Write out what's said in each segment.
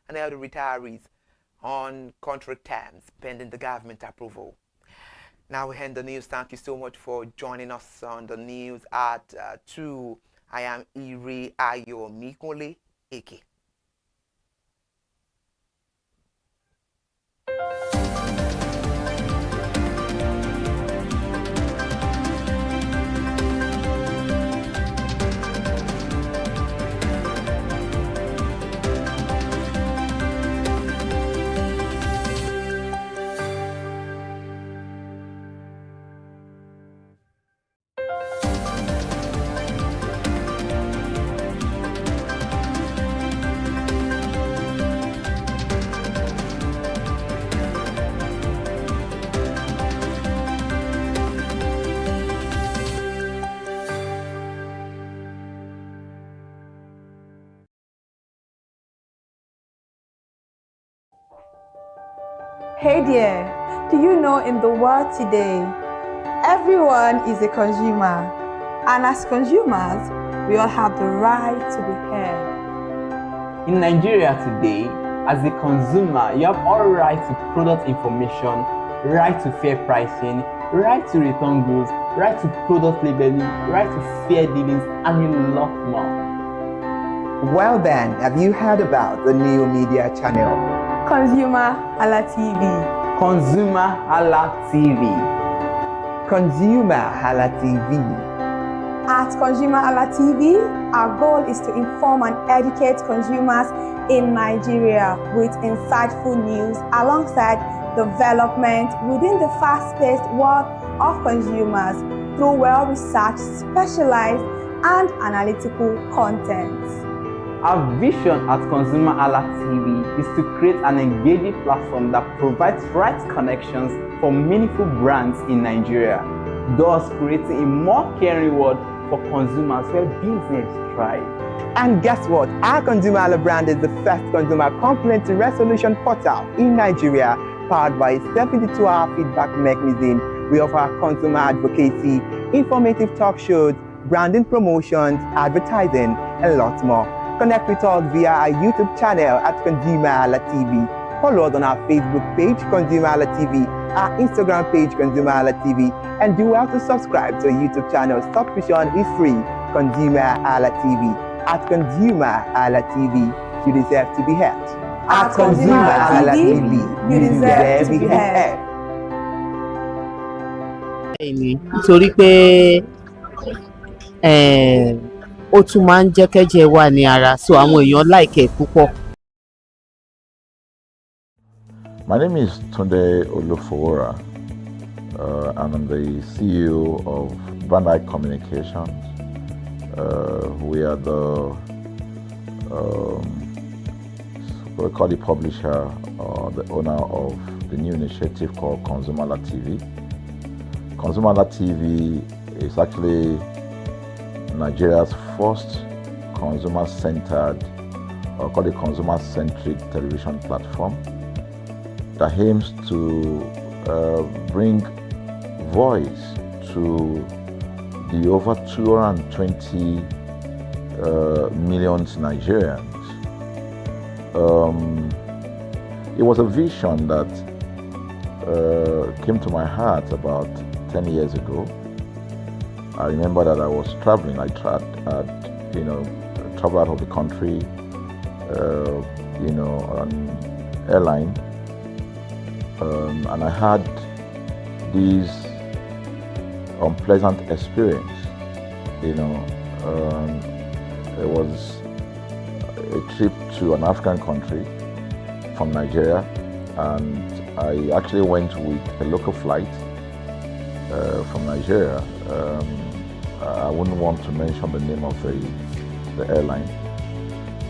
and elder retirees on contract terms pending the government approval. Now we end the news. Thank you so much for joining us on the news at 2. I am Iri Ayo Mikole Eke. Hey there, do you know in the world today, everyone is a consumer, and as consumers, we all have the right to be heard. In Nigeria today, as a consumer, you have all right to product information, right to fair pricing, right to return goods, right to product labeling, right to fair dealings, and a lot more. Well then, have you heard about the new media channel? ConsumerHallaTV. ConsumerHallaTV. ConsumerHallaTV. At ConsumerHallaTV, our goal is to inform and educate consumers in Nigeria with insightful news alongside development within the fast-paced world of consumers through well-researched, specialized, and analytical content. Our vision at ConsumerHallaTV is to create an engaging platform that provides right connections for meaningful brands in Nigeria, thus creating a more caring world for consumers where business thrive. And guess what? Our Consumer Hala brand is the first consumer complaint resolution portal in Nigeria, powered by a 72-hour feedback mechanism. We offer consumer advocacy, informative talk shows, branding promotions, advertising, and lots more. Connect with us via our YouTube channel at ConsumerHallaTV. Follow us on our Facebook page, ConsumerHallaTV, our Instagram page, ConsumerHallaTV, and do well to subscribe to our YouTube channel. Subscription is free. ConsumerHallaTV. At ConsumerHallaTV, you deserve to be heard. At ConsumerHallaTV, you deserve to be heard. Nítorí pé ó tún máa ń jẹ́ kẹ́jẹ́ wà ní ara, so àwọn èèyàn like ẹ̀ púpọ̀. My name is Tunde Olufowora, and I'm the CEO of Brand Eye Communications. We are we call the publisher or the owner of the new initiative called ConsumerHallaTV. ConsumerHallaTV is actually Nigeria's first consumer-centered, or called a consumer-centric television platform that aims to bring voice to the over 220 million Nigerians. It was a vision that came to my heart about 10 years ago. I remember that I was traveling. I traveled out of the country, on airline, and I had this unpleasant experience. It was a trip to an African country from Nigeria, and I actually went with a local flight from Nigeria. I wouldn't want to mention the name of the airline,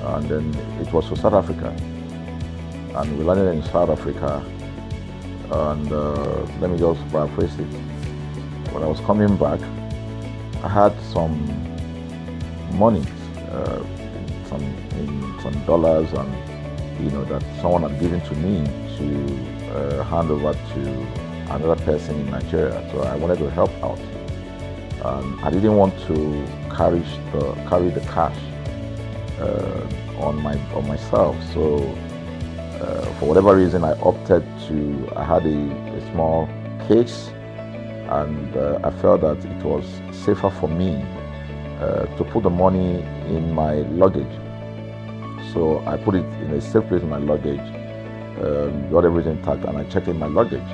and then it was to South Africa, and we landed in South Africa, and let me just paraphrase it. When I was coming back, I had some money, some dollars, and that someone had given to me to hand over to another person in Nigeria. So I wanted to help out. I didn't want to carry the cash on myself. So For whatever reason, I had a small case, and I felt that it was safer for me to put the money in my luggage. So I put it in a safe place in my luggage, got everything intact, and I checked in my luggage.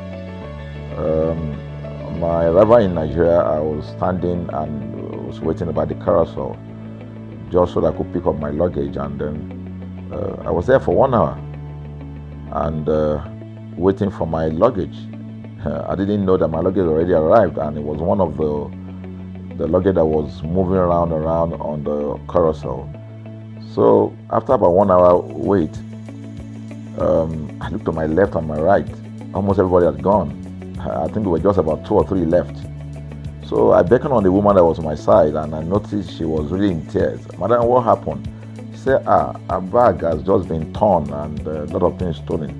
My arrival in Nigeria, I was standing and was waiting by the carousel just so that I could pick up my luggage, and then I was there for 1 hour and waiting for my luggage. I didn't know that my luggage already arrived, and it was one of the luggage that was moving around on the carousel. So after about 1 hour wait, I looked to my left and my right. Almost everybody had gone. I think there were just about 2 or 3 left. So I beckoned on the woman that was on my side, and I noticed she was really in tears. Madam, what happened? She said, her bag has just been torn and a lot of things stolen.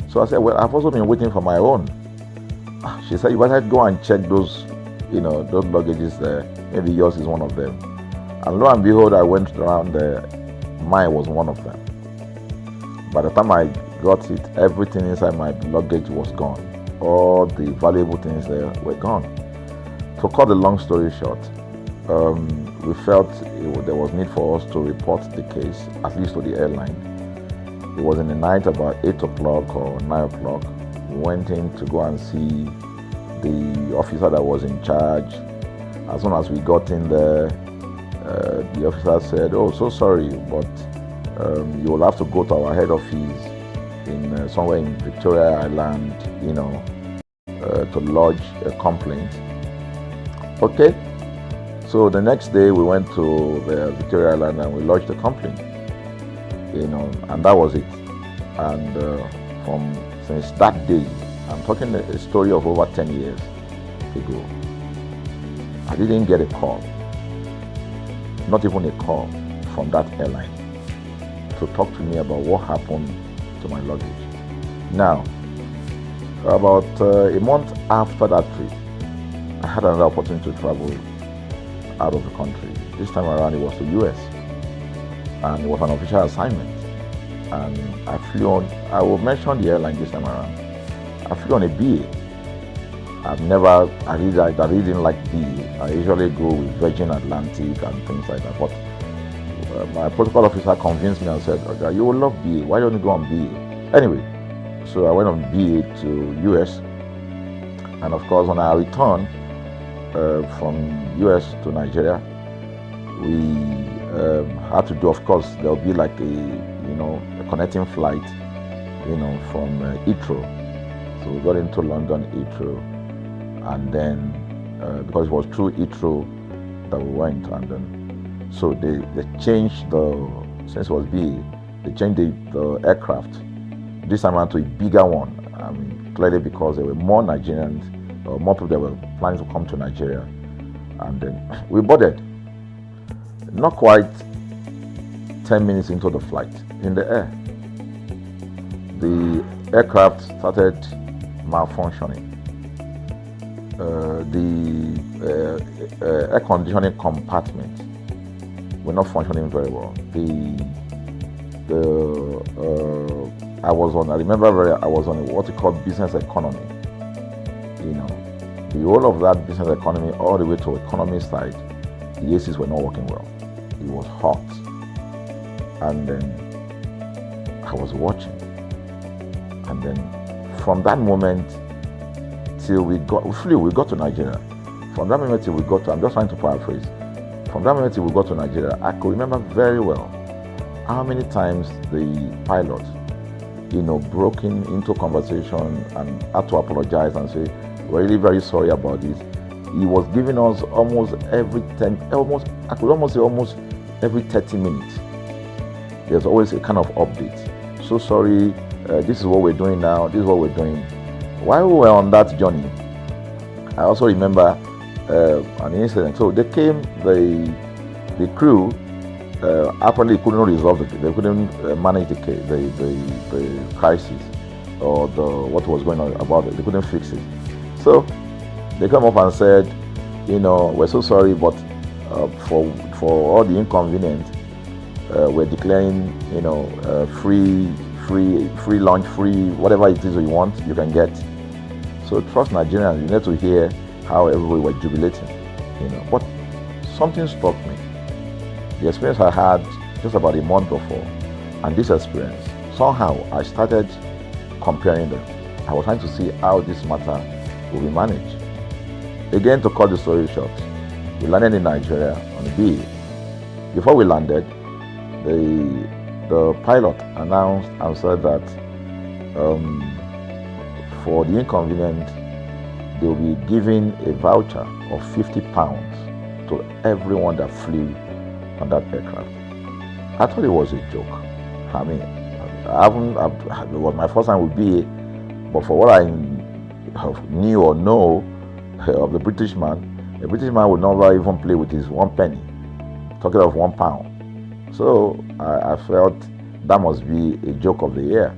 So I said, well, I've also been waiting for my own. She said, you better go and check those luggages there. Maybe yours is one of them. And lo and behold, I went around there. Mine was one of them. By the time I got it, everything inside my luggage was gone. All the valuable things there were gone. To cut the long story short, we felt there was need for us to report the case, at least to the airline. It was in the night, about 8 o'clock or 9 o'clock. We went in to go and see the officer that was in charge. As soon as we got in there, the officer said, "Oh, so sorry, but you will have to go to our head office in somewhere in Victoria Island, to lodge a complaint." Okay. So the next day we went to the Victoria Island and we lodged a complaint, and that was it. And since that day, I'm talking a story of over 10 years ago, I didn't get a call, not even a call from that airline to talk to me about what happened to my luggage. Now, about a month after that trip, I had another opportunity to travel out of the country. This time around it was to US, and it was an official assignment. And I flew on, I will mention the airline this time around. I flew on a BA. I really didn't like BA. I usually go with Virgin Atlantic and things like that. But my protocol officer convinced me and said, "Okay, you will love BA. Why don't you go on BA?" Anyway, so I went on BA to US. And of course, on our return from US to Nigeria, we had to do, of course, there'll be like a connecting flight, from Heathrow. So we got into London Heathrow, and then because it was through Heathrow that we went, and then so they changed since it was BA, they changed the aircraft this time around to a bigger one. I mean, clearly because there were more Nigerians, or more people that were planning to come to Nigeria, and then we boarded. Not quite 10 minutes into the flight, in the air, the aircraft started malfunctioning. The air conditioning compartment were not functioning very well. I was on what you call business economy. The whole of that business economy, all the way to economy side, the ACs were not working well. It was hot. And then I was watching. And then from that moment till we got to Nigeria. From that moment till we got to, I'm just trying to paraphrase. From that moment till we got to Nigeria, I could remember very well how many times the pilot, broke into conversation and had to apologize and say, "We're really very sorry about this." He was giving us almost every 30 minutes. There's always a kind of update. "So sorry, this is what we're doing now, this is what we're doing." While we were on that journey, I also remember an incident. So they came, the crew apparently couldn't resolve it. They couldn't manage the crisis or what was going on about it. They couldn't fix it. So they came up and said, "We're so sorry, but for all the inconvenience, we're declaring, free free lunch, free whatever it is you want, you can get. So trust Nigerians. You need to hear how everybody was jubilating, But something struck me. The experience I had just about a month before, and this experience, somehow I started comparing them. I was trying to see how this matter will be managed. Again, to cut the story short, we landed in Nigeria on the BA. Before we landed, the pilot announced and said that for the inconvenient, they will be giving a voucher of £50 to everyone that flew on that aircraft. I thought it was a joke. I mean, it was my first time with BA, but for what I knew or know of the British man would never even play with his 1 penny, talking of £1. So I felt that must be a joke of the year.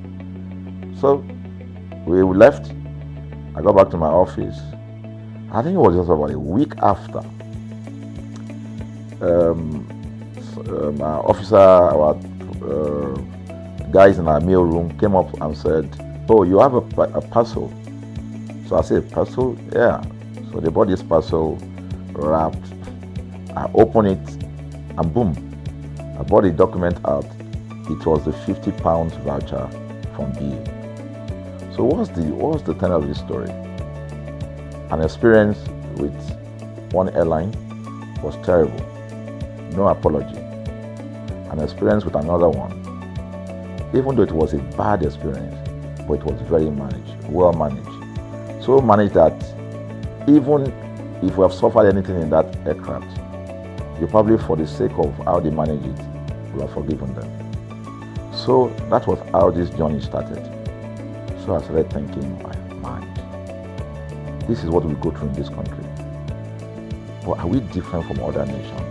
So we left. I got back to my office. I think it was just about a week after. Our officer, our guys in our mail room came up and said, "Oh, you have a parcel." So I said, "Parcel? Yeah." So they brought this parcel wrapped. I opened it and boom, I brought the document out. It was the £50 voucher from BA. So what was the tenor of this story? An experience with one airline was terrible. No apology. An experience with another one, even though it was a bad experience, but it was very well managed. So managed that even if we have suffered anything in that aircraft, you probably, for the sake of how they manage it, will have forgiven them. So that was how this journey started. So I started thinking in my mind, this is what we go through in this country. But are we different from other nations?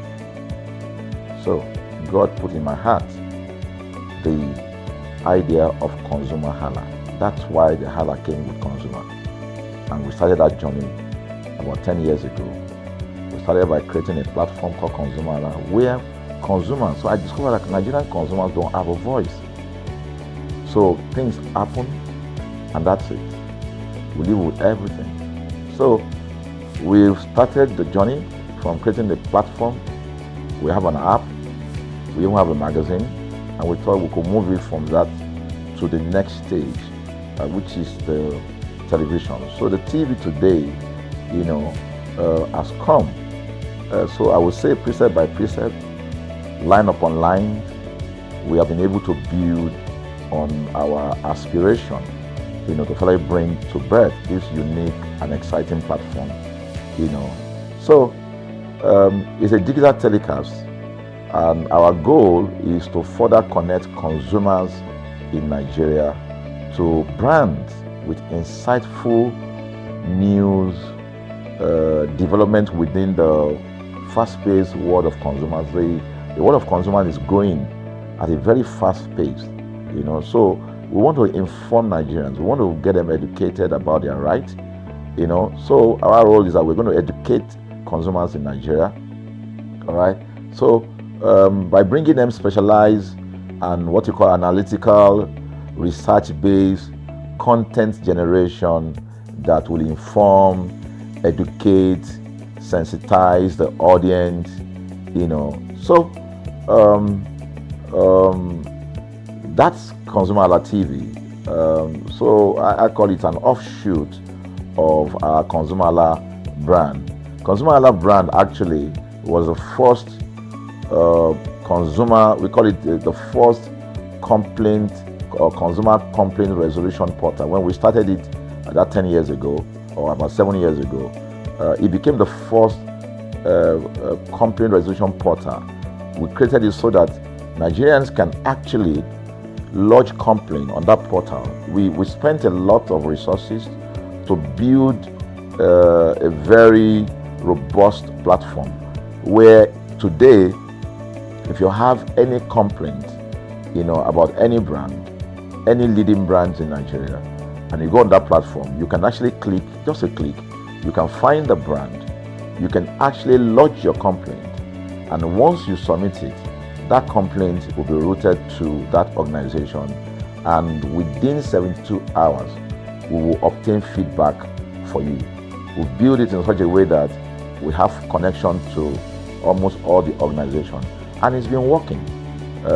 So God put in my heart the idea of ConsumerHalla. That's why the Hala came with consumer. And we started that journey about 10 years ago. We started by creating a platform called ConsumerHalla, where consumers, so I discovered that Nigerian consumers don't have a voice. So things happen, and that's it. We live with everything. So we've started the journey from creating the platform. We have an app, we even have a magazine, and we thought we could move it from that to the next stage, which is the television. So the TV today, has come. So I would say precept by precept, line upon line, we have been able to build on our aspiration, to finally bring to birth this unique and exciting platform, So it's a digital telecast, and our goal is to further connect consumers in Nigeria to brands with insightful news, development within the fast-paced world of consumers. The world of consumers is growing at a very fast pace, So we want to inform Nigerians. We want to get them educated about their rights, So our role is that we're going to educate consumers in Nigeria, all right? So by bringing them specialized and what you call analytical, research-based content generation that will inform, educate, sensitize the audience, So that's ConsumerHallaTV. So I call it an offshoot of our ConsumerHalla brand. ConsumerHalla brand actually was the first we call it the first complaint or consumer complaint resolution portal. When we started it about 10 years ago, or about 7 years ago, it became the first complaint resolution portal. We created it so that Nigerians can actually lodge complaint on that portal. We spent a lot of resources to build a very robust platform where today, if you have any complaint, about any brand, any leading brands in Nigeria, and you go on that platform, you can actually click, just a click, you can find the brand, you can actually lodge your complaint, and once you submit it, that complaint will be routed to that organization, and within 72 hours, we will obtain feedback for you. We build it in such a way that we have connection to almost all the organizations, and it's been working.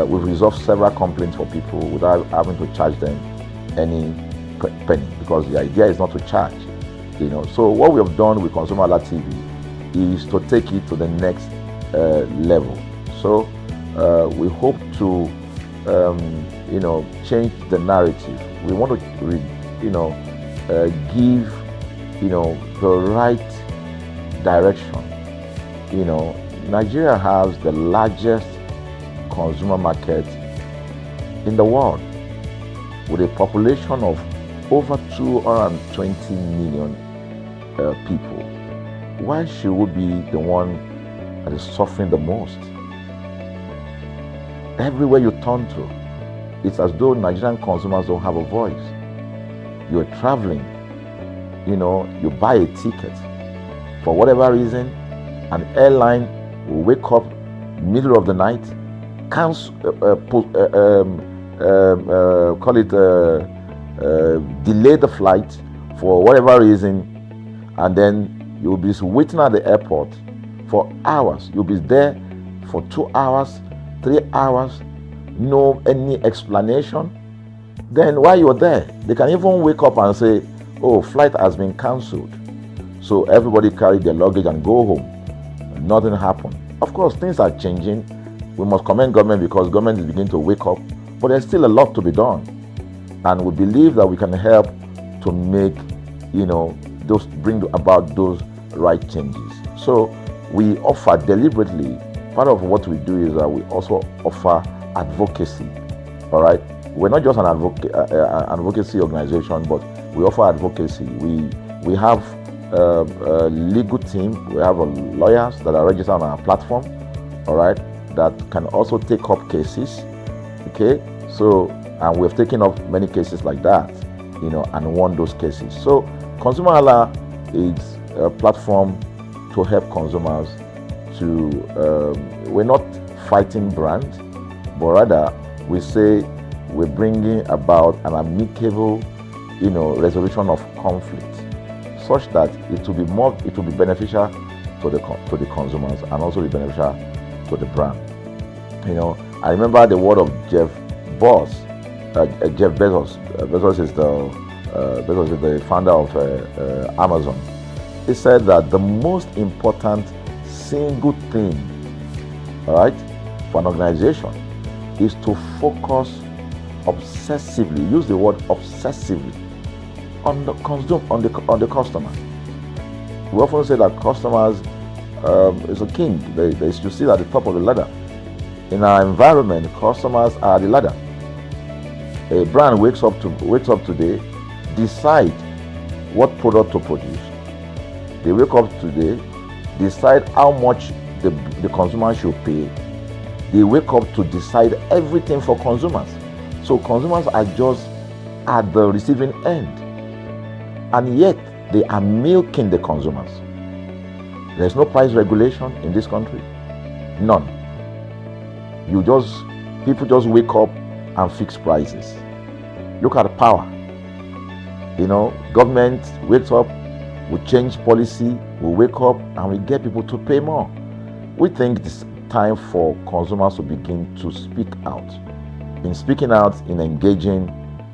We've resolved several complaints for people without having to charge them any penny, because the idea is not to charge. So what we have done with ConsumerHallaTV is to take it to the next level. So we hope to change the narrative. We want to give the right direction. Nigeria has the largest consumer market in the world, with a population of over 220 million people. Why should we be the one that is suffering the most? Everywhere you turn to, it's as though Nigerian consumers don't have a voice. You're traveling, you buy a ticket. For whatever reason, an airline will wake up middle of the night, delay the flight for whatever reason, and then you'll be waiting at the airport for hours. You'll be there for 2 hours, 3 hours, no any explanation. Then while you're there, they can even wake up and say, oh, flight has been cancelled. So everybody carry their luggage and go home. Nothing happened. Of course, things are changing. We must commend government, because government is beginning to wake up, but there's still a lot to be done. And we believe that we can help to make, bring about those right changes. So we offer deliberately, part of what we do is that we also offer advocacy. All right, we're not just an advocacy organization, but we offer advocacy. We have a legal team. We have lawyers that are registered on our platform. All right, that can also take up cases. Okay, so and we've taken up many cases like that, and won those cases. So ConsumerHalla is a platform to help consumers to. We're not fighting brand, but rather we say we're bringing about an amicable, resolution of conflict, such that it will be beneficial to the consumers and also be beneficial to the brand. I remember the word of Jeff Bezos. Bezos is the founder of Amazon. He said that the most important single thing, all right, for an organization is to focus obsessively, use the word obsessively, on the customer. We often say that customers is a king. They should sit at the top of the ladder. In our environment, customers are the ladder. A brand wakes up today, decide what product to produce. They wake up today, decide how much the consumer should pay. They wake up to decide everything for consumers. So consumers are just at the receiving end, and yet they are milking the consumers. There's no price regulation in this country, none. People just wake up and fix prices. Look at the power. Government wakes up, we change policy, we wake up and we get people to pay more. We think it's time for consumers to begin to speak out. In speaking out, in engaging,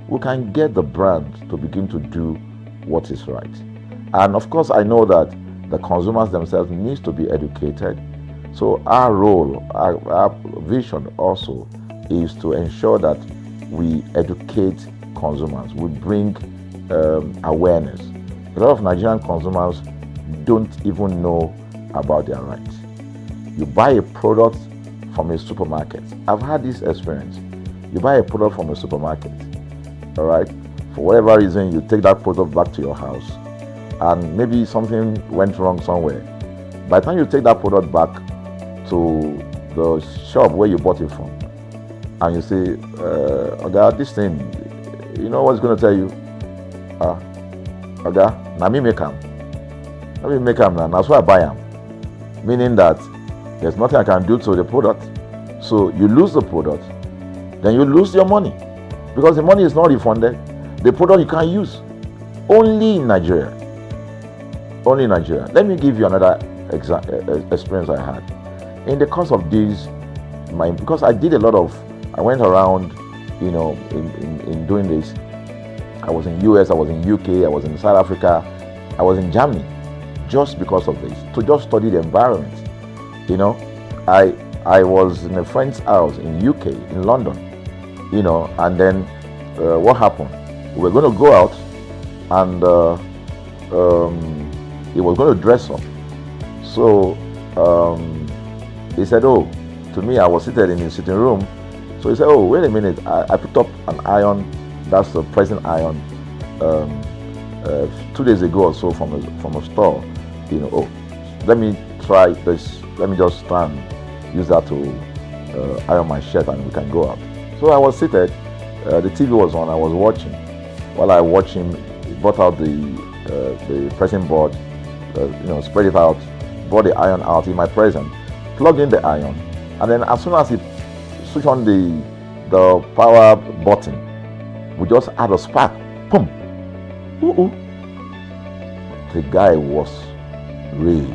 we can get the brand to begin to do what is right. And of course, I know that the consumers themselves need to be educated. So our role, our vision also is to ensure that we educate consumers. We bring awareness. A lot of Nigerian consumers don't even know about their rights. You buy a product from a supermarket. I've had this experience. You buy a product from a supermarket, all right? For whatever reason, you take that product back to your house, and maybe something went wrong somewhere. By the time you take that product back to the shop where you bought it from, and you say, Oga, this thing, you know what's going to tell you? Oga, na me make am. Na me make am, that's why I buy am. Meaning that there's nothing I can do to the product. So you lose the product, then you lose your money. because the money is not refunded. The product you can't use. Only in Nigeria. Only in Nigeria. Let me give you another experience I had. In the course of this, because I did a lot of, I went around, you know, in doing this. I was in US, I was in UK, I was in South Africa, I was in Germany, just because of this, to just study the environment. You know, I was in a friend's house in UK, in London, you know, and then what happened? We were going to go out, and he was going to dress up. So he said, oh, to me, I was seated in his sitting room. So he said, oh, wait a minute, I picked up an iron, that's a pressing iron, 2 days ago or so from a store. You know, oh, let me try this, let me just stand, use that to iron my shirt and we can go out. So I was seated, the TV was on, I was watching. While I watched him, he brought out the pressing board, you know, spread it out, brought the iron out in my presence, plugged in the iron, and then as soon as he switched on the power button, we just had a spark. Boom! Ooh. The guy was raged.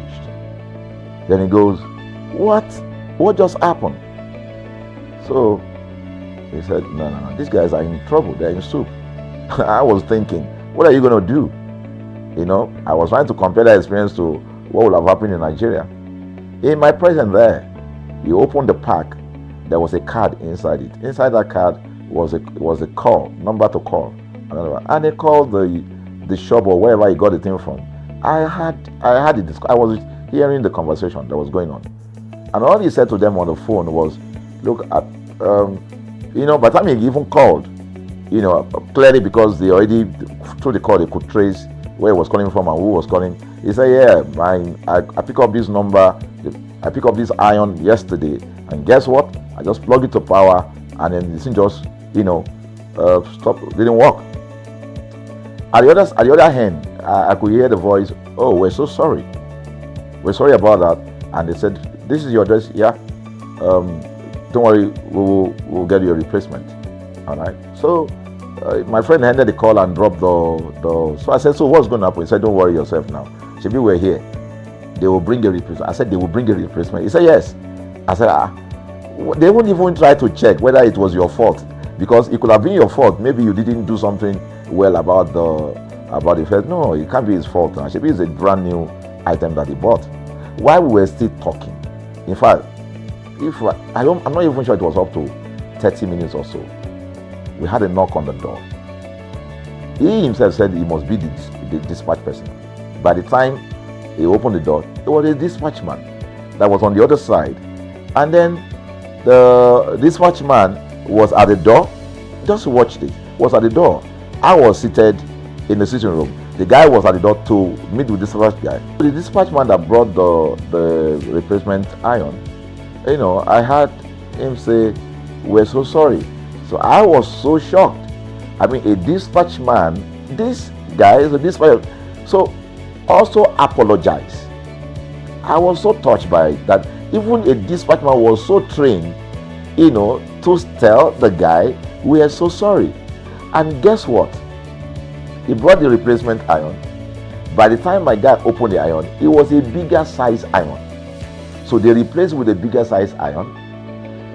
Then he goes, what just happened? So he said, no, these guys are in trouble, they're in soup. I was thinking, what are you going to do? You know, I was trying to compare that experience to what would have happened in Nigeria. In my presence there, he opened the pack, there was a card inside it. Inside that card was a call, number to call. And they called the shop or wherever he got the thing from. I was hearing the conversation that was going on. And all he said to them on the phone was, look, you know, by the time he even called, you know, clearly because they already, through the call, they could trace where he was calling from and who was calling. He said, yeah, I picked up this number, I picked up this iron yesterday, and guess what? I just plugged it to power, and then this thing just, you know, didn't work. At the other hand, I could hear the voice, oh, we're so sorry. We're sorry about that. And they said, this is your address, yeah. Don't worry, we'll get you a replacement. All right. So my friend ended the call and dropped the. So I said, so what's going to happen? He said, don't worry yourself now. Shebi, we're here. They will bring a replacement. I said, they will bring a replacement. He said, yes. I said, they won't even try to check whether it was your fault, because it could have been your fault. Maybe you didn't do something well about the first. No, it can't be his fault. Now, Shebi is a brand new item that he bought. While we were still talking, in fact, I'm not even sure it was up to 30 minutes or so, we had a knock on the door. He himself said he must be the dispatch person. By the time he opened the door, it was a dispatch man that was on the other side. And then the dispatch man was at the door. Just watch this. Was at the door. I was seated in the sitting room. The guy was at the door to meet with the dispatch guy. The dispatch man that brought the replacement iron, you know, I heard him say, we're so sorry. So I was so shocked. I mean, a dispatch man, this guy is a dispatch, so also apologize. I was so touched by it that even a dispatch man was so trained, you know, to tell the guy, we are so sorry. And guess what? He brought the replacement iron. By the time my guy opened the iron, it was a bigger size iron. So they replaced with a bigger size iron.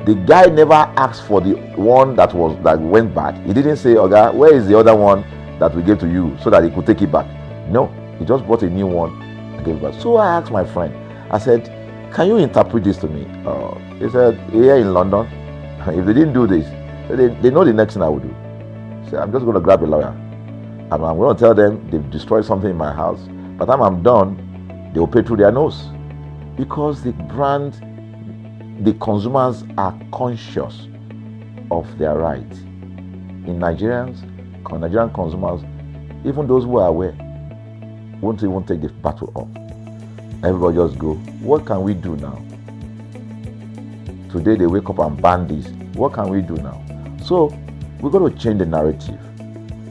The guy never asked for the one that went bad. He didn't say, okay, where is the other one that we gave to you, so that he could take it back. No, he just bought a new one and gave it back. So I asked my friend, I said, can you interpret this to me? He said, here in London, if they didn't do this, they know the next thing I will do. So I'm just going to grab a lawyer and I'm going to tell them they've destroyed something in my house. By the time I'm done, they will pay through their nose. Because the brand, the consumers are conscious of their rights. In Nigerian consumers, even those who are aware, won't even take the battle up. Everybody just go, what can we do now? Today they wake up and ban this. What can we do now? So we're going to change the narrative.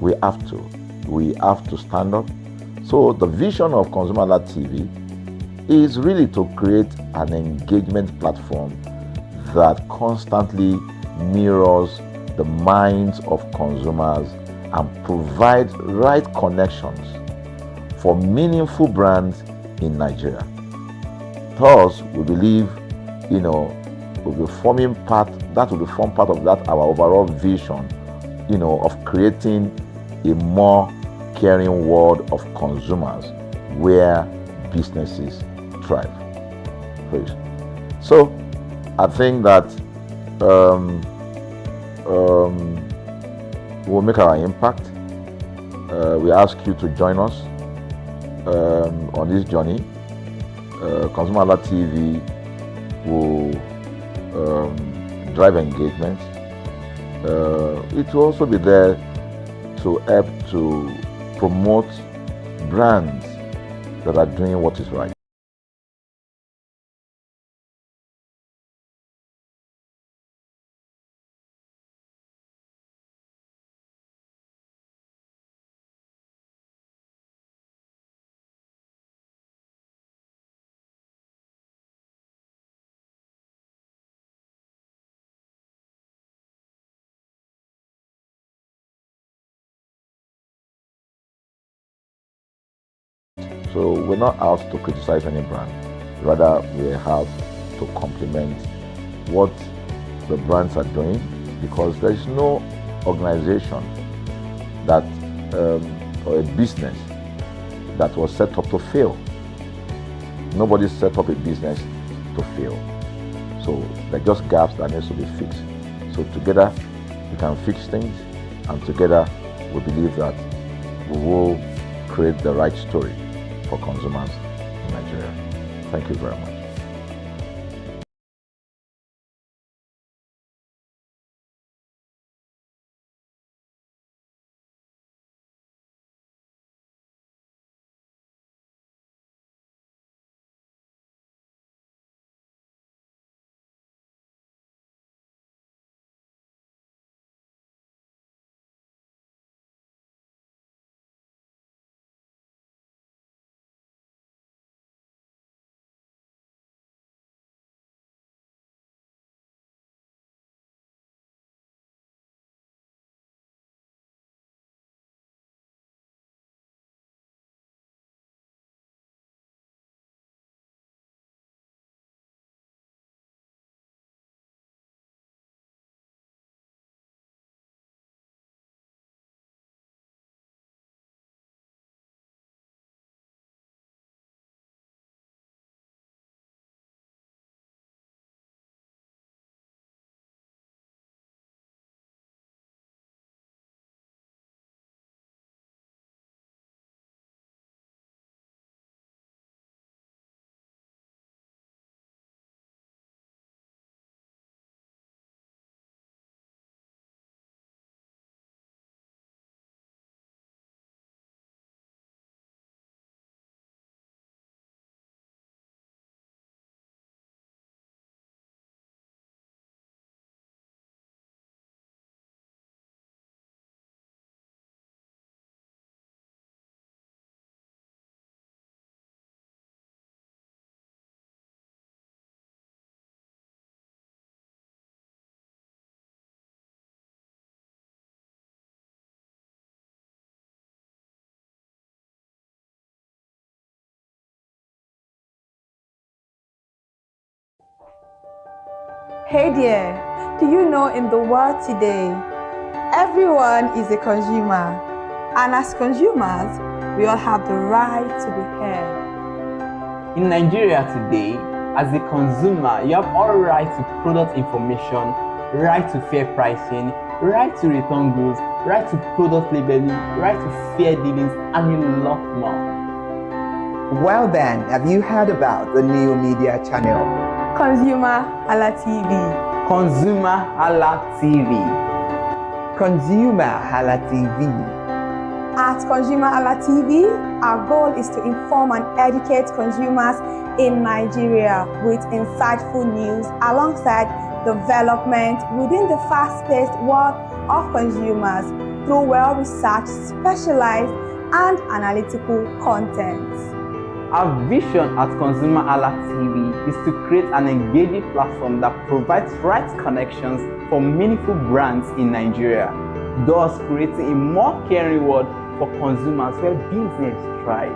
We have to stand up. So the vision of ConsumerHallaTV is really to create an engagement platform that constantly mirrors the minds of consumers and provide right connections for meaningful brands in Nigeria. Thus, we believe, will be forming part of that our overall vision, of creating a more caring world of consumers where businesses thrive. Please. So, I think that we'll make our impact. We ask you to join us on this journey. ConsumerHallaTV will drive engagement. It will also be there to help to promote brands that are doing what is right. So we're not out to criticize any brand, rather we have to complement what the brands are doing, because there is no organization that or a business that was set up to fail. Nobody set up a business to fail. So there are just gaps that need to be fixed. So together we can fix things, and together we believe that we will create the right story for consumers in Nigeria. Thank you very much. Hey there, do you know in the world today, everyone is a consumer, and as consumers, we all have the right to be heard. In Nigeria today, as a consumer, you have all right to product information, right to fair pricing, right to return goods, right to product labeling, right to fair dealings, and a lot more. Well then, have you heard about the new media channel? ConsumerHallaTV. ConsumerHallaTV. ConsumerHallaTV. At ConsumerHallaTV, our goal is to inform and educate consumers in Nigeria with insightful news alongside development within the fast-paced world of consumers through well-researched, specialized, and analytical content. Our vision at ConsumerHallaTV is to create an engaging platform that provides right connections for meaningful brands in Nigeria, thus creating a more caring world for consumers where business thrive.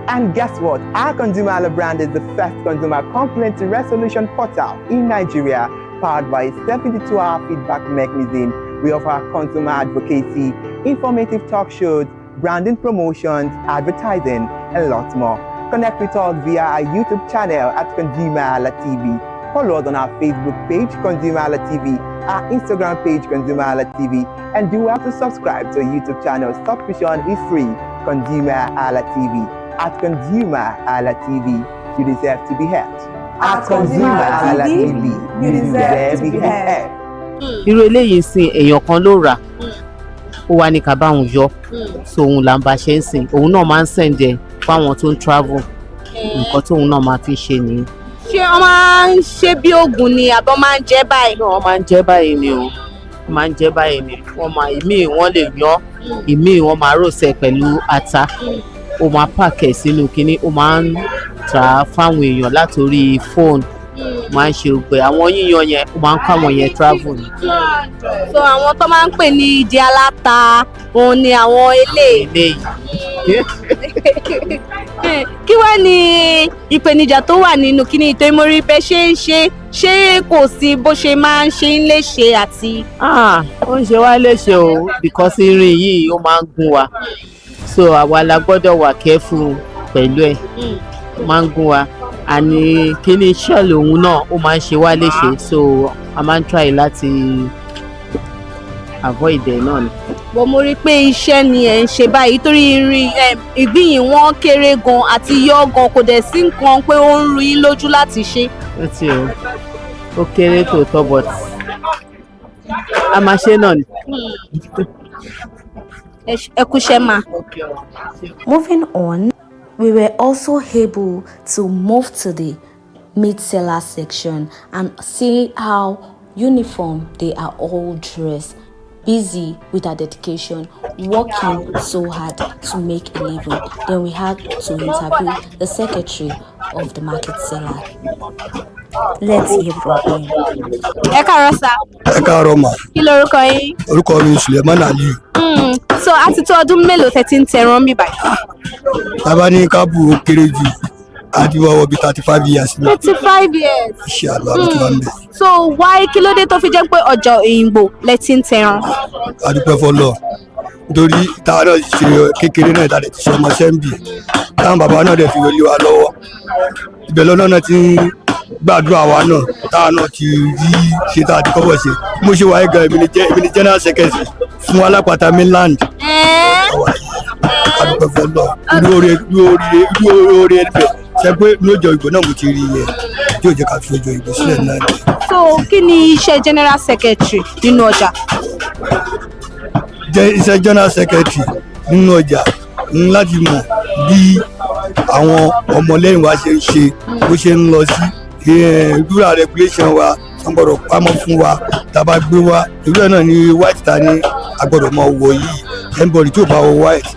And guess what? Our ConsumerHalla brand is the first consumer complaint resolution portal in Nigeria, powered by a 72-hour feedback mechanism. We offer consumer advocacy, informative talk shows, branding promotions, advertising, and lots more. Connect with us via our YouTube channel at ConsumerHallaTV. Follow us on our Facebook page, ConsumerHallaTV, our Instagram page, ConsumerHallaTV, and do well to subscribe to our YouTube channel. Subscription is free. ConsumerHallaTV. At ConsumerHallaTV, you deserve to be heard. At ConsumerHallaTV, you deserve to be heard. irú eléyìí sin èèyàn kan ló rà ó wá ní ká bá òun yọ so òun là ń bá ṣe ń sìn òun náà máa ń sẹ̀ǹdẹ̀ fáwọn tó ń travel nǹkan tóun náà máa fi ṣe nìyí. ṣé wọ́n máa ń ṣe bí oògùn ni àbọ̀ máa ń jẹ báyìí. wọ́n máa ń jẹ báyìí ni o wọ́n máa ń jẹ báyìí ni wọ́n máa ìmíì wọ́n lè yan ìmíì wọ́n máa rọ̀ṣẹ̀ pẹ̀lú ata ó máa pàkẹ́ sínú kínní ó máa ń tà á fáwọn èèyàn látòrí fóònù máa ń ṣe ògbẹ àwọn yíyan yẹn ó máa ń kọ́ àwọn yẹn travel ni. so àwọn tó máa ń pè ní ìdí aláta òun ni àwọn eléyìí. kí wá ní ìpèníjà tó wà nínú kíní ìtò ìmọ̀rí bẹ́ẹ̀ ṣe ń ṣé kò sí bó ṣe máa ń ṣe ń léṣe àti. ó ń ṣe wá léṣe o because irin yìí ó máa ń gún wa so àwa la gbọ́dọ̀ wà careful pẹ̀lú ẹ̀ ó máa ń gún wa àní kíní ṣẹ́ẹ̀lì òun náà ó máa ń ṣe wá léṣe so a máa ń try láti avoid ẹ̀ náà ni. bó mo rí i pé iṣẹ́ ni ẹ̀ ń ṣe báyìí torí irin ìgbìyìn wọn kéré gan àti yọ gan kò dẹ̀ sí nǹkan pé ó ń ru yín lójú láti ṣe. ó ti o ó kéré tòótọ́ but a máa ṣe náà ni. ẹ kúṣẹ́ mà. Moving on, we were also able to move to the mid-seller section and see how uniform they are all dressed, busy with their dedication, working so hard to make a living. Then we had to interview the secretary of the market seller. Let's hear from him. Ẹ káàárọ̀ sà. Ẹ káàárọ̀ mà. Kí lorúkọ yín? Orúkọ mi Suleiman Aliyu. So a ti tó ọdún mélòó tẹ́ ti ń tẹran bí báyìí? Tábà ní káàbù ó kéré jù àti wọ́wọ́ bíi 35 years ni. 35 years. Inshallah ló ti wá ń bẹ̀. So why kí ló dé tó fi jẹ́ pé ọjà Òyìngbò lẹ ti ń tẹran? A dúpẹ́ fọ́lọ́ nítorí táwa náà ṣe kékeré náà ìtàlẹ̀ ti ṣe ọmọ sẹ́ńbì táwọn bàbá náà dẹ̀ fi wọlé wa lọ́wọ́. Ibẹ̀ lọ́nà náà ti ń gbàdúrà wa náà táwa náà ti rí ṣe tá a ti kọ́bọ̀ ṣe. Mo ṣe wáyé gan èmi ni general secretary fún alápàtà mainland. A dúpẹ́ fọ́lọ́ irú oore ẹgbẹ́ ṣe pé lójó ìgbò náà mo ti rí yẹn tí ò jẹ́ ká fi ojú ìgbò sílẹ̀ náà. So kí ni iṣẹ́ general secretary nínú ọjà? Iṣẹ́ general secretary nínú ọjà ń láti mọ̀ bí àwọn ọmọlẹ́yìn wa ṣe ń ṣe bó ṣe ń lọ sí rural regulation wa wọ́n gbọ́dọ̀ pamọ́ fún wa tàbá gbé wa ìlú ẹ̀ náà ní white ta ní agbọ́dọ̀ máa wọ̀ yìí ẹnbọ̀dì tí ò bá wọ white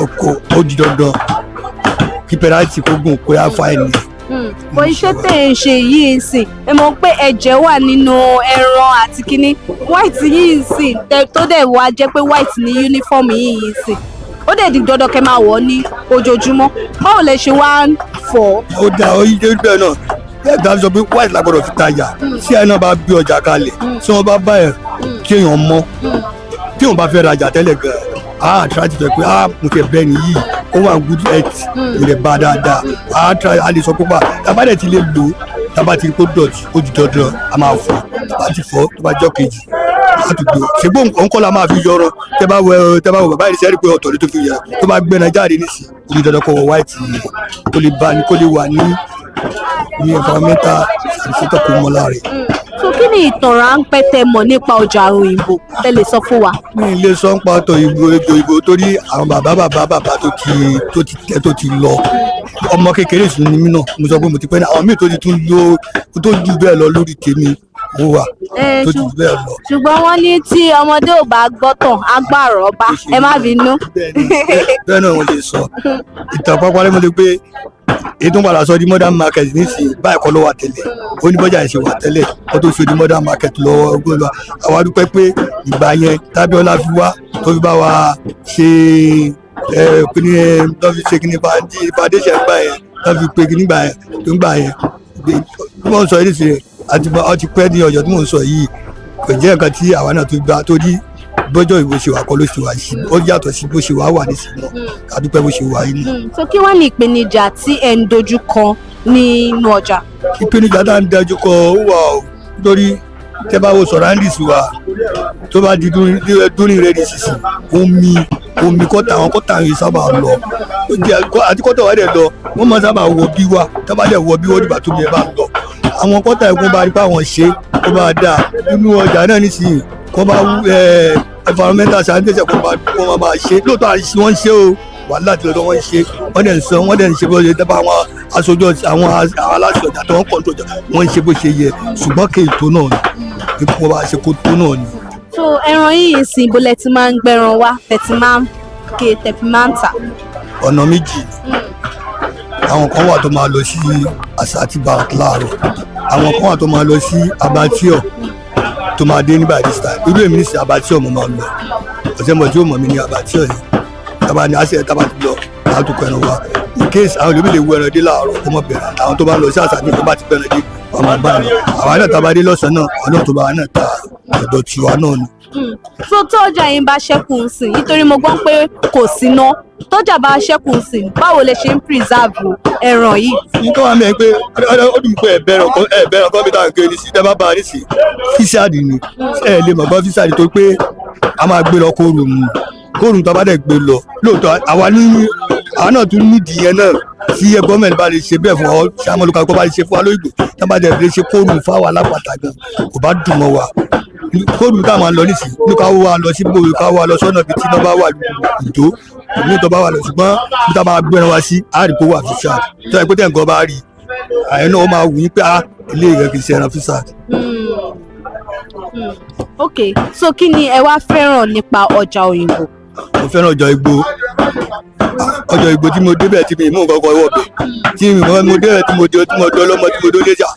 ọkọ̀ ó di dandan kí pẹ̀láìtì kó gùn pé á fa ẹni. bó iṣẹ́ tẹ̀ ń ṣe yìí ń sìn ẹ mọ̀ pé ẹ̀jẹ̀ wà nínú ẹran àti kínní white yìí ń sìn tó dẹ̀ wá jẹ́ pé white ní uniform yìí ń sìn ó dẹ̀ di dandan kẹ́ máa wọ̀ ní ojoojúmọ́ báwo lẹ ṣe wá ń fọ̀. ó dà ó yí dé bẹ́ẹ̀ náà ẹ̀dá sọ pé white la gbọ́dọ̀ fi tajà tí ẹ̀ náà bá gbé ọjà kalẹ̀ tí wọ́n bá bá ẹ̀ kí èèyàn mọ̀ tí wọ́n bá fẹ́ rajà tẹ́lẹ̀ gan-an àtúrájì fẹ́ pé mo fẹ́ bẹ́ẹ̀ ni yìí ó wà good health kò lè bá dáadáa a lè sọ pé tábà dẹ̀ ti lè lò tábà ti rí kó dọ̀tí ó di dandan a máa fọ̀ tábà ti fọ̀ tó bá jọ́ kejì àdúgbò ṣùgbọ́n òǹkọ́ la máa fi yọrọ tẹ́ bá wọ bàbá yìí sẹ́rí pé ọ̀tọ̀ ló tó fi yẹ tó bá gbẹ́nà jáde nísì ó di dandan kó wọ white yìí kó lè wà ní environmental ìṣètò kò mọ́ láàrin. So kí ni ìtàn ráńpẹ́ tẹ́ mọ̀ nípa ọjà Òyìngbò tẹ́ lè sọ fún wa? Mi ì lè sọ ń pa ọ̀tọ̀ ìbò torí àwọn bàbá tó ti lọ ọmọ kékeré sùn ní mí náà mo sọ pé mo ti pẹ́ ní àwọn míì tó ti tún tó jù bẹ́ẹ̀ lọ lórí tèmi ó wà tó jù bẹ́ẹ̀ lọ. Ṣùgbọ́n wọ́n ní tí ọmọdé ò bá gbọ́tàn á gbàrọ̀ bá ẹ má bínú. Bẹ́ẹ̀ náà wọ́n lè sọ ìtàn pápá lẹ́mọ̀ lè pé èyí tó ń padà sọ di modern market nísìnyí báyìí kọ́ ló wà tẹ́lẹ̀ ó ní bọ́jà ìṣe wà tẹ́lẹ̀ ó tó ṣe di modern market lọ́wọ́ gbọ́dọ̀ àwa dúpẹ́ pé ìgbà yẹn tábíọ́lá fi wá tó fi bá wa ṣe kíní tó fi ṣe kíní foundation gbà yẹn tó fi pe kíní gbà yẹn tó ń gbà yẹn bí wọ́n sọ yìí sí ọtí pẹ́ ní ọjọ́ tí mò ń sọ yìí kò jẹ́ nǹkan tí àwa náà tó gbà tó di bọ́jọ́ ìbò ṣe wà kọ́ ló ṣe wà yìí ó yàtọ̀ sí bó ṣe wà nísìnyí náà ká dúpẹ́ bó ṣe wà yìí ni. so kí wọ́n ní ìpèníjà tí ẹ̀ ń dojú kọ nínú ọjà. ìpèníjà tá à ń dojú kọ ó wà ó nítorí tẹ́ bá wo surroundings wa tó bá di dúrin rẹ̀ ní sísìn omi kọ́tà àwọn kọ́tà yìí sábà lọ àti kọ́tà wà dẹ̀ lọ wọ́n máa sábà wọ bí wa tá bá dẹ̀ wọ bí wọ́n dìgbà tó bí ẹ bá lọ àwọn kọ́tà ẹ̀kún bá rí pé àwọn ṣe kó bá dáa nínú ọjà náà nísìnyí kó bá environmental sanitation kó máa ṣe lóòótọ́ àìsí wọ́n ń ṣe o wàhálà tí lọ́dọ̀ wọ́n ń ṣe wọ́n dẹ̀ ń sọ wọ́n dẹ̀ ń ṣe bó ṣe dábàá àwọn aṣojú àwọn aláṣẹ ọjà tó wọ́n kọ́ ọjà wọ́n ń ṣe bó ṣe yẹ ṣùgbọ́n kí ètò náà ni kí wọ́n bá ṣe kó tó náà ni. so ẹran yìí sìn ibo lẹ ti máa ń gbẹran wá tẹ̀tí máa ń ké tẹ̀fí máa ń tà. ọ̀nà méjì àwọn kan wà tó máa lọ sí Asati Bank láàárọ̀ àwọn kan wà tó máa lọ sí Abattoir tó máa dé ní by this time irú èmi ní sí Abattoir mo máa lọ ọ̀sẹ̀ mọ̀ tí ó mọ̀ mí ní Abattoir yìí tábà ní àṣẹ tábà ti lọ àtúkọ̀ ẹran wa in case àwọn olómi lè wú ẹran dé láàárọ̀ kó mọ̀ bẹ̀rẹ̀ àwọn tó bá lọ sí Asati tó bá ti bẹ̀rẹ̀ dé wọn máa bá ẹran àwa náà tábà dé lọ́sàn-án náà ọlọ́run tó bá wa náà ta ọ̀dọ̀ tiwa náà ni. so tọ́jà yín bá ṣẹ́kù ń sìn nítorí mo gbọ́ pé kò síná tọ́jà bá ṣẹ́kù ń sìn báwo lè ṣe ń preserve ẹran yìí. nǹkan wà mẹ́rin pé ó dùn pé ẹ̀bẹ̀rẹ̀ kan bí táwọn kéde sí tẹ́ bá bá a ní sí fíṣàdì ni ẹ lè mọ̀ gbọ́ fíṣàdì tó pé a máa gbé lọ kóòrùn tó bá dẹ̀ gbé lọ lóòótọ́ àwa náà tún nídìí yẹn náà tí gọ́ọ̀mẹ̀ntì bá lè ṣe bẹ́ẹ̀ fún ọ ṣàmọ́lùkà kó bá lè ṣe fún wa lóyìnbó tó bá dẹ̀ lè ṣe kóòrùn fáwọn alápàtà gan kò bá dùn mọ́ wa kóòdù tá a máa lọ nísìnyí ní ká wá lọ sí bòwe ká wá lọ sọ́nà bíi tí iná bá wà ìdó ìdó tó bá wà lọ ṣùgbọ́n bí tá a máa gbéra wá sí àárìkó wà fíṣà tó yẹ pé tẹ̀ nǹkan bá rí àyẹ̀ náà ó máa wù yín pé ilé ìrẹ́ kì í ṣe ẹran fíṣà. ok so kí ni ẹ wá fẹ́ràn nípa ọjà òyìnbó. mo fẹ́ràn ọjà Ìgbò tí mo débẹ̀ tí mi mú nǹkan kan wọ̀ bẹ̀ tí mo débẹ̀ tí mo dọ́ lọ́mọ tí mo dó léjà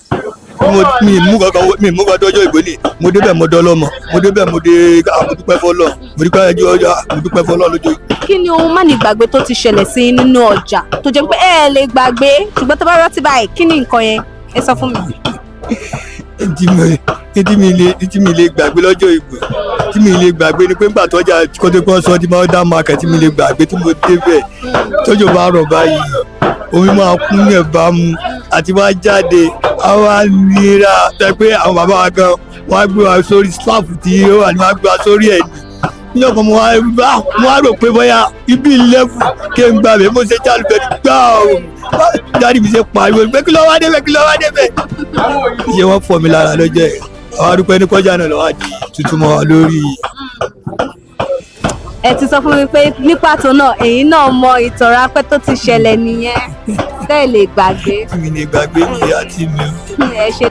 mi mú kan tọ́jọ́ Ìgbò ni mo débẹ̀ mo dọ́ lọ́mọ mo débẹ̀ mo dé àmọ̀dúpẹ́ fọlọ́ mo dúpẹ́ ẹjọ́ ọjà mo dúpẹ́ fọlọ́ lójú. kí ni ohun má ní gbàgbé tó ti ṣẹlẹ̀ sí nínú ọjà tó jẹ́ pé ẹ lè gbàgbé ṣùgbọ́n tó bá rántí báyìí kí ni nǹkan yẹn ẹ sọ fún mi. tí mi lè gbàgbé lọ́jọ́ Ìgbò tí mi lè gbàgbé ni pé nígbà tọ́jà kọ́tẹ́kọ́ sọ ti máa dá market tí mi lè gbàgbé tí mo débẹ̀ tọ́jọ́ bá rọ̀ báyìí omi máa kún ní ẹ̀bá mu àti wá jáde àwa nira tẹ pé àwọn bàbá wa gan wọ́n á gbé wa sórí slab tí ó wà ní wọ́n á gbé wa sórí ẹ̀ ní ọkàn mo wá rò pé bóyá ibi ìlẹ́fù kí n gbà mí mo ṣe jálùbẹ̀ gbà ó dáàdì mi ṣe pariwo pé kí ló wá débẹ̀ ṣé wọ́n fọ́ mi lára lọ́jọ́ ẹ̀ àwọn adúpẹ́ ní kọjá náà lọ́wọ́ àdì tuntun mọ́ wa lórí. ẹ ti sọ fún mi pé ní pàtó náà èyí náà mọ ìtàn ráńpẹ́ tó ti ṣẹlẹ̀ nìyẹn tẹ́ ẹ lè gbàgbé. mi lè gbàgbé mi àti mi. ẹ ṣe.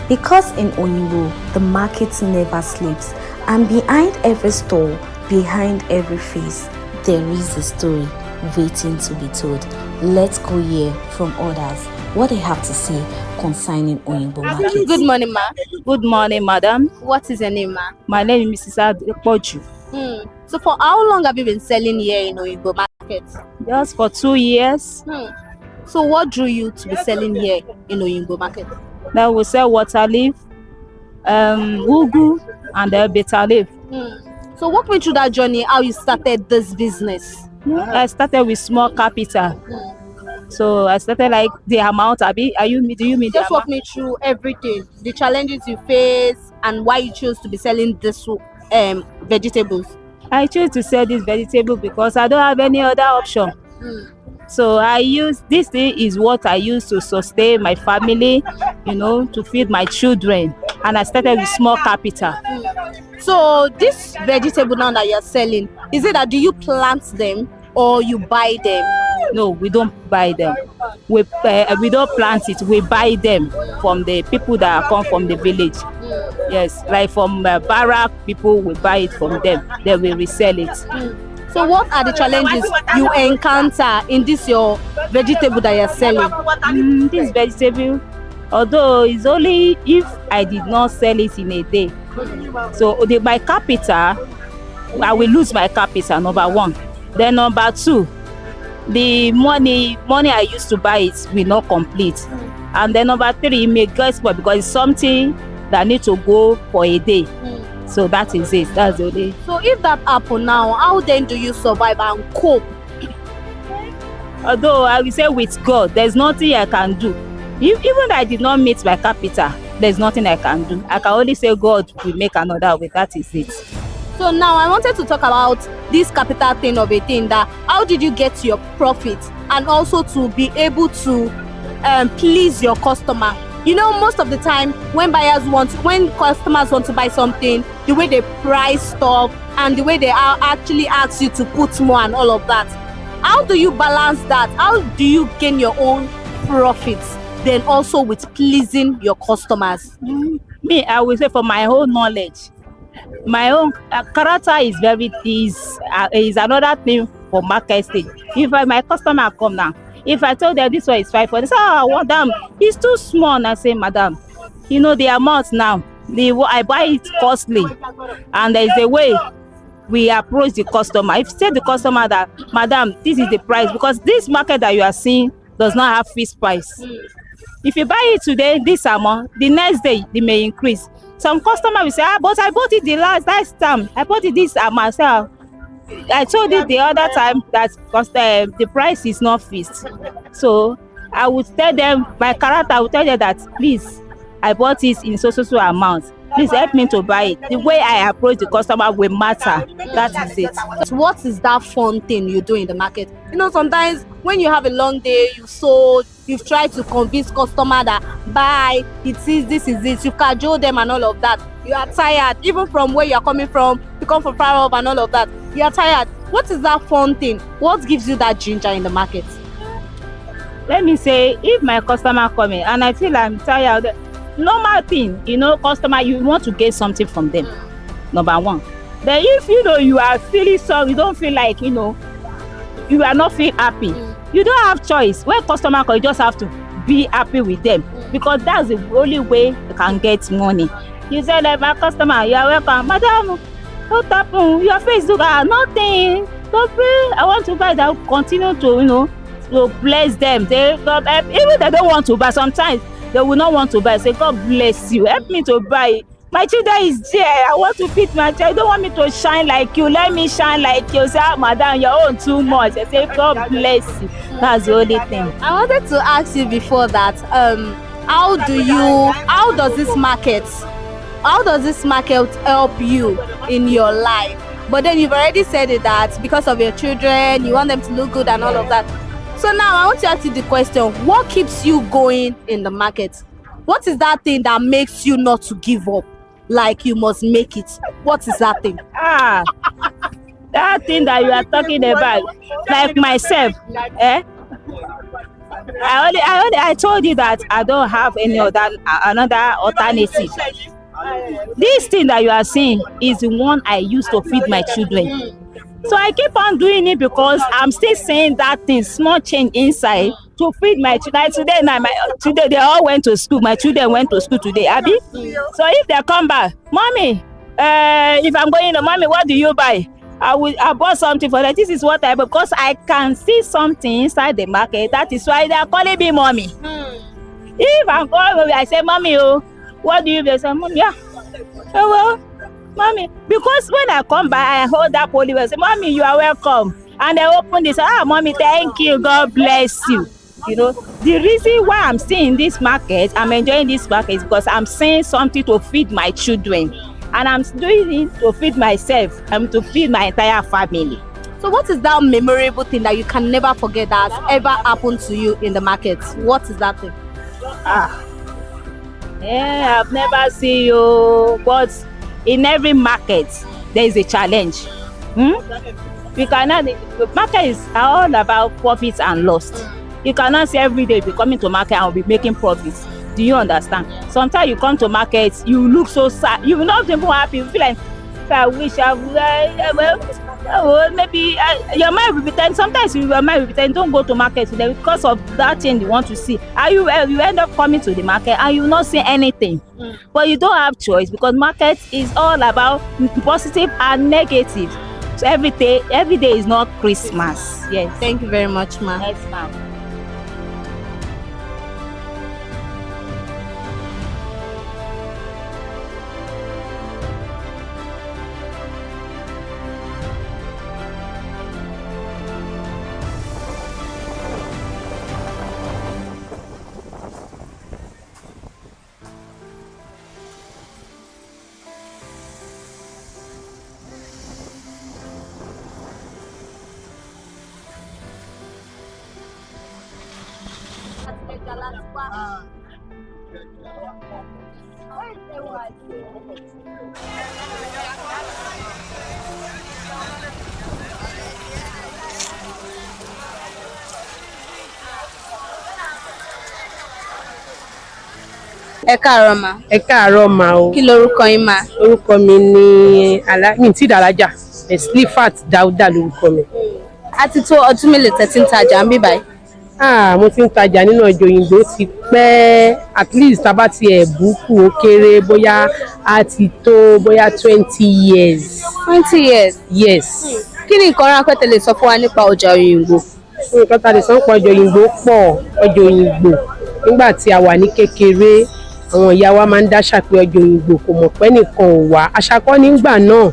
Because in Oyinbo, the market never sleeps, and behind every store, behind every face, there is a story waiting to be told. Let's go hear from others what they have to say concerning Oyinbo market. Good morning, ma. Good morning, madam. What is your name, ma? My name is Mrs. Adepoju. So for how long have you been selling here in Oyinbo market? Just for 2 years. So what drew you to be selling here in Oyinbo market? Now we sell water leaf, ugu, and bitter leaf. So walk me through that journey, how you started this business. I started with small capital. So I started like the amount. Do you mean just walk me through everything, the challenges you face, and why you chose to be selling this vegetables. I chose to sell this vegetable because I don't have any other option. So this thing is what I use to sustain my family, to feed my children. And I started with small capital. So this vegetable now that you're selling, is it that do you plant them or you buy them? No, we don't buy them. We don't plant it. We buy them from the people that come from the village. Yes, like from barrack people, we buy it from them. Then we resell it. So what are the challenges you encounter in this your vegetable that you're selling? This vegetable, although it's only if I did not sell it in a day. So my capital, I will lose my capital, number one. Then number two, the money I used to buy it will not complete. And then number three, it may get spoiled because it's something that need to go for a day. So that is it. That's the only. So if that happen now, how then do you survive and cope? Although I will say with God, there's nothing I can do. Even though I did not meet my capital, there's nothing I can do. I can only say God will make another way. That is it. So now I wanted to talk about this capital thing of a thing, that how did you get your profit and also to be able to please your customer. You know, most of the time when customers want to buy something, the way they price stuff and the way they actually ask you to put more and all of that. How do you balance that? How do you gain your own profits then also with pleasing your customers? Me, I will say, for my own knowledge, my own character is another thing for market stage. If my customer come now, if I told them this one is 5 for this, I want them, it's too small. And I say, madam, you know the amount now, I buy it costly, and there is a way we approach the customer. If you tell the customer that, madam, this is the price, because this market that you are seeing does not have fixed price. If you buy it today, this amount, the next day they may increase. Some customer will say, but I bought it the last time, I bought it this myself. I told you the other time that because the price is not fixed. So I would tell them, my character, I would tell them that, please, I bought it in so amount. Please help me to buy it. The way I approach the customer will matter. That is it. What is that fun thing you do in the market? You know, sometimes when you have a long day, you've tried to convince customer that buy, this is it. You cajole them and all of that. You are tired, even from where you are coming from. You come from far off and all of that. You are tired. What is that fun thing? What gives you that ginger in the market? Let me say, if my customer come in and I feel I'm tired, normal thing, you know, customer, you want to get something from them. Number one. Then if you are feeling sorry, you don't feel like, you are not feel happy. You don't have choice. When customer come, you just have to be happy with them, because that's the only way you can get money. You say, like, my customer, you are welcome. Madam, what happened? Your face look nothing. Don't pray. I want to buy that. Continue to, to bless them. Even they don't want to buy, sometimes they will not want to buy. Say, God bless you. Help me to buy. My children is there. I want to feed my child. You don't want me to shine like you. Let me shine like you. Say, madam, your own too much. I say, God bless you. That's the only thing. I wanted to ask you before that, how does this market help you in your life? But then you've already said it, that because of your children, you want them to look good and all of that. So now I want to ask you the question, what keeps you going in the market? What is that thing that makes you not to give up? Like you must make it. What is that thing? That thing that you are talking about, like myself, I told you that I don't have another alternative. This thing that you are seeing is the one I used to feed my children. So I keep on doing it because I'm still saying that thing, small change inside, to feed my children. Today they all went to school. My children went to school today, Abby. So if they come back, mommy, if I'm going to, mommy, what do you buy? I bought something for them. This is what I bought, because I can see something inside the market. That is why they are calling me mommy. If I'm calling, I say, mommy, what do you buy? I say, mommy, yeah. Oh, well, mommy, because when I come by, I hold that poly and say, mommy, you are welcome. And they open this, mommy, thank you, God bless you. The reason why I'm seeing this market, I'm enjoying this market, is because I'm saying something to feed my children. And I'm doing it to feed myself and to feed my entire family. So what is that memorable thing that you can never forget that has ever happened to you in the market? What is that thing? I've never seen you, but in every market, there is a challenge. The market is all about profits and loss. You cannot say every day be coming to market and will be making profits. Do you understand? Sometimes you come to market, you look so sad. You will not even happy. You feel like, if I wish I would, well, maybe your mind will be telling. Sometimes your mind will be telling, don't go to market today because of that thing you want to see. And you end up coming to the market and you will not see anything. But you don't have choice because market is all about positive and negative. So every day is not Christmas. Yes. Thank you very much, ma'am. Yes, ma'am. Ẹ káàárọ̀ ma. Ẹ káàárọ̀ ma o. Kí lorúkọ yín ma? Orúkọ mi ni mi tí ìdàlájà Slifat Dauda lorúkọ mi. A ti tó ọdún mélòó tẹ́ ti ń tajà ń bí báyìí? Mo ti ń tajà nínú ọjà Òyìngbò ti pẹ́, at least tá bá ti ẹ̀ búkù ó kéré bóyá a ti tó bóyá 20 years. 20 years? Yes. Kí ni nǹkan ráńpẹ́ tẹ́ lè sọ fún wa nípa ọjà Òyìngbò? Nǹkan tá lè sọ nípa ọjà Òyìngbò pọ̀. Ọjà Òyìngbò nígbà tí a wà ní kékeré àwọn ìyá wa máa ń dáṣà pé ọjà Òyìngbò kò mọ̀ pé nìkan ò wá. Àṣà kọ́ nígbà náà,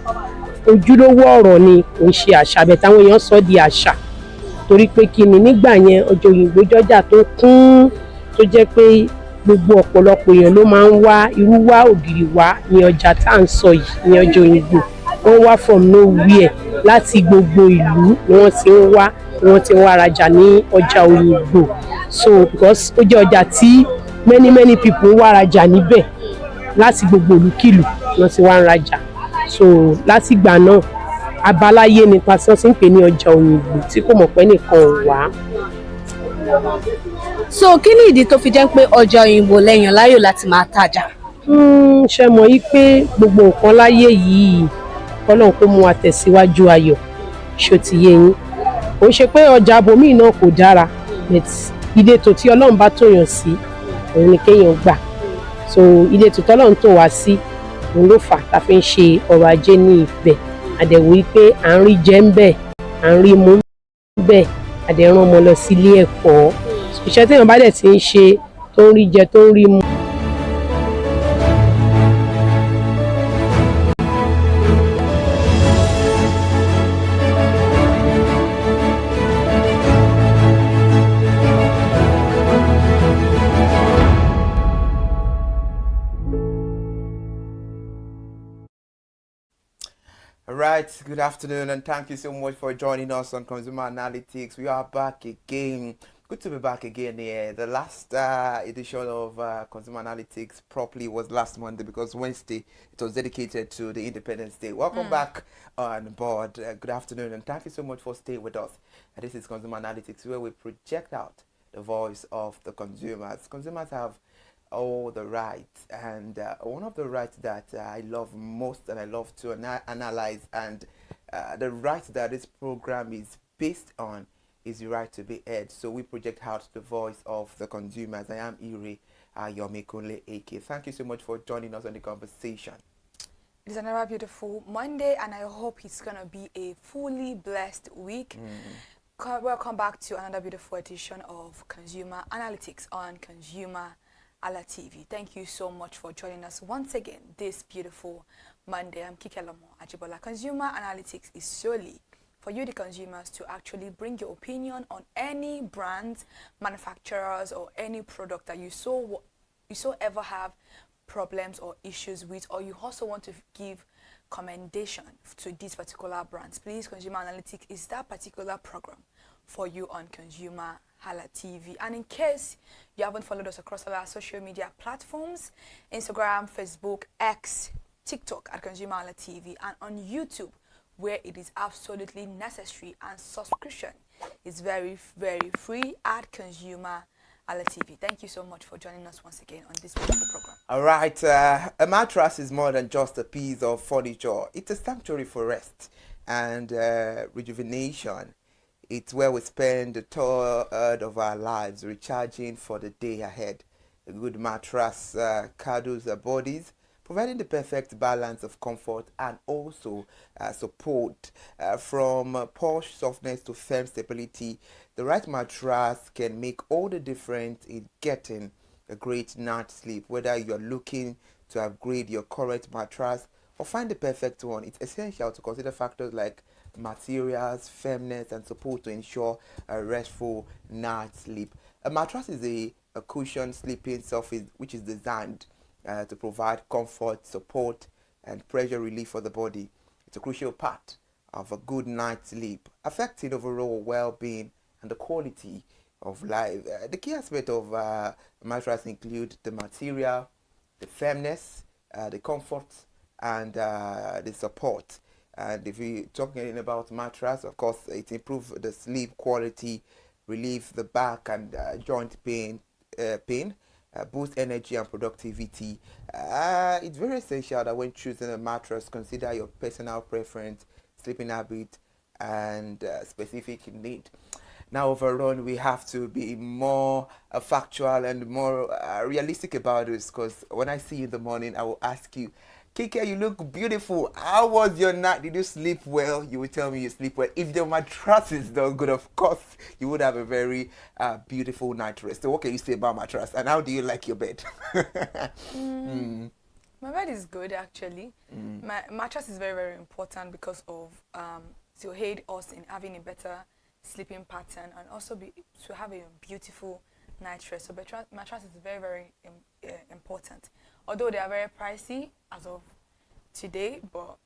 ojúlówó ọ̀rọ̀ ni, kò ń ṣe àṣà, bẹ́ẹ̀ táwọn èèyàn sọ di àṣà torí pé kí ni nígbà yẹn ọjà Òyìngbò jọjà tó kún, tó jẹ́ pé gbogbo ọ̀pọ̀lọpọ̀ èèyàn ló máa ń wá irú wá ògiri wá ní ọjà tá à ń sọ yìí ní ọjà Òyìngbò. Wọ́n wá from nowhere láti gbogbo ìlú ni wọ́n ti ń wá, rajà ní ọjà Òyìngbò. So because ó jẹ́ ọjà tí many people wá rajà níbẹ̀ láti gbogbo olúkìlú wọ́n ti wá ń rajà. So láti ìgbà náà abáláyé ni pàṣẹ tí ń pè ní ọjà Òyìngbò tí kò mọ̀ pé nìkan ò wá. So kí ni ìdí tó fi jẹ́ pé ọjà Òyìngbò lẹ́yàn láyò láti máa tajà? Ṣe mọ̀ yí pé gbogbo nǹkan láyé yìí Ọlọ́run kó mú wa tẹ̀síwájú ayọ̀, ṣó ti yé yín. Ó ṣe pé ọjà abòmíì náà kò dára, but ìletò tí Ọlọ́run bá tòyàn sí òun ni kéèyàn gbà. So ìletò tọ́lọ́run tò wá sí òun ló fà tá fi ń ṣe ọrọ̀ ajé ní ibẹ̀. Àdẹ̀wò yí pé à ń rí jẹ ń bẹ̀, à ń rí mú ń bẹ̀, àdẹ̀rán ọmọ lọ sí ilé ẹ̀kọ́. Iṣẹ́ téèyàn bá dẹ̀ ti ń ṣe tó ń rí jẹ tó ń rí mu. Right, good afternoon and thank you so much for joining us on Consumer Analytics. We are back again. Good to be back again here. The last edition of Consumer Analytics properly was last Monday because Wednesday it was dedicated to the Independence Day. Welcome back on board. Good afternoon and thank you so much for staying with us. This is Consumer Analytics where we project out the voice of the consumers. Consumers have all the rights, and one of the rights that I love most and I love to analyze, and the right that this program is based on is the right to be heard. So we project out the voice of the consumers. I am Ire Yomikunle AK. Thank you so much for joining us on the conversation. It's another beautiful Monday, and I hope it's going to be a fully blessed week. Welcome back to another beautiful edition of Consumer Analytics on ConsumerHallaTV. Thank you so much for joining us once again this beautiful Monday. I'm Kikelomo Ajibola. Consumer Analytics is solely for you, the consumers, to actually bring your opinion on any brands, manufacturers, or any product that you so ever have problems or issues with, or you also want to give commendation to these particular brands. Please, Consumer Analytics is that particular program for you on ConsumerHallaTV. And in case you haven't followed us across all our social media platforms, Instagram, Facebook, X, TikTok at ConsumerHallaTV, and on YouTube, where it is absolutely necessary and subscription is very, very free at ConsumerHallaTV. ConsumerHallaTV. Thank you so much for joining us once again on this wonderful program. All right, a mattress is more than just a piece of furniture. It's a sanctuary for rest and rejuvenation. It's where we spend the third of our lives recharging for the day ahead. A good mattress cuddles our bodies, providing the perfect balance of comfort and also support. From posh softness to firm stability, the right mattress can make all the difference in getting a great night's sleep. Whether you're looking to upgrade your current mattress or find the perfect one, it's essential to consider factors like materials, firmness, and support to ensure a restful night's sleep. A mattress is a cushioned sleeping surface which is designed to provide comfort, support, and pressure relief for the body. It's a crucial part of a good night's sleep, affecting overall well-being and the quality of life. The key aspect of a mattress include the material, the firmness, the comfort, and the support. And if we're talking about mattress, of course, it improves the sleep quality, relieve the back and joint pain, boost energy and productivity. It's very essential that when choosing a mattress, consider your personal preference, sleeping habit, and specific need. Now, overall, we have to be more factual and more realistic about this, because when I see you in the morning, I will ask you, Kike, you look beautiful. How was your night? Did you sleep well? You will tell me you sleep well. If the mattress is not good, of course, you would have a very beautiful night rest. So what can you say about mattress? And how do you like your bed? My bed is good, actually. My mattress is very, very important because of to aid us in having a better sleeping pattern and also to have a beautiful night rest. So mattress is very, very important. Although they are very pricey as of today, but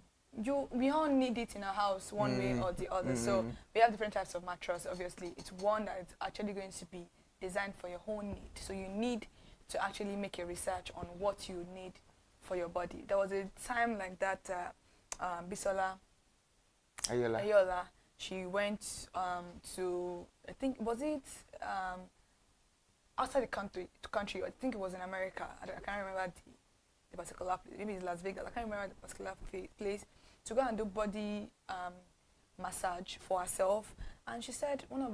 we all need it in our house one way or the other. So we have different types of mattress. Obviously, it's one that is actually going to be designed for your own need. So you need to actually make a research on what you need for your body. There was a time like that, Bisola Ayola, she went to, I think, was it outside the country, I think it was in America. I can't remember the particular place. Maybe it's Las Vegas. I can't remember the particular place, to go and do body massage for herself. And she said one of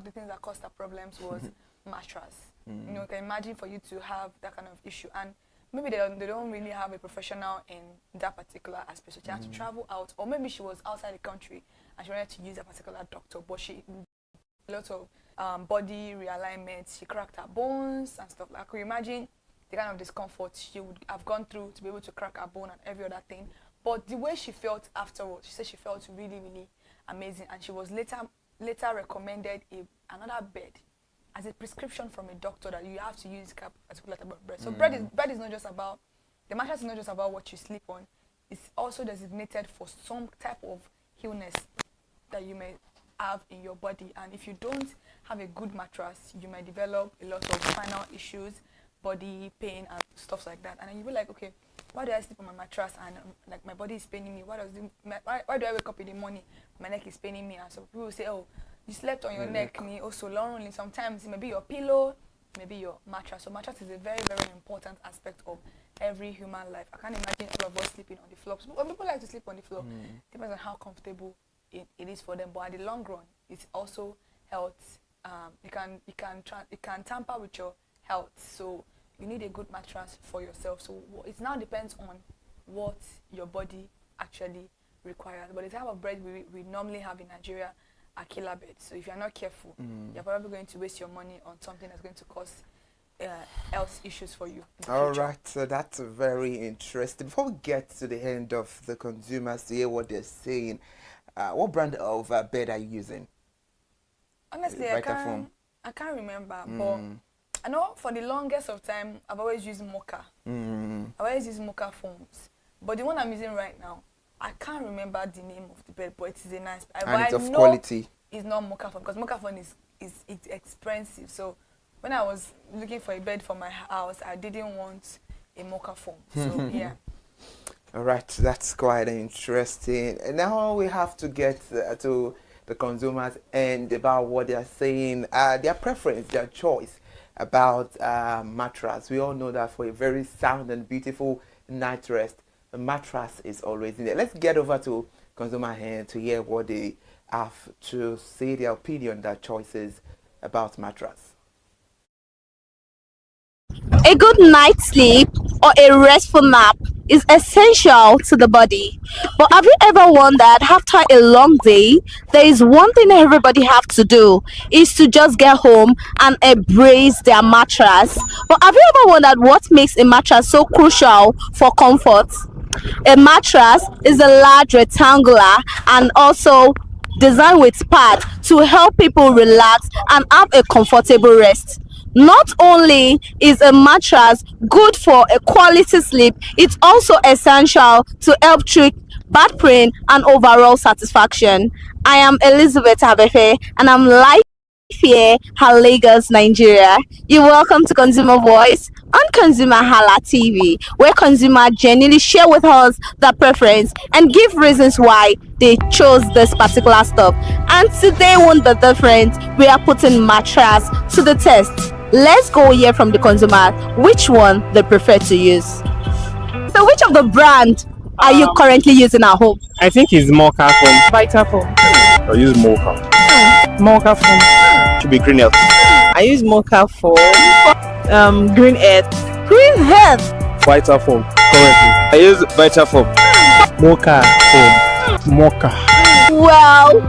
the things that caused her problems was mattress. You know, you can imagine for you to have that kind of issue. And maybe they don't really have a professional in that particular aspect. So she had to travel out, or maybe she was outside the country and she wanted to use a particular doctor, but she a lot of body realignment. She cracked her bones and stuff. Like, can you imagine the kind of discomfort she would have gone through to be able to crack her bone and every other thing? But the way she felt afterwards, she said she felt really, really amazing. And she was later recommended another bed as a prescription from a doctor that you have to use a particular type of bed. So bed is not just about, the mattress is not just about what you sleep on. It's also designated for some type of illness that you may have in your body. And if you don't have a good mattress, you might develop a lot of spinal issues, body pain and stuff like that. And then you'll be like, okay, why do I sleep on my mattress and like my body is paining me? Why do I wake up in the morning, my neck is paining me? And so people will say, oh, you slept on your neck, me also lonely. Sometimes it may be your pillow, maybe your mattress. So mattress is a very, very important aspect of every human life. I can't imagine all of us sleeping on the floor. When people like to sleep on the floor, depends on how comfortable it is for them. But at the long run, it's also health. It can tamper with your health. So you need a good mattress for yourself. So it now depends on what your body actually requires. But the type of bed we normally have in Nigeria are killer beds. So if you're not careful, you're probably going to waste your money on something that's going to cause health issues for you. All right, so that's very interesting. Before we get to the end of the consumers to hear what they're saying, what brand of bed are you using? Honestly, I can't remember, but I know for the longest of time, I've always used Mocha. I've always used Mocha foams. But the one I'm using right now, I can't remember the name of the bed, but it is a nice bed. And it's of quality. It's not Mocha foam, because Mocha foam is expensive. So when I was looking for a bed for my house, I didn't want a Mocha foam. So yeah. All right, that's quite interesting. And now we have to get to the consumers and about what they're saying, their preference, their choice. about mattress. We all know that for a very sound and beautiful night rest, a mattress is always in there. Let's get over to Consumer Hand to hear what they have to say, their opinion, their choices about mattress. A good night's sleep or a restful nap is essential to the body. But have you ever wondered, after a long day, there is one thing everybody have to do is to just get home and embrace their mattress. But have you ever wondered what makes a mattress so crucial for comfort? A mattress is a large rectangular and also designed with pad to help people relax and have a comfortable rest. Not only is a mattress good for a quality sleep, it's also essential to help treat back pain and overall satisfaction. I am Elizabeth Abefe and I'm live here at Lagos, Nigeria. You're welcome to Consumer Voice on Consumer Hala TV, where consumers genuinely share with us their preference and give reasons why they chose this particular stuff. And today won't be different. We are putting mattress to the test. Let's go hear from the consumer which one they prefer to use. So, which of the brand are you currently using at home? I think it's Mocha foam. Vitafoam. I use Mocha. Mocha foam. Should be Green Health. I use Mocha foam. Green Earth. Green Health. Vitafoam. Currently. I use Vitafoam. Mocha foam. Mocha. Well,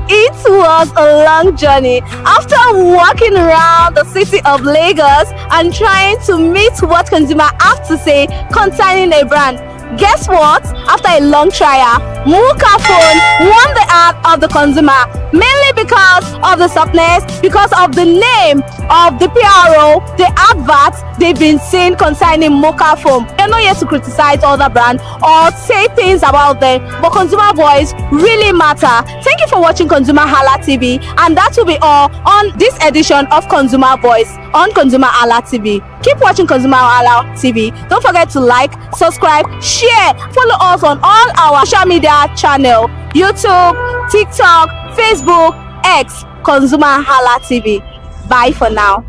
it was a long journey. After walking around the city of Lagos and trying to meet what consumers have to say concerning a brand, guess what? After a long trial, Mocha phone won the heart of the consumer, mainly because of the softness, because of the name of the PRO, the adverts they've been seeing concerning Mocha foam. They're not here to criticize other brands or say things about them, but consumer voice really matter. Thank you for watching Consumer Hala TV, and that will be all on this edition of Consumer Voice on Consumer Hala TV. Keep watching Consumer Hala TV. Don't forget to like, subscribe, share, follow us on all our social media channel: YouTube, TikTok, Facebook, X, Consumer Hala TV. Bye for now.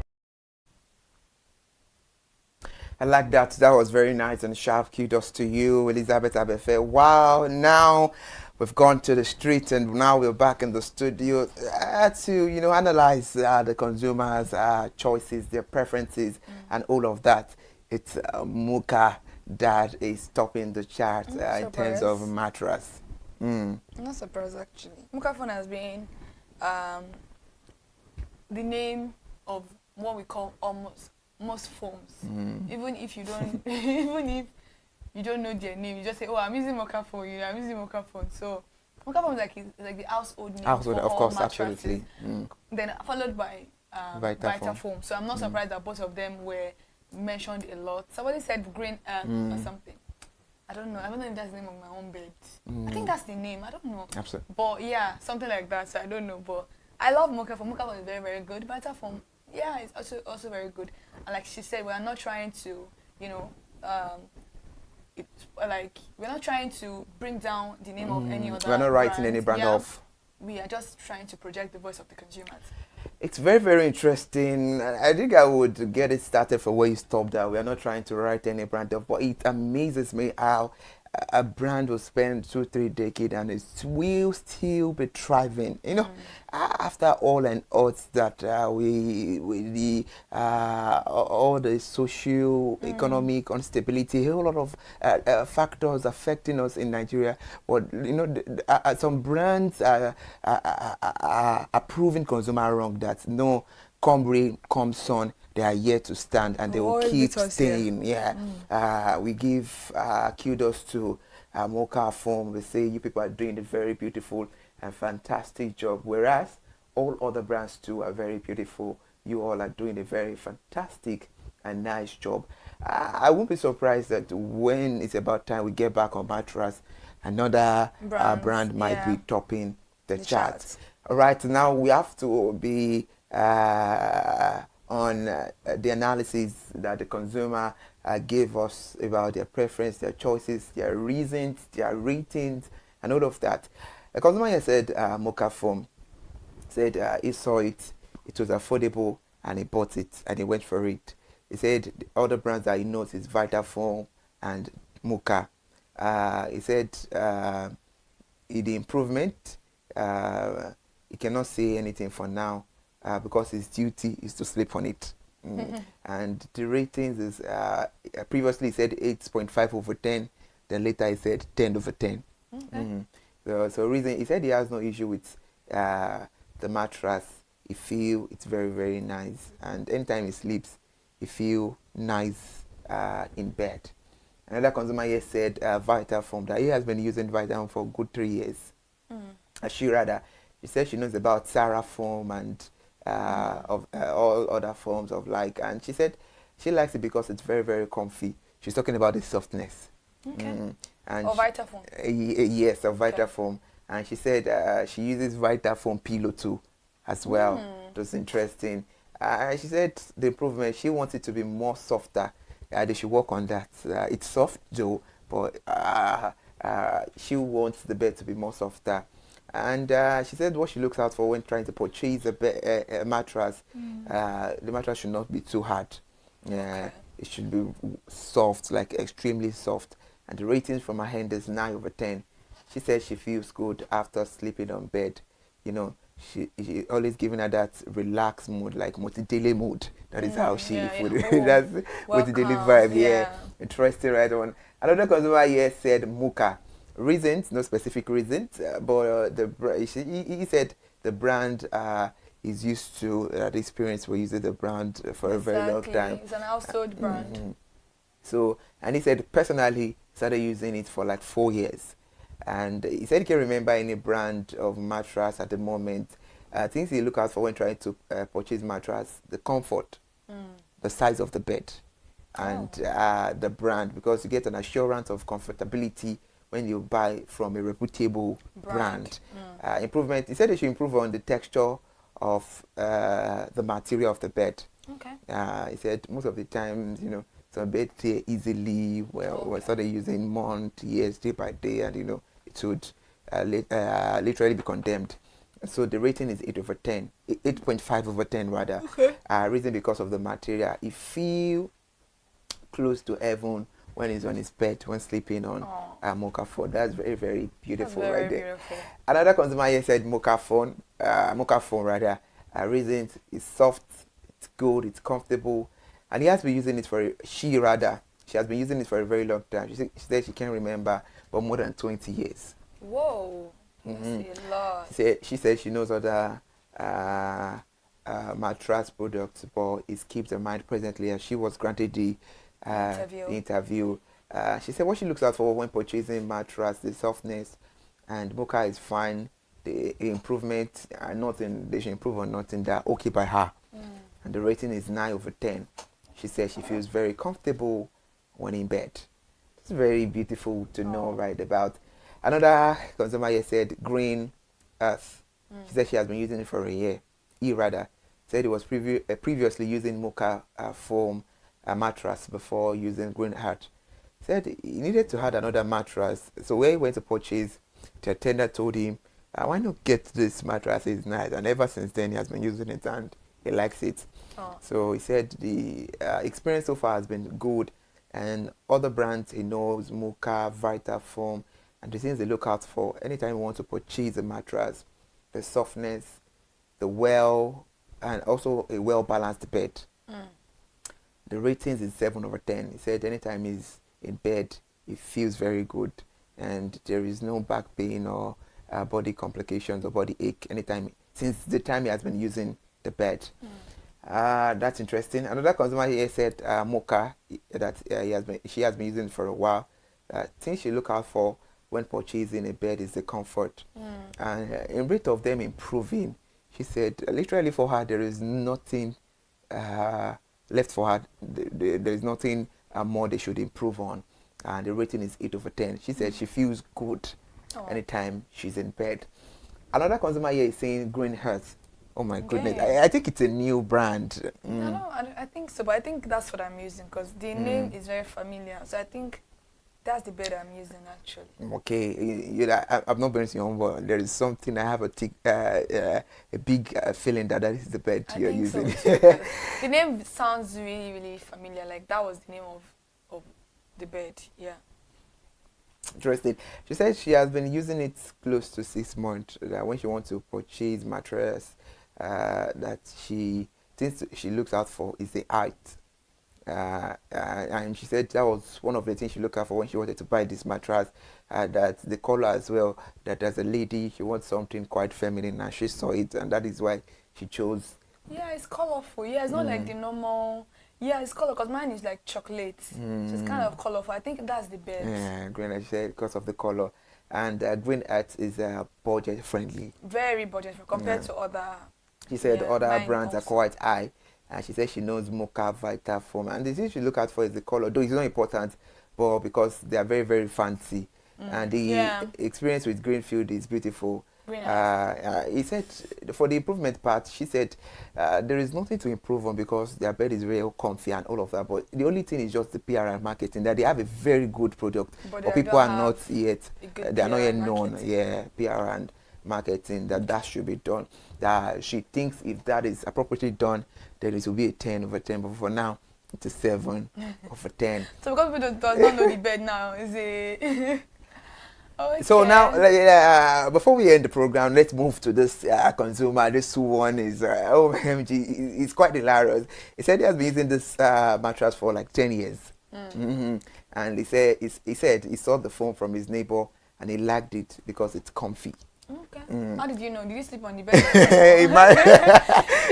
I like that. That was very nice and sharp. Kudos to you, Elizabeth Abefe. Wow, now we've gone to the street and now we're back in the studio to, analyze the consumers' choices, their preferences, and all of that. It's Mocha that is topping the chart in terms of mattress. I'm not surprised, actually. Mocha phone has been the name of what we call most phones. Even if you don't, even if you don't know their name, you just say, "Oh, I'm using Mocha phone." I'm using Mocha phone. So Mocha phone is like the household name for of all course, mattresses. absolutely. Then followed by Vitafoam. So I'm not surprised that both of them were mentioned a lot. Somebody said Green Earth or something. I don't know if that's the name of my own bed. I think that's the name. I don't know. Absolutely. But yeah, something like that. So I don't know. But I love Mocha phone. Mocha phone is very, very good. Vitafoam, yeah, it's also very good. And like she said, we are not trying to, we're not trying to bring down the name of any other. We're not writing any brand off. We are just trying to project the voice of the consumers. It's very, very interesting. I think I would get it started for where you stopped at. We are not trying to write any brand off, but it amazes me how a brand will spend 2-3 decades and it will still be thriving. After all and odds that all the socio economic instability, a whole lot of factors affecting us in Nigeria. But some brands are proving consumer wrong. That no, come rain, come sun, they are here to stand and they will keep staying. We give kudos to Mocha foam. We say you people are doing a very beautiful and fantastic job, whereas all other brands too are very beautiful. You all are doing a very fantastic and nice job. I won't be surprised that when it's about time we get back on mattress, another brand might be topping the charts. All right, now we have to be on the analysis that the consumer gave us about their preference, their choices, their reasons, their ratings, and all of that. The consumer here said Mocha foam, said he saw it was affordable and he bought it and he went for it. He said the other brands that he knows is Vitafoam and Mocha. He said the improvement, he cannot say anything for now because his duty is to sleep on it. And the ratings is previously he said 8.5/10, then later he said 10/10. So reason he said he has no issue with the mattress. He feel it's very, very nice, and anytime he sleeps he feel nice in bed. Another consumer here said Vitafoam, that he has been using Vitafoam for a good 3 years. She said she knows about Sarah foam and of all other forms of like, and she said she likes it because it's very, very comfy. She's talking about the softness. And Vitafoam. Yes, of Vitafoam. And she said she uses Vitafoam pillow too as well. That's interesting. She said the improvement, she wants it to be more softer. They should work on that. It's soft though, but she wants the bed to be more softer. And she said what she looks out for when trying to purchase a mattress, the mattress should not be too hard. It should be soft, like extremely soft. And the ratings from her hand is 9/10. She said she feels good after sleeping on bed. You know, she always giving her that relaxed mood, like multi-daily mood. That is how she that's multi-daily vibe. Interesting, right on. Another consumer here said Mocha. Reasons, no specific reasons, but he said the brand is used to the experience. We're using the brand for a very long time. It's an household brand. So, and he said personally started using it for like 4 years, and he said he can't remember any brand of mattress at the moment. Things he look out for when trying to purchase mattress: the comfort, the size of the bed, and the brand, because you get an assurance of comfortability when you buy from a reputable brand. Improvement, he said they should improve on the texture of the material of the bed. He said most of the times, you know, some beds tear easily. We started using months, years, day by day, and you know it would literally be condemned. So the rating is 8/10, 8.5/10 rather. Reason because of the material. He feel close to heaven when he's on his bed, when sleeping on Mocha phone. That's very, very beautiful. That's very beautiful. Another consumer here said Mocha phone rather. Reasons is soft, it's good, it's comfortable, and he has been using it for she has been using it for a very long time. She said she can't remember, but more than 20 years. Whoa, that's a lot. She said she knows other mattress products, but it keeps her mind presently as she was granted the interview. She said what she looks out for when purchasing mattress, the softness, and Mocha is fine. The improvement are nothing. They should improve on nothing. They're okay by her, and the rating is 9/10. She says she feels very comfortable when in bed. It's very beautiful to know right about. Another consumer here said Green Earth. She said she has been using it for a year. Said it was previously using Mocha foam mattress before using Green Earth. Said he needed to add another mattress. So when he went to purchase, the attendant told him, why not get this mattress? It's nice. And ever since then, he has been using it and he likes it. So he said the experience so far has been good. And other brands he knows, Mocha, Vitafoam, and the things they look out for anytime you want to purchase a mattress: the softness, and also a well-balanced bed. The ratings is 7/10. He said anytime he's in bed, he feels very good, and there is no back pain or body complications or body ache anytime since the time he has been using the bed. That's interesting. Another consumer here said Mocha that she has been using for a while. Things she look out for when purchasing a bed is the comfort, and in rate of them improving, she said literally for her there is nothing left for her. There is nothing more they should improve on, and the rating is 8/10. She said she feels good anytime she's in bed. Another consumer here is saying Green Earth. Oh my goodness, I think it's a new brand. I think so, but I think that's what I'm using because the name is very familiar. So I think That's the bed I'm using actually. Okay, I've not been to your home, but there is something I have a big feeling that is the bed you're using. So too, the name sounds really, really familiar. Like that was the name of the bed. Yeah. Interesting. She said she has been using it close to 6 months. That when she wants to purchase mattress, that she thinks she looks out for is the height. And she said that was one of the things she looked out for when she wanted to buy this mattress. That the color as well. That as a lady, she wants something quite feminine, and she saw it, and that is why she chose. Yeah, it's colorful. Yeah, it's not like the normal. Yeah, it's color because mine is like chocolate. So it's kind of colorful. I think that's the best. Yeah, green, as she said, because of the color. And Green Earth is budget friendly. Very budget friendly compared to other. She said other brands are quite high. And she said she knows Mocha, Vita Foam. And the thing she look out for is the color. Though it's not important, but because they are very, very fancy. And the experience with Greenfield is beautiful. He said for the improvement part, she said there is nothing to improve on because their bed is very comfy and all of that. But the only thing is just the PR and marketing, that they have a very good product, but people are not yet, they are not yet known. Yeah, PR and marketing, that should be done. That she thinks if that is appropriately done, then it will be a 10/10. But for now, it's a 7/10. So because people does not know the bed now, is it? Okay. So now, before we end the program, let's move to this consumer. This one is, OMG, it's quite hilarious. He said he has been using this mattress for like 10 years. And he said he saw the phone from his neighbor and he liked it because it's comfy. Okay. How did you know? Did you sleep on the bed?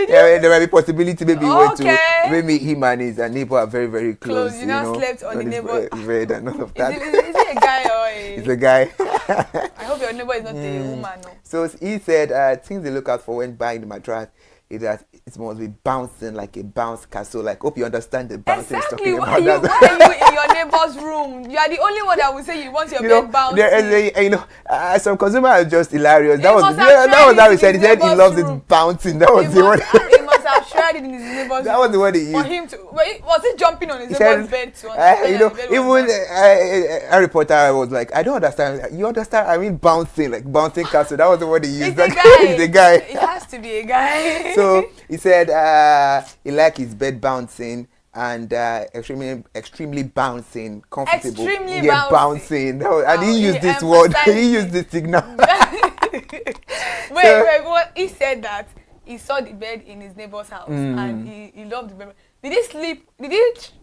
There might be possibility maybe him and his neighbor are very, very close. You know, slept on the neighbor bed and all of that. Is it a guy or a... It's a guy. I hope your neighbor is not a woman. No. So he said things they look out for when buying the mattress is that it must be bouncing like a bounce castle. Like, hope you understand the bouncing he's talking about. Why are you in your neighbor's room? You are the only one that will say you want your bed bouncing. Some consumer are just hilarious. That was how he said. He said he loves it bouncing. That was the one. He must have tried it in his neighbor's room. That was the one he used. For him to, was he jumping on his neighbor's bed to understand? Even Harry Potter was like, I don't understand. You understand? I mean, bouncing, like bouncing castle. That was the word he used. It's a guy. It has to be a guy. So he said he liked his bed bouncing and extremely bouncing, comfortable. Extremely bouncing. And he used this word. He used this signal. wait, what? He said that he saw the bed in his neighbor's house and he loved the bed. Did he sleep? Did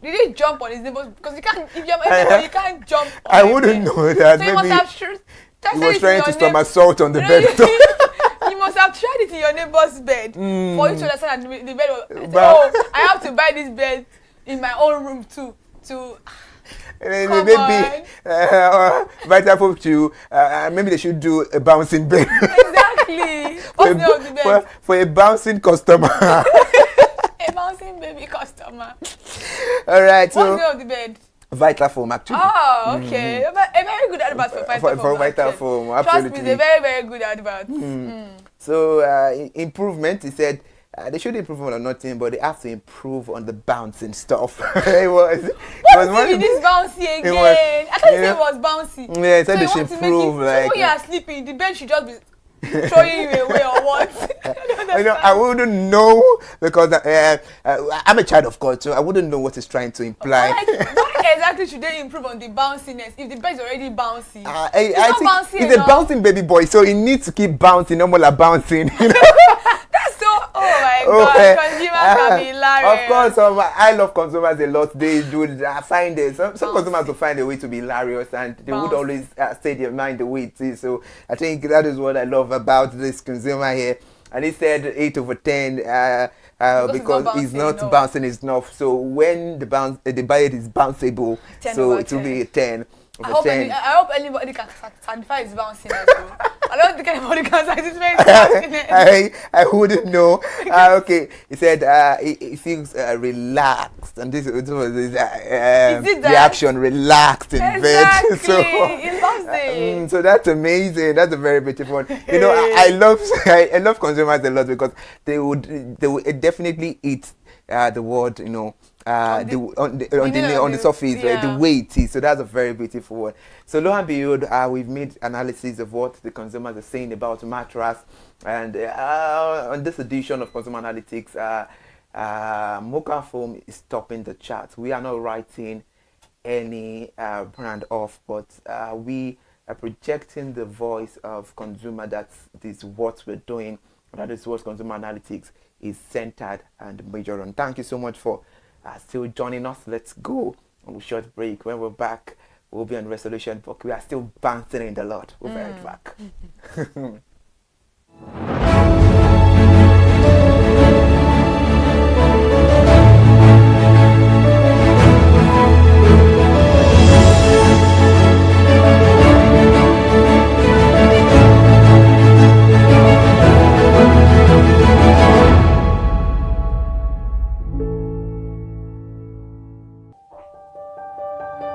he jump on his neighbor's? Because you can't. If you're a neighbor, you can't jump. I wouldn't know that. So he must have he was trying to somersault on the bed. You must have tried it in your neighbor's bed for you to understand that the bed was. I have to buy this bed in my own room too. Maybe Vita Foam too. Maybe they should do a bouncing bed. Exactly. What's the name of the bed? For a bouncing customer. A bouncing baby customer. All right. So what's the name of the bed? Vita Foam, actually. Oh, okay. A very good advert for Vita Foam. For Vita Foam, absolutely. Trust me, it's a very, very good advert. So, improvement, he said, they should improve on nothing, but they have to improve on the bouncing stuff. What is this bouncy again? I thought you said it was bouncy. Yeah, he said they should improve. So when you are sleeping, the bed should just be throwing you away or what? I wouldn't know because I'm a child of God, so I wouldn't know what he's trying to imply. Why exactly should they improve on the bounciness if the bed is already bouncy? I think he's a bouncing baby boy, so he needs to keep bouncing, no more like bouncing. That's so. Oh my God, consumers can be hilarious. Of course, I love consumers a lot. They do find it. Some consumers will find a way to be hilarious, and they would always say their mind the way it is. So I think that is what I love about this consumer here. And he said 8/10 because he's not bouncing enough. So when the bed is bounceable, so it will be a 10. I hope anybody can satisfy his bouncing as well. I don't think anybody can satisfy his bouncing. I wouldn't know. Okay, he said he feels relaxed, and this was his reaction, relaxed in bed. So he loves it. So that's amazing. That's a very beautiful one. You know, I love consumers a lot because they would definitely eat the word, on the surface, right? The way it is. So that's a very beautiful one. So lo and behold, we've made analysis of what the consumers are saying about mattress, and on this edition of Consumer Analytics, Mocha Foam is topping the charts. We are not writing any brand off, but we are projecting the voice of consumer. That is what we're doing. That is what Consumer Analytics is centered and majored on. Thank you so much for still joining us. Let's go on a short break. When we're back, we'll be on resolution, but we are still bouncing in the Lord. We'll be right back.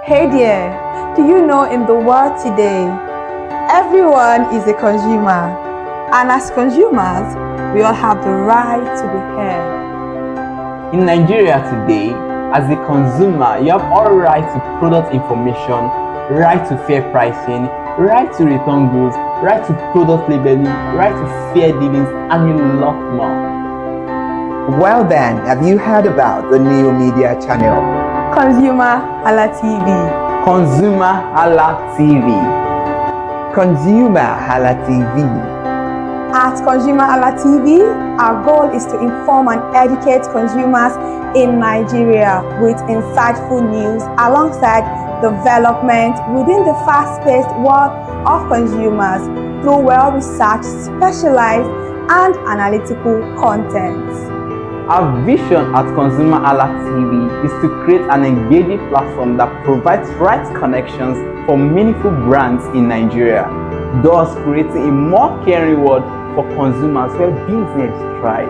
Hey there, do you know in the world today, everyone is a consumer, and as consumers, we all have the right to be heard. In Nigeria today, as a consumer, you have all right to product information, right to fair pricing, right to return goods, right to product labeling, right to fair dealings, and a lot more. Well then, have you heard about the new media channel? ConsumerHallaTV. ConsumerHallaTV. ConsumerHallaTV. At ConsumerHallaTV, our goal is to inform and educate consumers in Nigeria with insightful news alongside development within the fast-paced world of consumers through well-researched, specialized, and analytical content. Our vision at ConsumerHallaTV is to create an engaging platform that provides right connections for meaningful brands in Nigeria, thus creating a more caring world for consumers where business thrive.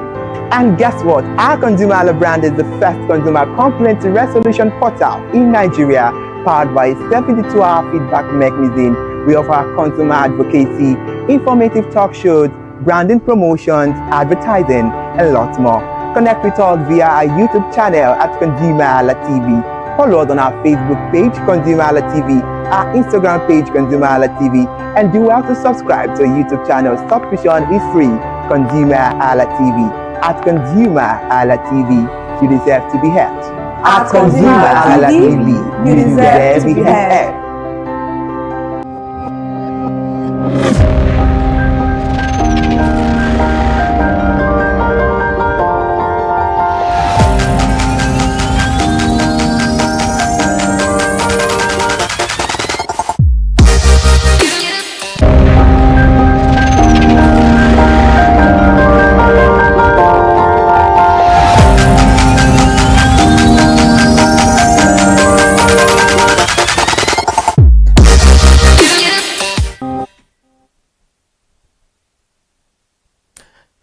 And guess what? Our ConsumerHalla brand is the first consumer complaint resolution portal in Nigeria, powered by a 72-hour feedback mechanism. We offer consumer advocacy, informative talk shows, branding promotions, advertising, and lots more. Connect with us via our YouTube channel at ConsumerHallaTV. Follow us on our Facebook page, ConsumerHallaTV, our Instagram page, ConsumerHallaTV, and do well to subscribe to our YouTube channel. Subscription is free. ConsumerHallaTV. At ConsumerHallaTV, you deserve to be heard. At ConsumerHallaTV, you deserve to be heard.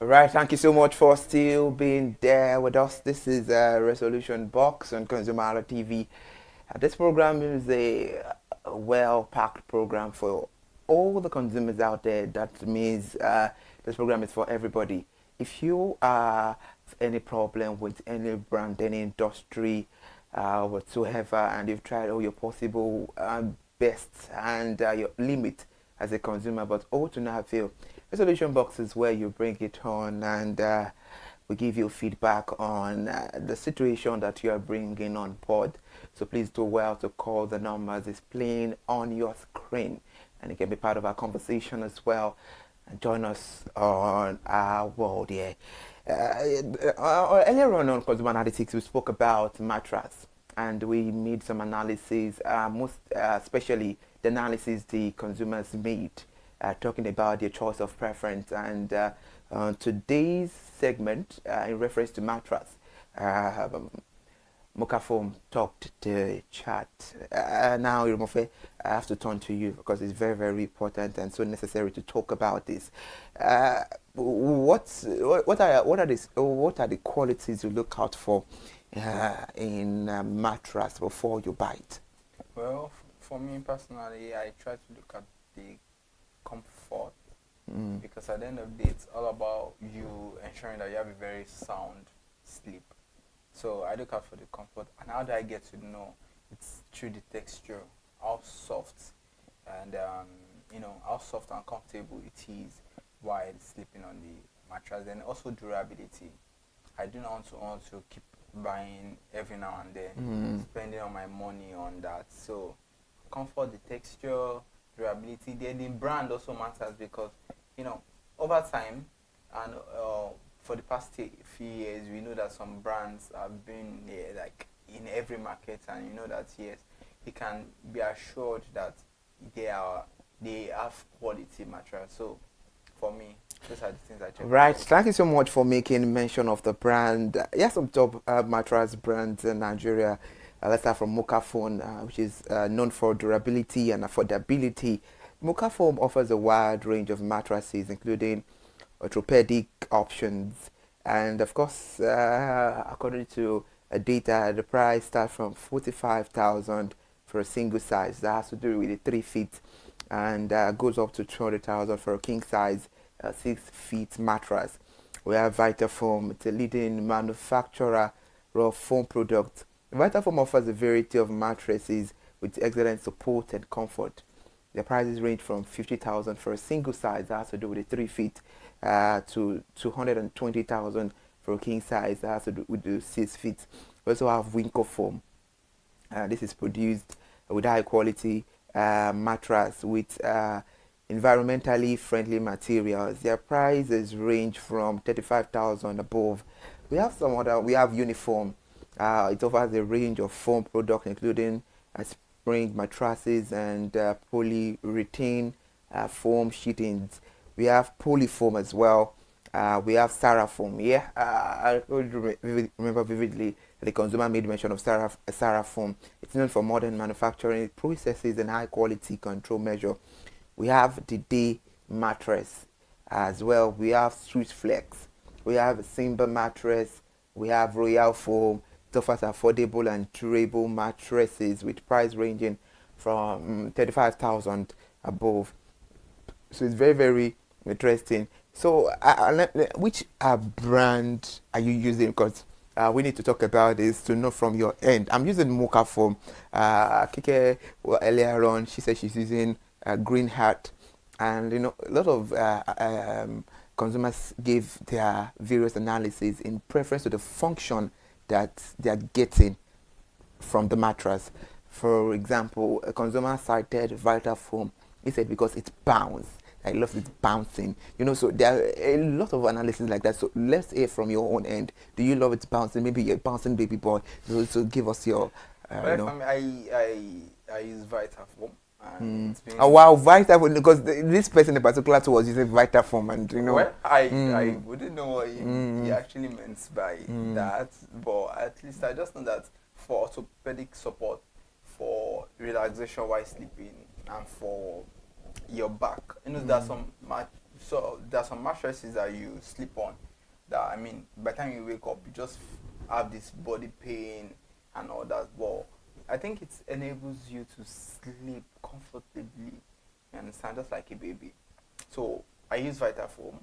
Right, thank you so much for still being there with us. This is a Resolution Box on ConsumerHallaTV. This program is a well-packed program for all the consumers out there. That means this program is for everybody. If you have any problem with any brand, any industry, whatsoever, and you've tried all your possible best and your limit as a consumer, but all to no avail, Resolution Box is where you bring it on, and we give you feedback on the situation that you are bringing on board. So please do well to call the numbers displaying on your screen, and you can be part of our conversation as well and join us on our world here. Earlier on Consumer Analytics, we spoke about mattress, and we made some analysis, most especially the analysis the consumers made, talking about their choice of preference. And today's segment, in reference to mattress, Mocha Foam topped the chart. Now, Iromofe, I have to turn to you because it's very, very important and so necessary to talk about this. What are the qualities you look out for in a mattress before you buy it? Well, for me personally, I try to look at the comfort, because at the end of the day, it's all about you ensuring that you have a very sound sleep. So I look out for the comfort, and how do I get to know? It's through the texture, how soft, and how soft and comfortable it is while sleeping on the mattress, and also durability. I do not want to keep buying every now and then, spending all my money on that. So comfort, the texture, durability, the brand also matters because over time and for the past few years, we know that some brands have been like in every market, and you know that yes, you can be assured that they have quality mattress. So for me, those are the things I check. Right. Thank you so much for making mention of the brand. Yes, some top mattress brands in Nigeria. Let's start from Mocha Phone, which is known for durability and affordability. Mocha Foam offers a wide range of mattresses, including orthopedic options, and of course, according to data, the price starts from 45,000 for a single size. That has to do with the 3 feet, and goes up to 200,000 for a king size 6 feet mattress. We have Vitafoam. It's a leading manufacturer of foam products. Vitafoam offers a variety of mattresses with excellent support and comfort. The prices range from 50,000 for a single size that has to do with the 3 feet to 220,000 for a king size that has to do with the 6 feet. We also have Winco Foam. This is produced with high quality mattress with environmentally friendly materials. Their prices range from 35,000 above. We have Uniform. It offers a range of foam products including spring mattresses and polyurethane foam sheetings. We have Polyfoam as well. We have Styrofoam. Yeah, I remember vividly the consumer made mention of Styrofoam. It's known for modern manufacturing processes and high quality control measure. We have the Day mattress as well. We have Swiss Flex. We have Simba mattress. We have Royal Foam. It offers affordable and durable mattresses with price ranging from 35,000 above. So it's very, very interesting. So which brand are you using? Because we need to talk about this to know from your end. I'm using Mocha Foam. Kike earlier on, she said she's using Green Hat, and a lot of consumers give their various analyses in preference to the function that they are getting from the mattress. For example, a consumer cited Vitafoam. He said because it bounces. I love it bouncing. So there are a lot of analysis like that. So let's hear from your own end. Do you love it bouncing? Maybe you're a bouncing baby boy. So give us your. I use Vitafoam. Oh wow, Vitafoam, because this person in particular was using Vitafoam, and Well, I wouldn't know what he actually meant by that, but at least I just know that for orthopedic support, for relaxation while sleeping, and for your back, there's some mattresses that you sleep on that by the time you wake up, you just have this body pain and all that. But I think it enables you to sleep comfortably, you understand, just like a baby. So I use Vitafoam,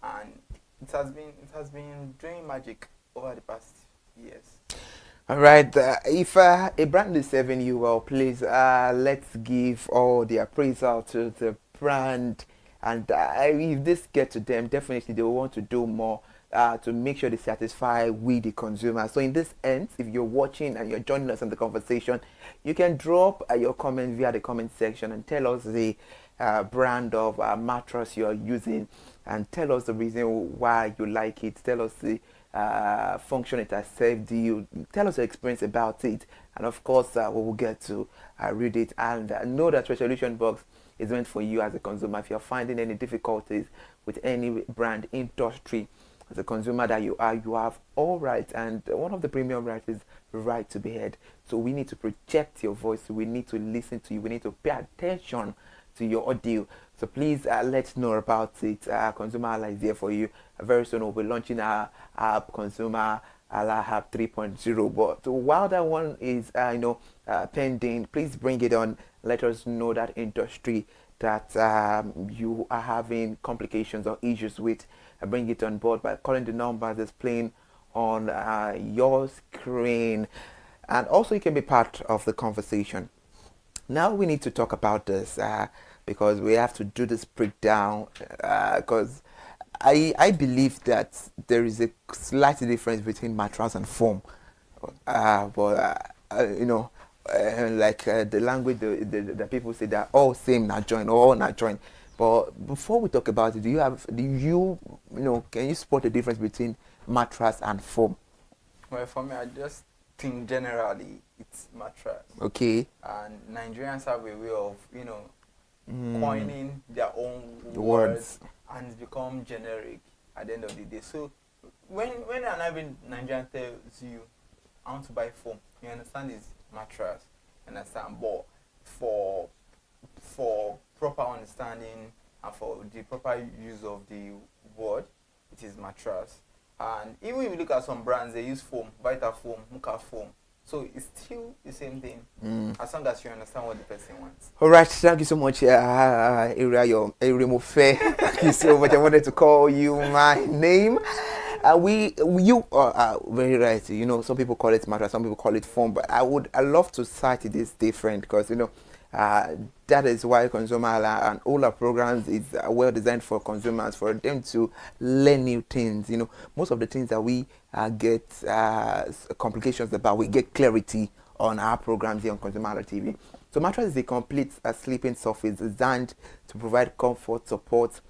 and it has been doing magic over the past years. All right. If a brand is serving you well, please let's give all the appraisal to the brand, and if this gets to them, definitely they will want to do more to make sure they satisfy with the consumer. So in this end, if you're watching and you're joining us in the conversation, you can drop your comment via the comment section and tell us the brand of mattress you're using, and tell us the reason why you like it. Tell us the function it has served you. Tell us your experience about it, and of course we will get to read it. And know that resolution box is meant for you as a consumer. If you're finding any difficulties with any brand industry, as a consumer that you have all rights, and one of the premium rights is right to be heard. So we need to project your voice. We need to listen to you. We need to pay attention to your audio. So please let's know about it. Consumer Hala is there for you. Very soon we'll be launching our app, Consumer Hala app 3.0. But while that one is pending, please bring it on. Let us know that industry that you are having complications or issues with. Bring it on board by calling the numbers displaying on your screen, and also you can be part of the conversation. Now we need to talk about this because we have to do this breakdown because I believe that there is a slight difference between mattress and foam. But you know, like the language the people say that all same not join, all not join. But before we talk about it, you know, can you spot the difference between mattress and foam? Well, for me, I just think generally it's mattress. Okay. And Nigerians have a way of, you know, coining their own Words. and it's become generic at the end of the day. So when an average Nigerian tells you, I want to buy foam, you understand it's mattress, you understand? But for proper understanding and for the proper use of the word, it is mattress. And even if you look at some brands, they use foam, Vita foam, Muka foam. So it's still the same thing, as long as you understand what the person wants. All right, thank you so much, Area Mofe. Thank you so much. I wanted to call you my name. You are very right. You know, some people call it mattress, some people call it foam, but I love to cite this different because, you know, that is why Consumer and all our programs is well designed for consumers, for them to learn new things. You know, most of the things that we get complications about, we get clarity on our programs here on ConsumerHallaTV. So mattress is a complete sleeping surface designed to provide comfort, support,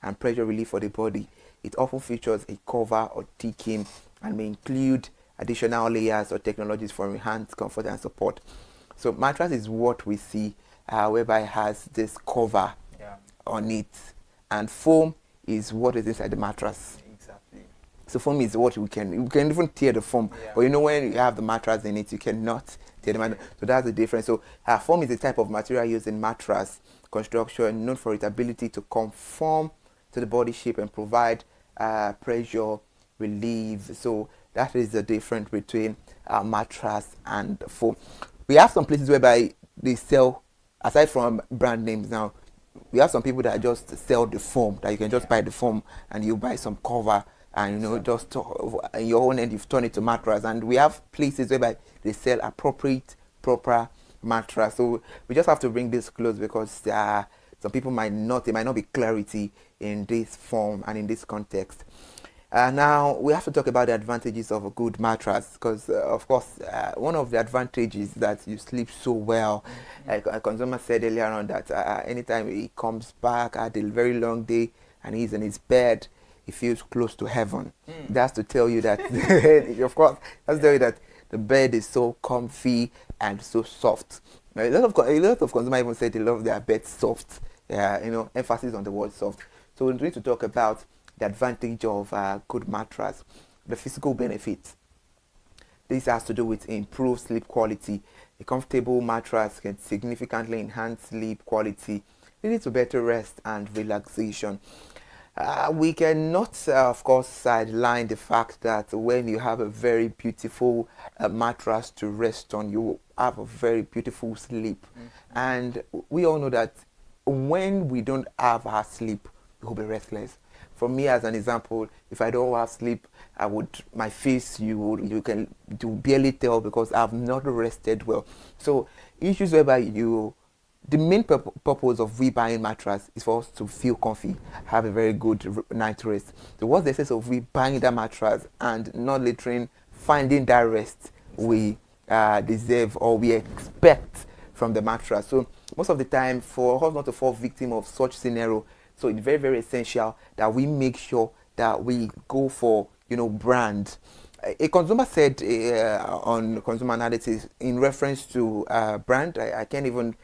and pressure relief for the body. It often features a cover or ticking and may include additional layers or technologies for enhanced comfort and support. So mattress is what we see, whereby it has this cover on it, and foam is what is inside the mattress. Exactly. So foam is what you can even tear the foam, but you know when you have the mattress in it, you cannot tear the mattress. So that's the difference. So foam is a type of material used in mattress construction, known for its ability to conform to the body shape and provide pressure relief. So that is the difference between mattress and foam. We have some places whereby they sell, aside from brand names now, we have some people that just sell the foam, that you can just buy the foam and you buy some cover and, you know, just in your own end you've turned it to mattress. And we have places whereby they sell proper mattress. So we just have to bring this close because some people there might not be clarity in this form and in this context. Now we have to talk about the advantages of a good mattress because, of course, one of the advantages is that you sleep so well. Like a consumer said earlier on that anytime he comes back at a very long day and he's in his bed, he feels close to heaven. That's to tell you that, of course, that's to tell you that the bed is so comfy and so soft. Now, a lot of consumers even say they love their bed soft. You know, emphasis on the word soft. So we need to talk about the advantage of a good mattress, the physical benefits. This has to do with improved sleep quality. A comfortable mattress can significantly enhance sleep quality, leading to better rest and relaxation. We cannot, of course, sideline the fact that when you have a very beautiful mattress to rest on, you have a very beautiful sleep. And we all know that when we don't have our sleep, we will be restless. For me, as an example, if I don't have sleep, my face, you can barely tell because I've not rested well. So issues whereby the main purpose of we buying mattress is for us to feel comfy, have a very good night rest. So what's the essence of we buying that mattress and not literally finding that rest we deserve or we expect from the mattress? So most of the time, for us not to fall victim of such scenario, so it's very, very essential that we make sure that we go for, you know, brand. A consumer said on consumer analysis in reference to brand, I can't even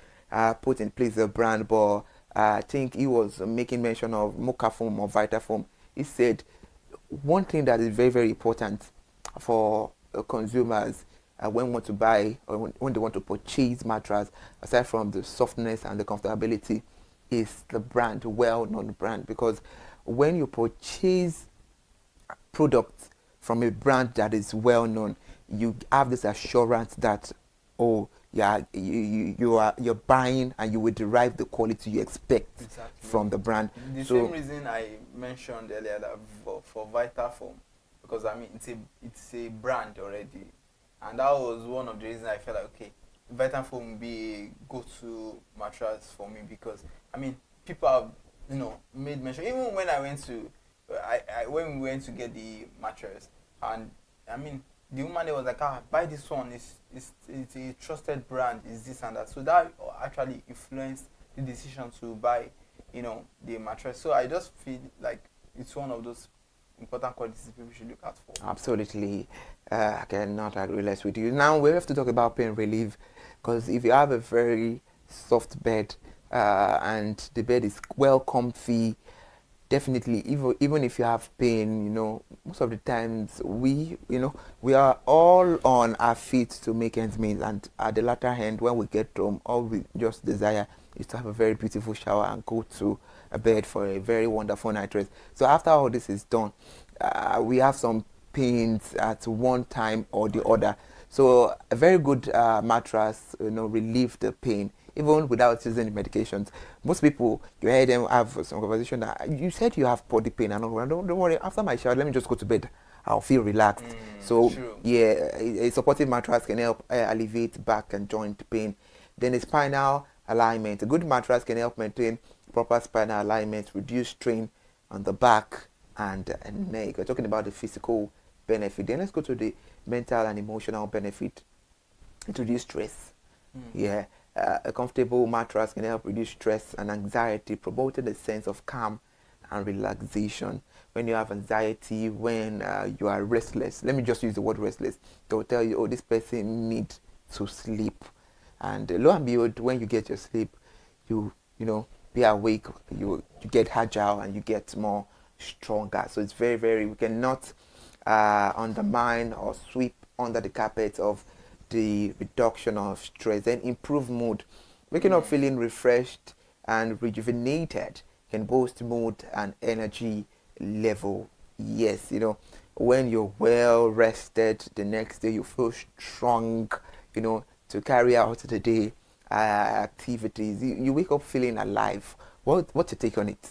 put in place the brand, but I think he was making mention of Mocha foam or Vita foam. He said one thing that is very, very important for consumers when they want to buy or when they want to purchase mattress, aside from the softness and the comfortability, is the brand, well-known brand. Because when you purchase products from a brand that is well-known, you have this assurance that, oh, yeah, you're buying and you will derive the quality you expect from the brand. The same reason I mentioned earlier that for Vita foam, because I mean it's a brand already, and that was one of the reasons I felt like okay, Vitafoam would be a go-to mattress for me because I mean people have made mention even when I went to when we went to get the mattress, and I mean the woman there was like, buy this one, it's a trusted brand, is this and that, so that actually influenced the decision to buy the mattress. So I just feel like it's one of those important qualities people should look out for. Absolutely. I cannot agree less with you. Now we have to talk about pain relief, because if you have a very soft bed and the bed is well comfy, definitely even if you have pain, most of the times we are all on our feet to make ends meet, and at the latter end when we get home, all we just desire is to have a very beautiful shower and go to a bed for a very wonderful night rest. So after all this is done, we have some pains at one time or the other. So a very good mattress, relieve the pain even without using the medications. Most people, you hear them have some conversation that you said you have body pain, and don't worry, after my shower, let me just go to bed. I'll feel relaxed. So true. yeah, a supportive mattress can help alleviate back and joint pain. Then a spinal alignment. A good mattress can help maintain proper spinal alignment, reduce strain on the back and neck. We're talking about the physical benefit. Then let's go to the mental and emotional benefit. It reduces stress. Yeah. A comfortable mattress can help reduce stress and anxiety, promoting a sense of calm and relaxation. When you have anxiety, when you are restless, let me just use the word restless, they'll tell you, oh, this person needs to sleep. And lo and behold, when you get your sleep, you be awake, you get agile and you get more stronger. So it's very, very, we cannot undermine or sweep under the carpet of the reduction of stress and improve mood. Waking up feeling refreshed and rejuvenated can boost mood and energy level. Yes, when you're well rested, the next day you feel strong, to carry out the day activities. You wake up feeling alive. What's your take on it?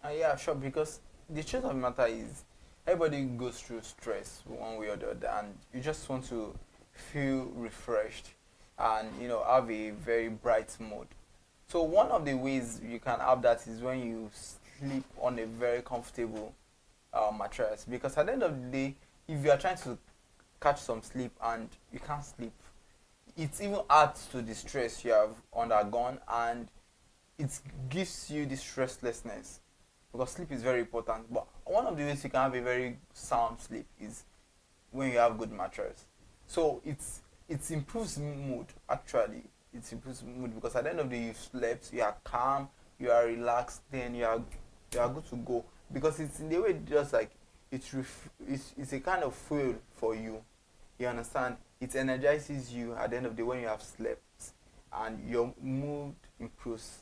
Yeah, sure, because the truth of the matter is everybody goes through stress one way or the other, and you just want to feel refreshed and have a very bright mood. So one of the ways you can have that is when you sleep on a very comfortable mattress, because at the end of the day, if you are trying to catch some sleep and you can't sleep, it even adds to the stress you have undergone, and it gives you this restlessness, because sleep is very important. But one of the ways you can have a very sound sleep is when you have good mattress. So it improves mood. Actually, it improves mood because at the end of the day, you slept, you are calm, you are relaxed, then you are good to go, because it's in the way just like it's a kind of fuel for you. You understand? It energizes you at the end of the day when you have slept, and your mood improves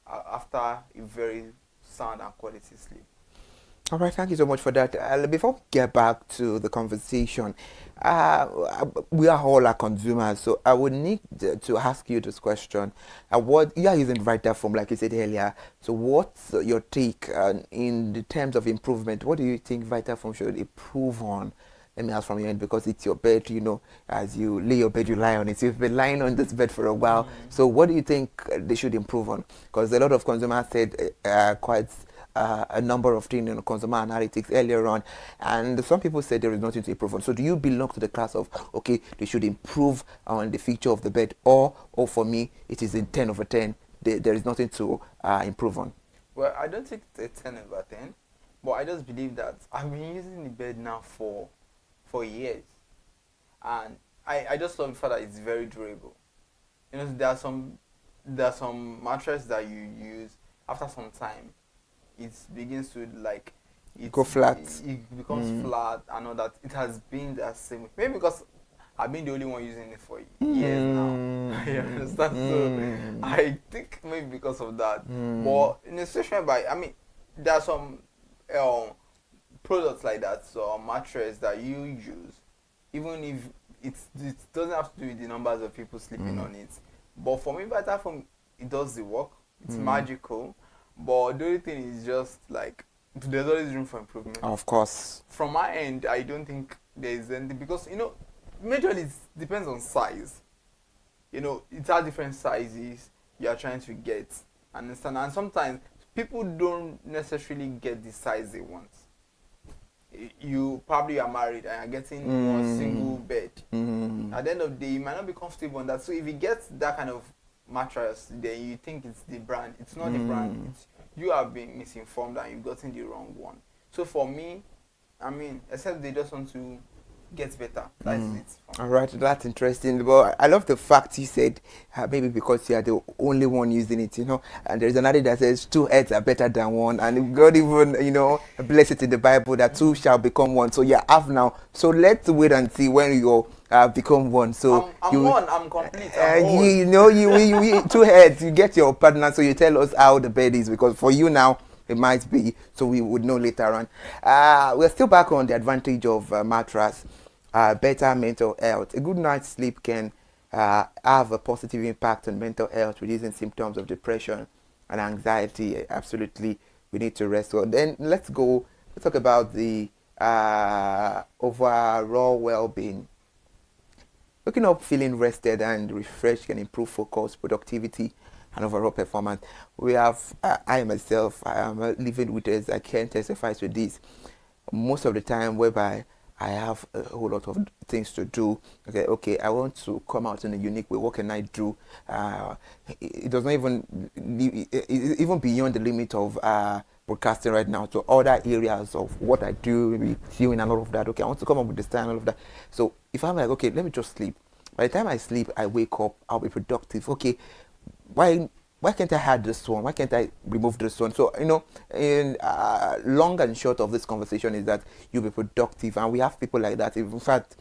after a very sound and quality sleep. All right, thank you so much for that. Before we get back to the conversation, we are all consumers, so I would need to ask you this question. What you are using Vitafoam, like you said earlier. So, what's your take in the terms of improvement? What do you think Vitafoam should improve on? Let me ask from your end, because it's your bed. As you lay your bed, you lie on it. You've been lying on this bed for a while. So, what do you think they should improve on? Because a lot of consumers said quite a number of things in consumer analytics earlier on, and some people said there is nothing to improve on. So do you belong to the class of, okay, they should improve on the feature of the bed, or for me it is in 10 over 10, there is nothing to improve on? Well, I don't think it's a 10 over 10, but I just believe that I've been using the bed now for years, and I just love the fact that it's very durable. There are some mattresses that you use, after some time it begins to go flat. It becomes flat, and all that. It has been the same. Maybe because I've been the only one using it for years now. You understand? So I think maybe because of that. But in a situation there are some products like that, so mattress that you use, even if it doesn't have to do with the numbers of people sleeping on it. But for me, Vitafoam, it does the work. It's magical. But the only thing is just like there's always room for improvement. Of course. From my end, I don't think there is anything, because majorly it depends on size. It has different sizes you are trying to get, understand, and sometimes people don't necessarily get the size they want. You probably are married and are getting one single bed. At the end of the day, you might not be comfortable on that. So if you get that kind of mattress, then you think it's the brand. It's not the brand. You have been misinformed and you've gotten the wrong one. So for me, except they just want to get better. That's it. All right, that's interesting. But I love the fact you said maybe because you are the only one using it, and there's another that says 2 heads are better than one, and God even, bless it in the Bible that 2 shall become 1. So you have now. So let's wait and see when you become 1. So I'm complete. You 2 heads, you get your partner. So you tell us how the bed is, because for you now it might be, so we would know later on. We're still back on the advantage of mattress. Better mental health. A good night's sleep can have a positive impact on mental health, reducing symptoms of depression and anxiety. Absolutely, we need to rest well. Then let's talk about the overall well-being. Waking up feeling rested and refreshed can improve focus, productivity, and overall performance. We have, I myself, I am living with this, I can testify to this. Most of the time, whereby I have a whole lot of things to do. Okay, I want to come out in a unique way. What can I do? It does not even beyond the limit of broadcasting right now to other areas of what I do, maybe viewing and all of that. Okay, I want to come up with the style and all of that. So if I'm like, okay, let me just sleep. By the time I sleep, I wake up, I'll be productive. Okay, why can't I add this one? Why can't I remove this one? So, in long and short of this conversation is that you'll be productive. And we have people like that. In fact,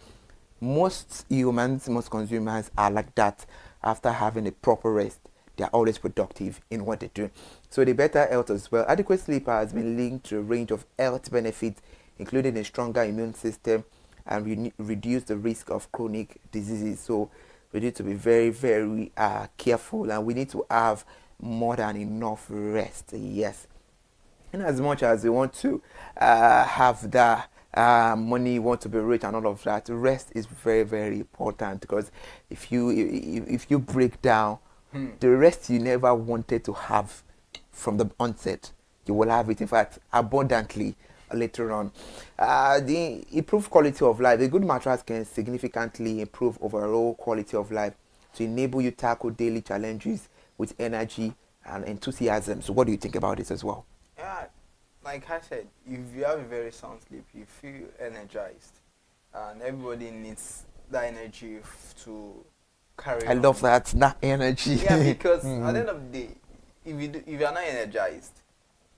most humans, most consumers are like that. After having a proper rest, they're always productive in what they do. So the better health as well. Adequate sleep has been linked to a range of health benefits, including a stronger immune system and reduce the risk of chronic diseases. So we need to be very, very careful, and we need to have more than enough rest. Yes. And as much as we want to have that money, want to be rich and all of that, rest is very, very important, because if you break down the rest you never wanted to have from the onset, you will have it, in fact, abundantly later on. The improved quality of life. A good mattress can significantly improve overall quality of life to enable you to tackle daily challenges with energy and enthusiasm. So what do you think about this as well? Yeah, like I said, if you have a very sound sleep, you feel energized, and everybody needs that energy to carry on. I love that energy. Yeah, because at the end of the day, if you are not energized,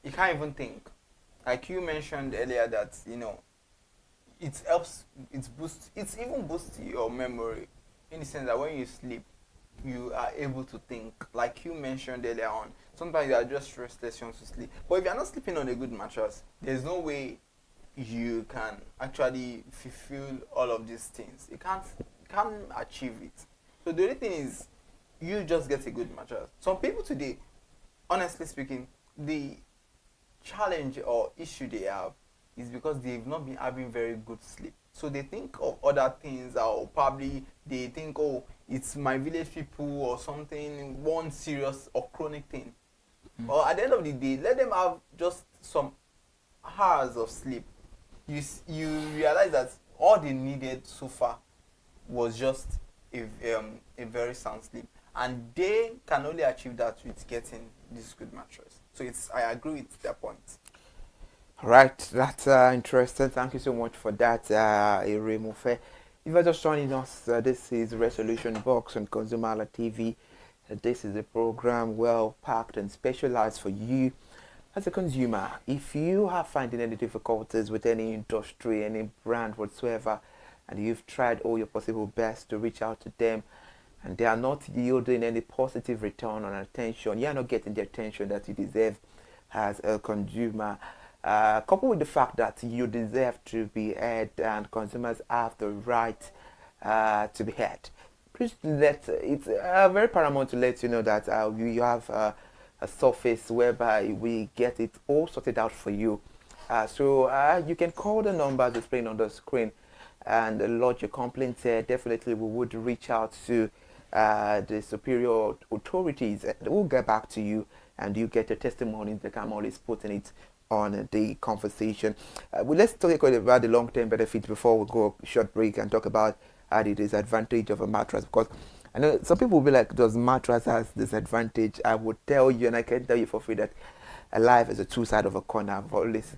you can't even think. Like you mentioned earlier that, it helps, it even boosts your memory, in the sense that when you sleep, you are able to think. Like you mentioned earlier on, sometimes you are just restless, you want to sleep. But if you are not sleeping on a good mattress, there's no way you can actually fulfill all of these things. You can't achieve it. So the only thing is, you just get a good mattress. Some people today, honestly speaking, the challenge or issue they have is because they've not been having very good sleep. So they think of other things, or probably they think, oh, it's my village people or something, one serious or chronic thing. But at the end of the day, let them have just some hours of sleep. You realize that all they needed so far was just a very sound sleep, and they can only achieve that with getting this good mattress. So I agree with their point. Right, that's interesting. Thank you so much for that, Iremofe. If you're just joining us, this is Resolution Box on ConsumerHallaTV. This is a program well packed and specialized for you as a consumer. If you are finding any difficulties with any industry, any brand whatsoever, and you've tried all your possible best to reach out to them, and they are not yielding any positive return on attention, you are not getting the attention that you deserve as a consumer, coupled with the fact that you deserve to be heard and consumers have the right to be heard. Please it's very paramount to let you know that you have a surface whereby we get it all sorted out for you. So you can call the number displaying on the screen and lodge your complaints there. Definitely, we would reach out to the superior authorities. We'll get back to you, and you get your testimonies. They can always put in it on the conversation. Let's talk about the long-term benefits before we go short break and talk about the disadvantage of a mattress, because I know some people will be like, does mattress has disadvantage? I would tell you, and I can tell you for free, that life is a two-side of a corner.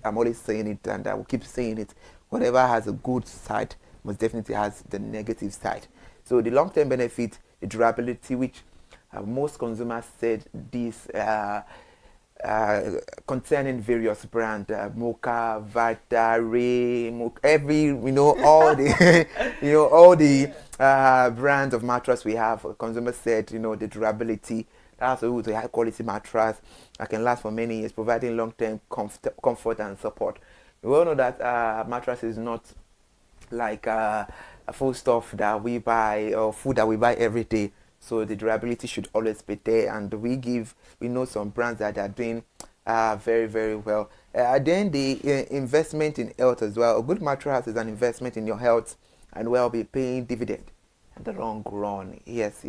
I'm always saying it, and I will keep saying it. Whatever has a good side most definitely has the negative side. So the long-term benefit, the durability, which most consumers said this concerning various brands, Mocha, Vita, Ray, all the all the brands of mattress we have. Consumers said, the durability. That's a high quality mattress that can last for many years, providing long-term comfort and support. We all know that mattress is not like a full stuff that we buy or food that we buy every day. So the durability should always be there, and we know some brands that are doing very, very well. Then the investment in health as well. A good mattress is an investment in your health and well-being, paying dividend in the long run. Yes,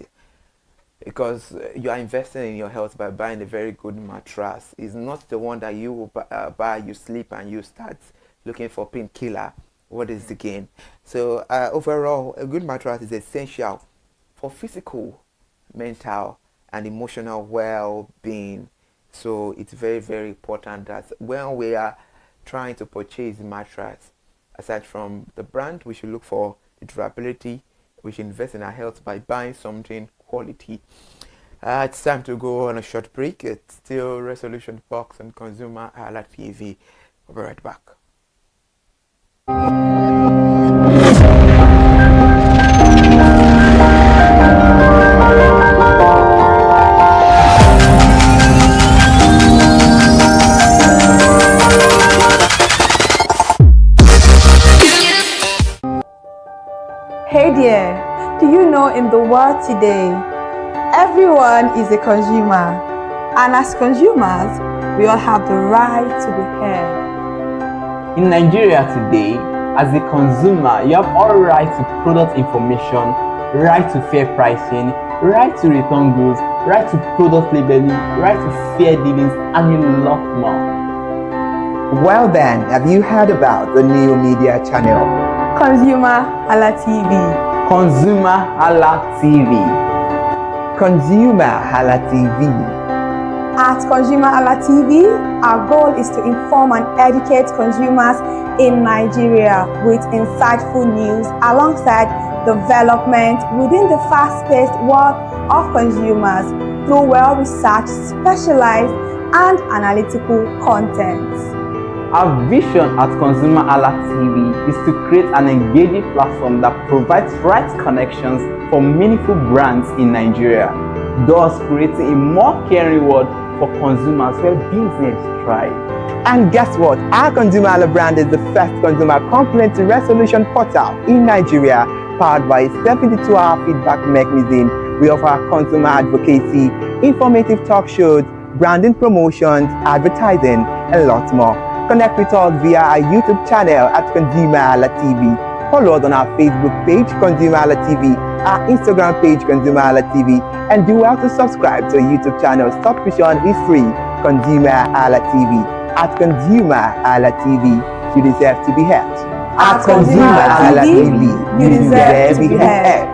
because you are investing in your health by buying a very good mattress. It's not the one that you will buy, you sleep and you start looking for painkiller. What is the gain? So overall, a good mattress is essential for physical, mental, and emotional well-being. So it's very, very important that when we are trying to purchase a mattress, aside from the brand, we should look for the durability. We should invest in our health by buying something quality. It's time to go on a short break. It's still Resolution Box on ConsumerHallaTV. We'll be right back. Hey there, do you know in the world today, everyone is a consumer, and as consumers, we all have the right to be heard. In Nigeria today, as a consumer, you have all right to product information, right to fair pricing, right to return goods, right to product labeling, right to fair dealings, and a lot more. Well then, have you heard about the new media channel? ConsumerHallaTV. ConsumerHallaTV. ConsumerHallaTV. At ConsumerHallaTV, our goal is to inform and educate consumers in Nigeria with insightful news alongside development within the fast-paced world of consumers through well-researched, specialized, and analytical content. Our vision at ConsumerHallaTV is to create an engaging platform that provides right connections for meaningful brands in Nigeria, thus creating a more caring world for consumers where business thrive. And guess what? Our ConsumerHalla brand is the first consumer complaint resolution portal in Nigeria, powered by a 72-hour feedback mechanism. We offer consumer advocacy, informative talk shows, branding promotions, advertising, and lots more. Connect with us via our YouTube channel at ConsumerHallaTV. Follow us on our Facebook page, ConsumerHallaTV, our Instagram page, ConsumerHallaTV, and do well to subscribe to our YouTube channel. Subscription is free. ConsumerHallaTV. At ConsumerHallaTV, you deserve to be heard. At ConsumerHallaTV, you deserve to be heard.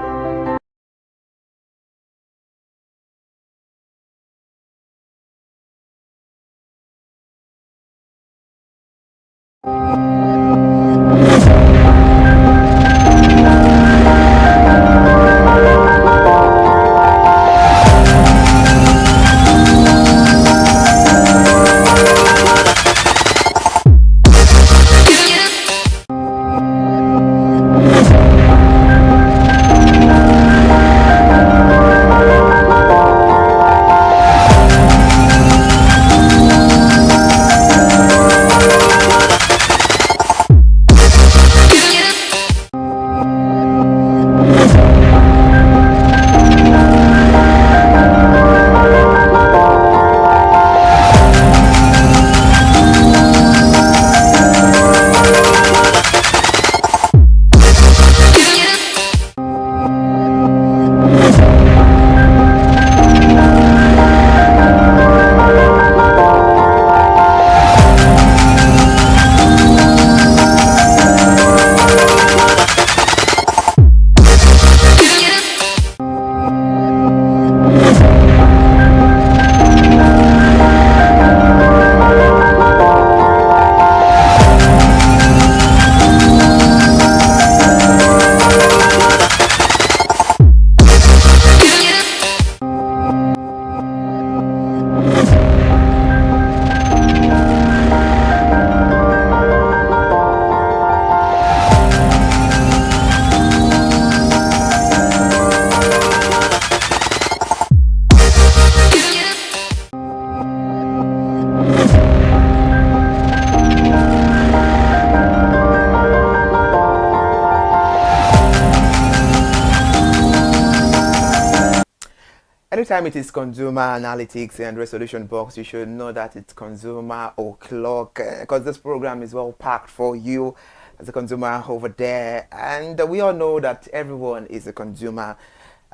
anytime it is consumer analytics and resolution box, you should know that it's consumer o'clock, because this program is well packed for you as a consumer over there. And we all know that everyone is a consumer.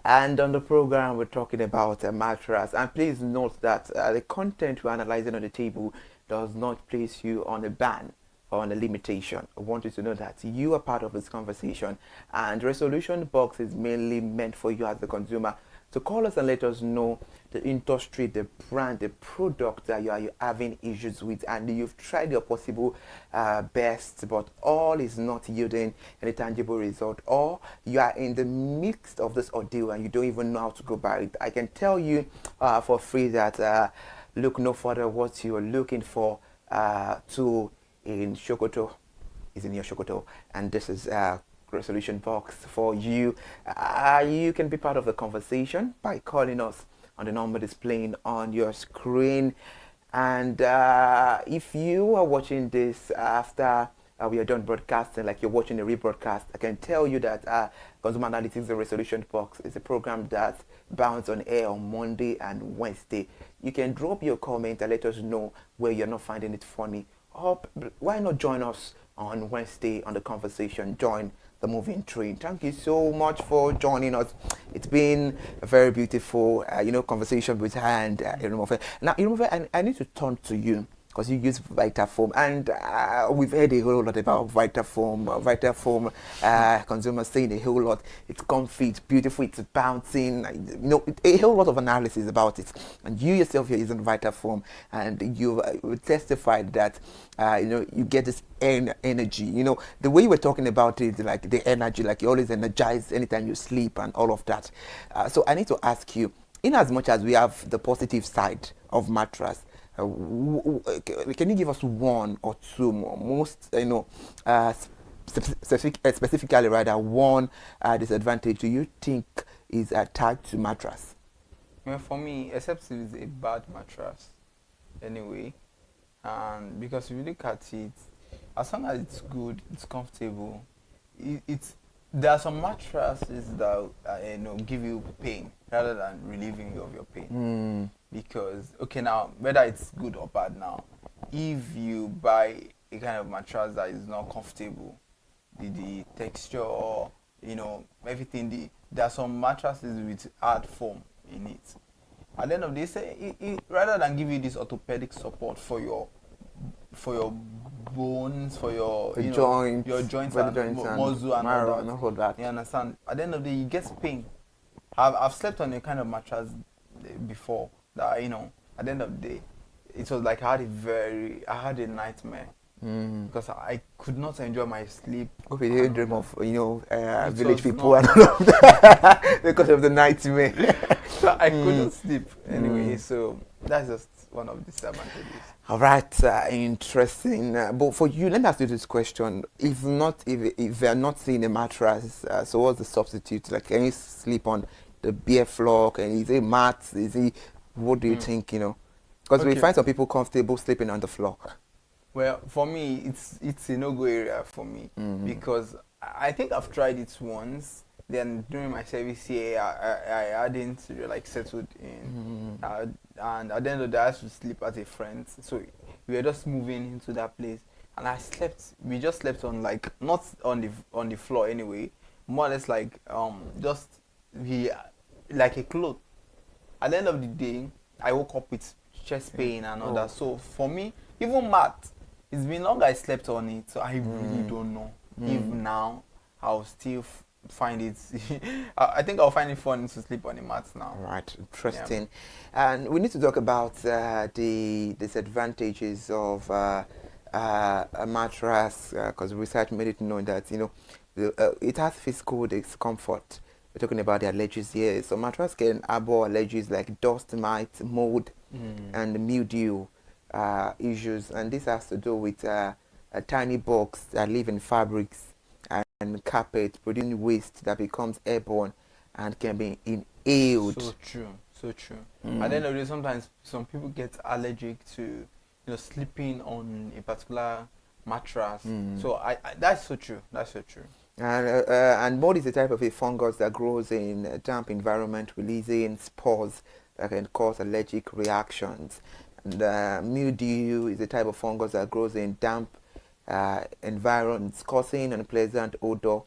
And on the program, we're talking about a mattress. And please note that the content we're analyzing on the table does not place you on a ban or on a limitation. I want you to know that you are part of this conversation. And resolution box is mainly meant for you as a consumer to call us and let us know the industry, the brand, the product that you are having issues with, and you've tried your possible best, but all is not yielding any tangible result, or you are in the midst of this ordeal and you don't even know how to go about it. I can tell you for free that look no further what you're looking for to in Shokoto is in your Shokoto, and this is resolution box for you. You can be part of the conversation by calling us on the number displaying on your screen. And if you are watching this after we are done broadcasting, like you're watching a rebroadcast, I can tell you that Consumer Analytics the Resolution Box is a program that bounces on air on Monday and Wednesday. You can drop your comment and let us know where you're not finding it funny, or why not join us on Wednesday on the conversation. Join the moving train. Thank you so much for joining us. It's been a very beautiful conversation with her and Irumfe. Now Irumfe, I need to turn to you because you use Vitafoam, and we've heard a whole lot about Vitafoam. Consumers saying a whole lot. It's comfy, it's beautiful, it's bouncing. A whole lot of analysis about it. And you yourself here using Vitafoam, and you testified that you get this energy. The way you were talking about it, like the energy, like you're always energized anytime you sleep and all of that. So I need to ask you, in as much as we have the positive side of mattress, can you give us one or two more, most specifically rather, one disadvantage do you think is attached to mattress? Well, for me, except if it's a bad mattress anyway, and because if you look at it, as long as it's good, it's comfortable, there are some mattresses that give you pain rather than relieving you of your pain. Because now whether it's good or bad, now if you buy a kind of mattress that is not comfortable, the texture, everything, there are some mattresses with hard foam in it. At the end of the day, rather than give you this orthopedic support for your bones, for your joints, and muscle and all that. You understand? At the end of the day, you get pain. I've slept on a kind of mattress before that, at the end of the day, it was like I had a nightmare. Because I could not enjoy my sleep. Okay, you dream of village people and all of that because of the nightmare. So I couldn't sleep anyway. So that's just one of the disadvantages. All right, interesting. But for you, let me ask you this question: if they're not seeing a mattress, so what's the substitute? Like, can you sleep on the bare floor? Is it mats? What do you think? Because we find some people comfortable sleeping on the floor. Well, for me, it's a no-go area for me because I think I've tried it once. Then during my service here, I hadn't settled in, and at the end of the day, I had to sleep at a friend's. So we were just moving into that place, and we just slept on not on the floor anyway, more or less like a cloth. At the end of the day, I woke up with chest pain and all that. So for me, even mat, it's been long I slept on it, so I really don't know if now I'll still find it. I think I'll find it fun to sleep on the mat now. Right, interesting. Yeah. And we need to talk about the disadvantages of a mattress, because research made it known that it has physical discomfort. We're talking about the allergies here. So mattress can harbor allergies like dust mites, mold, and mildew issues, and this has to do with tiny bugs that live in fabrics and carpet, producing waste that becomes airborne and can be inhaled. So true. At the end of the day, sometimes some people get allergic to sleeping on a particular mattress. So that's so true. And mold is a type of a fungus that grows in a damp environment, releasing spores that can cause allergic reactions. And mildew is a type of fungus that grows in damp environments, causing unpleasant odor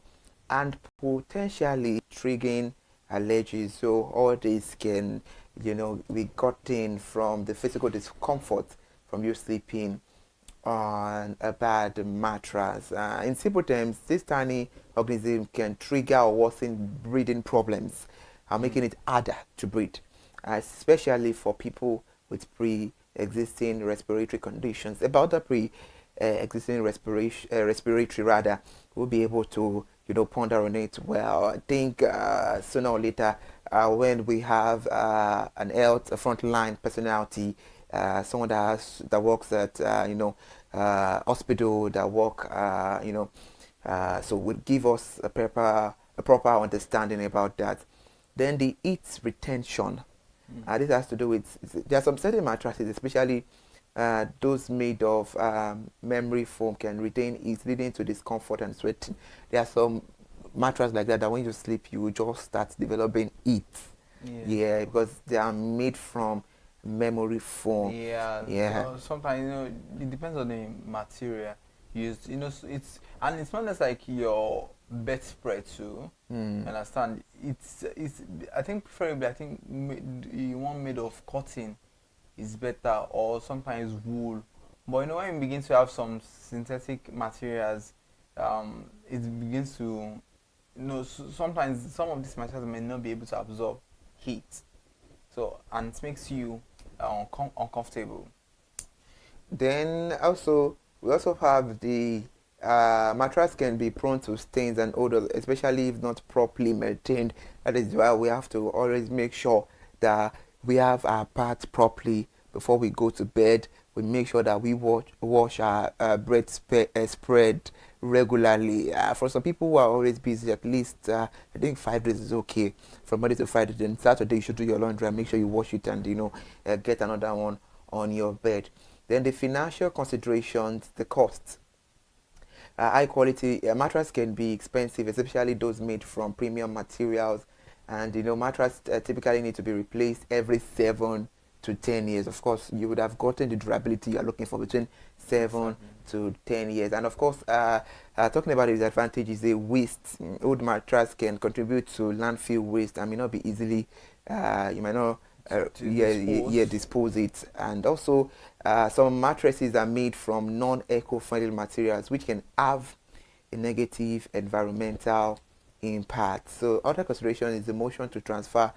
and potentially triggering allergies. So all this can, be gotten from the physical discomfort from you sleeping on a bad mattress. In simple terms, this tiny organism can trigger or worsen breathing problems, making it harder to breathe, especially for people with pre-existing respiratory conditions. About the pre-existing respiratory rather, we'll be able to ponder on it well. I think sooner or later, when we have a frontline personality, someone that works at hospital, that work so would give us a proper understanding about that. Then the heat retention. This has to do with, there are some certain mattresses, especially those made of memory foam, can retain heat, leading to discomfort and sweating. There are some mattresses like that when you sleep, you will just start developing heat. Yeah, because they are made from memory foam. So sometimes it depends on the material used. It's not just like your bedspread too. Understand? It's I think preferably one made of cotton is better, or sometimes wool. But when you begin to have some synthetic materials, it begins to sometimes some of these materials may not be able to absorb heat. So, and it makes you uncomfortable. Then we also have the mattress can be prone to stains and odors, especially if not properly maintained. That is why we have to always make sure that we have our parts properly before we go to bed. We make sure that we wash our bread spread regularly. For some people who are always busy, at least I think 5 days is okay. From Monday to Friday, then Saturday you should do your laundry and make sure you wash it and get another one on your bed. Then the financial considerations, the cost. High quality mattress can be expensive, especially those made from premium materials, and mattress typically need to be replaced every 7 to 10 years. Of course, you would have gotten the durability you're looking for between 7 to 10 years. And of course, talking about the disadvantages, the waste. Old mattress can contribute to landfill waste and may not be easily, you might not dispose it. And also, some mattresses are made from non-eco-friendly materials, which can have a negative environmental impact. So other consideration is the motion to transfer.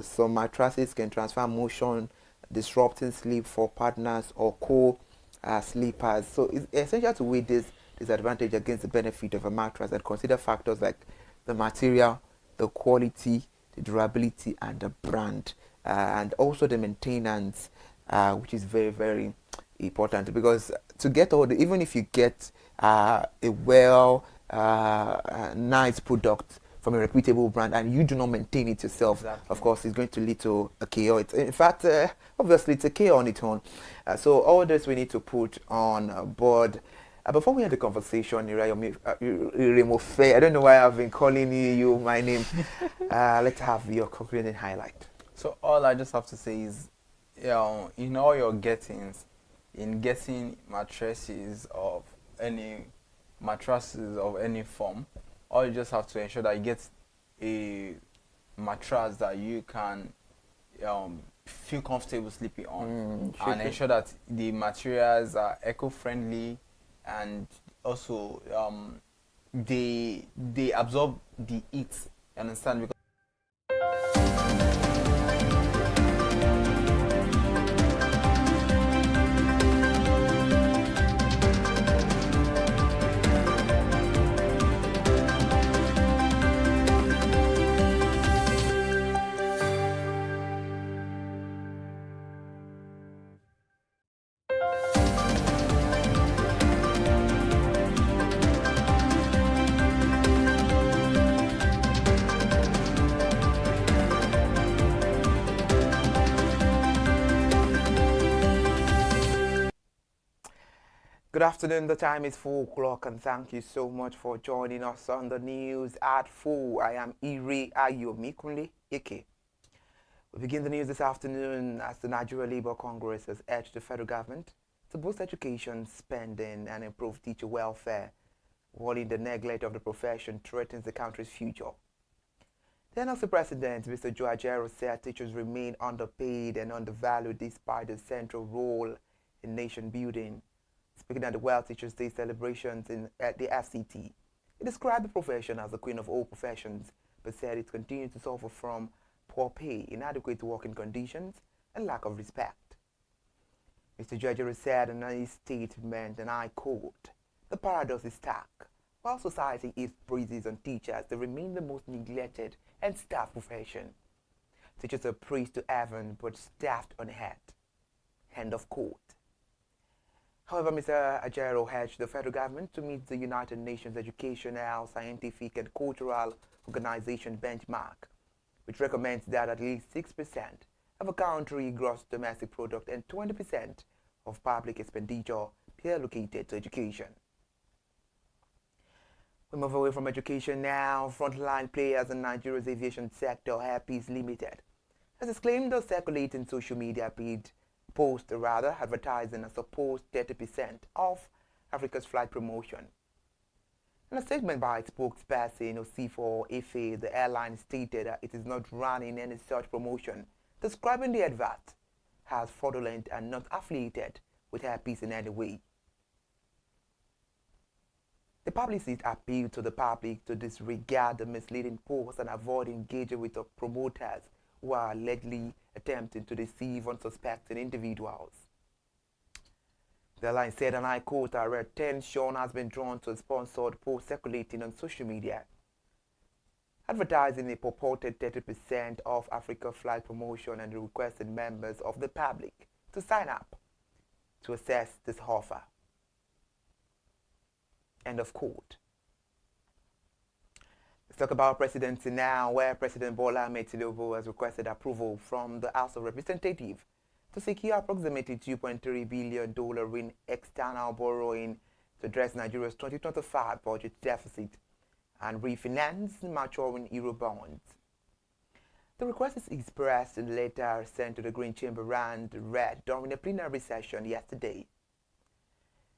Some mattresses can transfer motion, disrupting sleep for partners or co-sleepers. So it's essential to weigh this disadvantage against the benefit of a mattress and consider factors like the material, the quality, the durability, and the brand, and also the maintenance, which is very, very important, because to get even if you get a nice product from a reputable brand and you do not maintain it yourself, of course it's going to lead to a chaos. In fact, obviously it's a chaos on its own. So all this we need to put on board. Before we had the conversation, I don't know why I've been calling you my name. Let's have your concluding highlight. So all I just have to say is, in all your gettings, in getting mattresses of any form, all you just have to ensure that you get a mattress that you can feel comfortable sleeping on, and ensure that the materials are eco-friendly, and also they absorb the heat. You understand? Because good afternoon, the time is 4 o'clock, and thank you so much for joining us on the news at 4. I am Iri Ayomikunle Ike. We begin the news this afternoon as the Nigeria Labour Congress has urged the federal government to boost education spending and improve teacher welfare, warning the neglect of the profession threatens the country's future. The NLC President, Mr. Joe Ajero, said teachers remain underpaid and undervalued despite the central role in nation building. Speaking at the World Teachers' Day celebrations at the FCT, he described the profession as the queen of all professions, but said it continues to suffer from poor pay, inadequate working conditions, and lack of respect. Mr. Ajero said in his statement, and I quote, "The paradox is stark. While society is praises on teachers, they remain the most neglected and staffed profession. Teachers are praised to heaven, but staffed on earth." End of quote. However, Mr. Ajero urged the federal government to meet the United Nations Educational, Scientific and Cultural Organization benchmark, which recommends that at least 6% of a country's gross domestic product and 20% of public expenditure be allocated to education. We move away from education now. Frontline players in Nigeria's aviation sector, Air Peace Limited, has exclaimed the circulating social media post advertising a supposed 30% off Africa's flight promotion. In a statement by its spokesperson, Osifo Efe, the airline stated that it is not running any such promotion, describing the advert as fraudulent and not affiliated with Air Peace in any way. The publicist appealed to the public to disregard the misleading posts and avoid engaging with the promoters who are allegedly attempting to deceive unsuspecting individuals. The line said, and I quote, "Our attention has been drawn to a sponsored post circulating on social media advertising a purported 30% off Africa flight promotion and requesting members of the public to sign up to access this offer." End of quote. Let's talk about presidency now, where President Bola Ahmed Tinubu has requested approval from the House of Representatives to secure approximately $2.3 billion in external borrowing to address Nigeria's 2025 budget deficit and refinance maturing euro bonds. The request is expressed in a letter sent to the Green Chamber and read during a plenary session yesterday.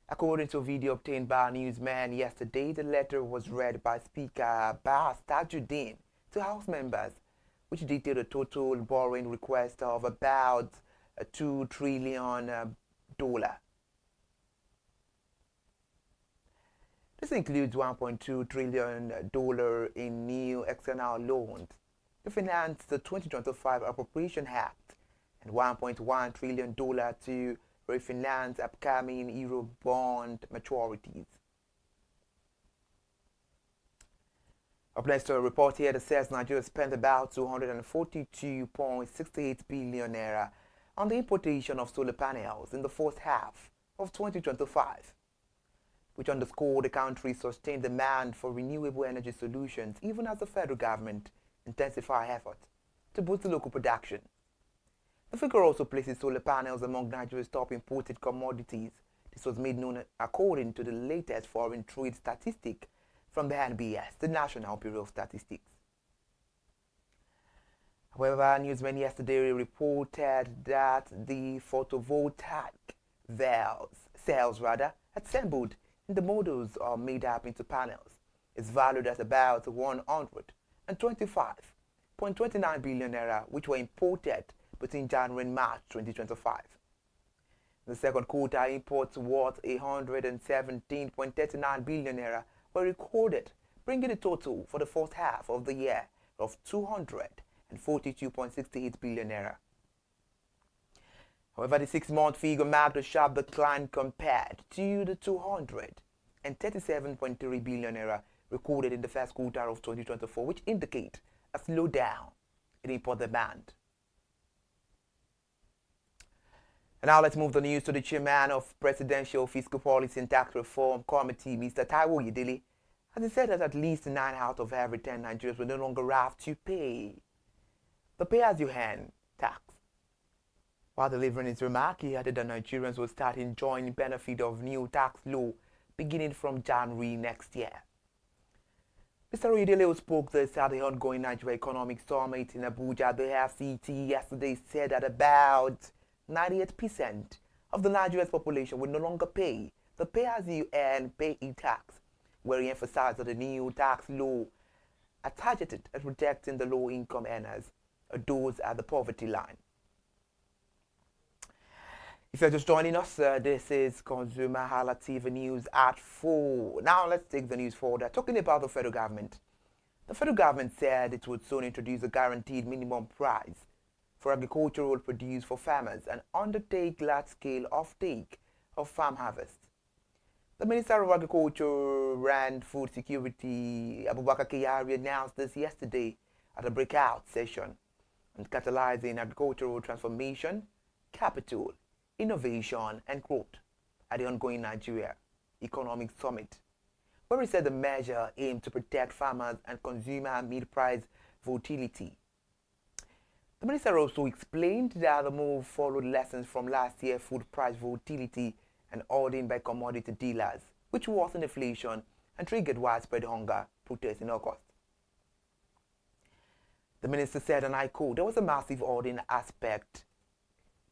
According to a video obtained by a newsman yesterday, the letter was read by Speaker Abbas Tajuddin to House members, which detailed a total borrowing request of about $2 trillion. This includes $1.2 trillion in new external loans to finance the 2025 Appropriation Act and $1.1 trillion to refinance upcoming euro bond maturities. Up next to a report here that says Nigeria spent about 242.68 billion naira on the importation of solar panels in the first half of 2025, which underscored the country's sustained demand for renewable energy solutions even as the federal government intensifies efforts to boost the local production. The figure also places solar panels among Nigeria's top imported commodities. This was made known according to the latest foreign trade statistic from the NBS, the National Bureau of Statistics. However, newsmen yesterday reported that the photovoltaic cells assembled in the models are made up into panels is valued at about 125.29 billion naira, which were imported between January and March 2025. In the second quarter, imports worth 117.39 billion naira were recorded, bringing the total for the first half of the year of 242.68 billion naira. However, the 6-month figure marked a sharp decline compared to the 237.3 billion naira recorded in the first quarter of 2024, which indicate a slowdown in import demand. And now let's move the news to the chairman of Presidential Fiscal Policy and Tax Reform Committee, Mr. Taiwo Yedele, as he said that at least 9 out of every 10 Nigerians will no longer have to pay the pay-as-you-earn tax. While delivering his remark, he added that Nigerians will start enjoying benefit of new tax law beginning from January next year. Mr. Oyedele spoke this at the ongoing Nigeria Economic Summit in Abuja. The FCT yesterday said that about 98% of the Nigeria's population will no longer pay the pay-as-you-earn pay-in tax, where he emphasized that the new tax law are targeted at protecting the low-income earners, those at the poverty line. If you're just joining us, this is ConsumerHallaTV News at 4. Now let's take the news forward. Talking about the federal government. The federal government said it would soon introduce a guaranteed minimum price for agricultural produce for farmers and undertake large-scale offtake of farm harvest. The Minister of Agriculture and Food Security, Abubakar Kyari, announced this yesterday at a breakout session on catalyzing agricultural transformation, capital, innovation and growth at the ongoing Nigeria Economic Summit, where he said the measure aimed to protect farmers and consumer amid price volatility. The minister also explained that the move followed lessons from last year's food price volatility and hoarding by commodity dealers, which worsened inflation and triggered widespread hunger protests in August. The minister said, and I quote, there was a massive hoarding aspect.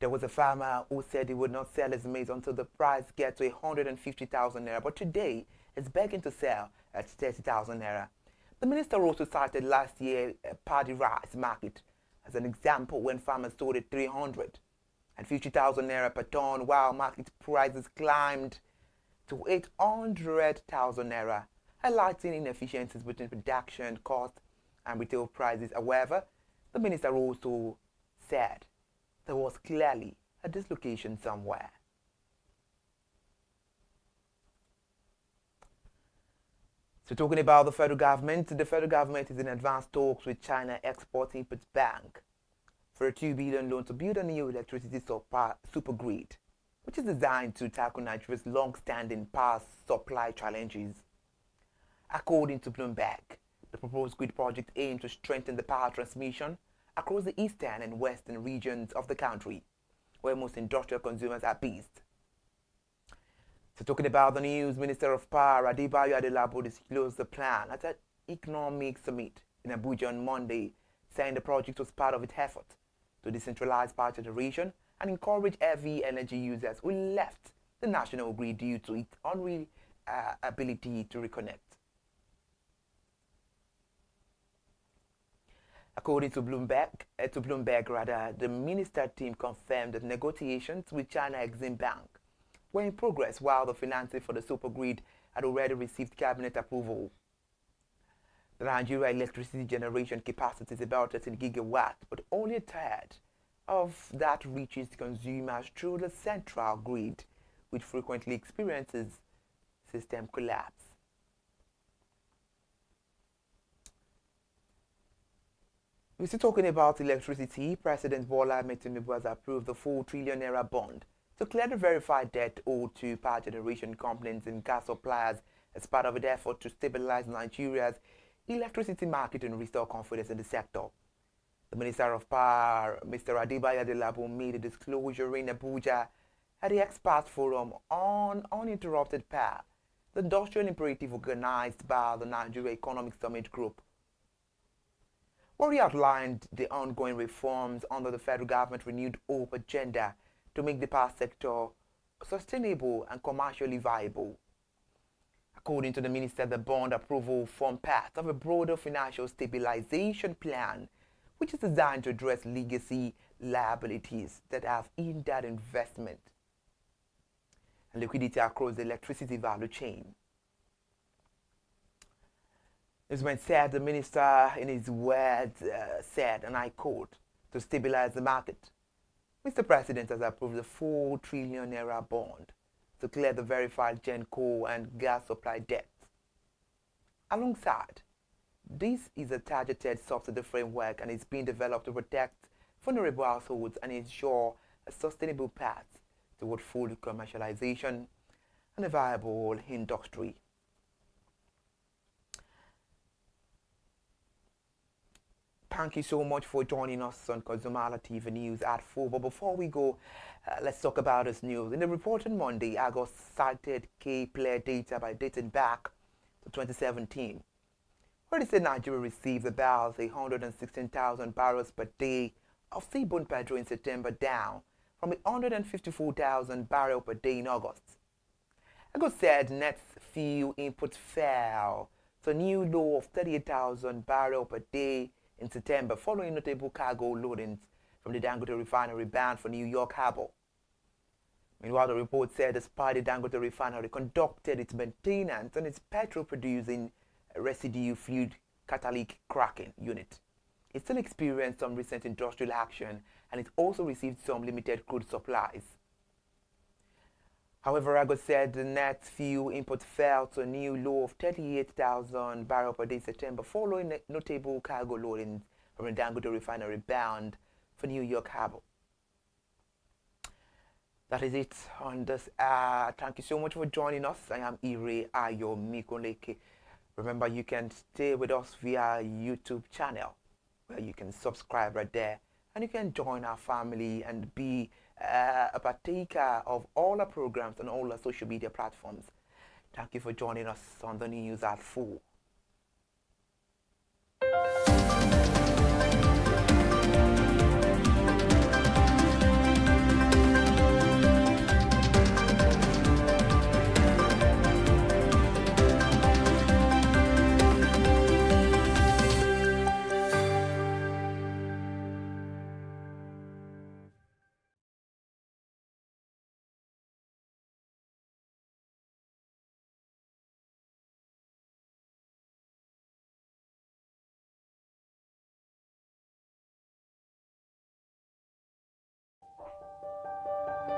There was a farmer who said he would not sell his maize until the price gets to 150,000 naira, but today it's begging to sell at 30,000 naira. The minister also cited last year's paddy rice market as an example when farmers sold at 350,000 naira per ton, while market prices climbed to 800,000 naira, highlighting inefficiencies between production cost and retail prices. However, the minister also said there was clearly a dislocation somewhere. So talking about the federal government is in advanced talks with China Export-Import Bank for a $2 billion loan to build a new electricity super grid, which is designed to tackle Nigeria's long-standing power supply challenges. According to Bloomberg, the proposed grid project aims to strengthen the power transmission across the eastern and western regions of the country, where most industrial consumers are based. So talking about the news, Minister of Power Adebayo Adelabo disclosed the plan at an economic summit in Abuja on Monday, saying the project was part of its effort to decentralize power generation and encourage heavy energy users who left the national grid due to its ability to reconnect. According to Bloomberg, the minister team confirmed that negotiations with China Exim Bank were in progress, while the financing for the super grid had already received cabinet approval. The Nigeria electricity generation capacity is about 13 gigawatts, but only a third of that reaches consumers through the central grid, which frequently experiences system collapse. We're still talking about electricity. President Bola Ahmed Tinubu has approved the 4 trillion naira bond to clear the verified debt owed to power generation companies and gas suppliers as part of an effort to stabilize Nigeria's electricity market and restore confidence in the sector. The Minister of Power, Mr. Adebayo Adelabo, made a disclosure in Abuja at the Expert Forum on Uninterrupted Power, the industrial imperative organized by the Nigeria Economic Summit Group, where he outlined the ongoing reforms under the federal government renewed hope agenda to make the power sector sustainable and commercially viable. According to the minister, the bond approval formed part of a broader financial stabilization plan, which is designed to address legacy liabilities that have hindered investment and liquidity across the electricity value chain. This when said, the minister in his words said, and I quote, to stabilize the market, Mr. President has approved the 4 trillion naira bond to clear the verified Genco and gas supply debts. Alongside, this is a targeted subsidy framework and is being developed to protect vulnerable households and ensure a sustainable path toward full commercialization and a viable industry. Thank you so much for joining us on ConsumerHallaTV News at 4. But before we go, let's talk about this news. In the report on Monday, August cited key player data by dating back to 2017, Authorities say Nigeria received about 116,000 barrels per day of seaborne petrol in September, down from 154,000 barrels per day in August. EGO said net fuel input fell to a new low of 38,000 barrels per day in September, following notable cargo loadings from the Dangote refinery bound for New York Harbor. Meanwhile, the report said despite the Dangote refinery conducted its maintenance on its petrol-producing residue fluid catalytic cracking unit, it still experienced some recent industrial action, and it also received some limited crude supplies. However, EGO said the net fuel input fell to a new low of 38,000 barrels per day in September, following notable cargo loadings from the Dangote refinery bound for New York Harbor. That is it on this. Thank you so much for joining us. I am Ire Ayomikoleke. Remember, you can stay with us via YouTube channel, where you can subscribe right there, and you can join our family and be a partaker of all our programs on all our social media platforms. Thank you for joining us on the news at 4.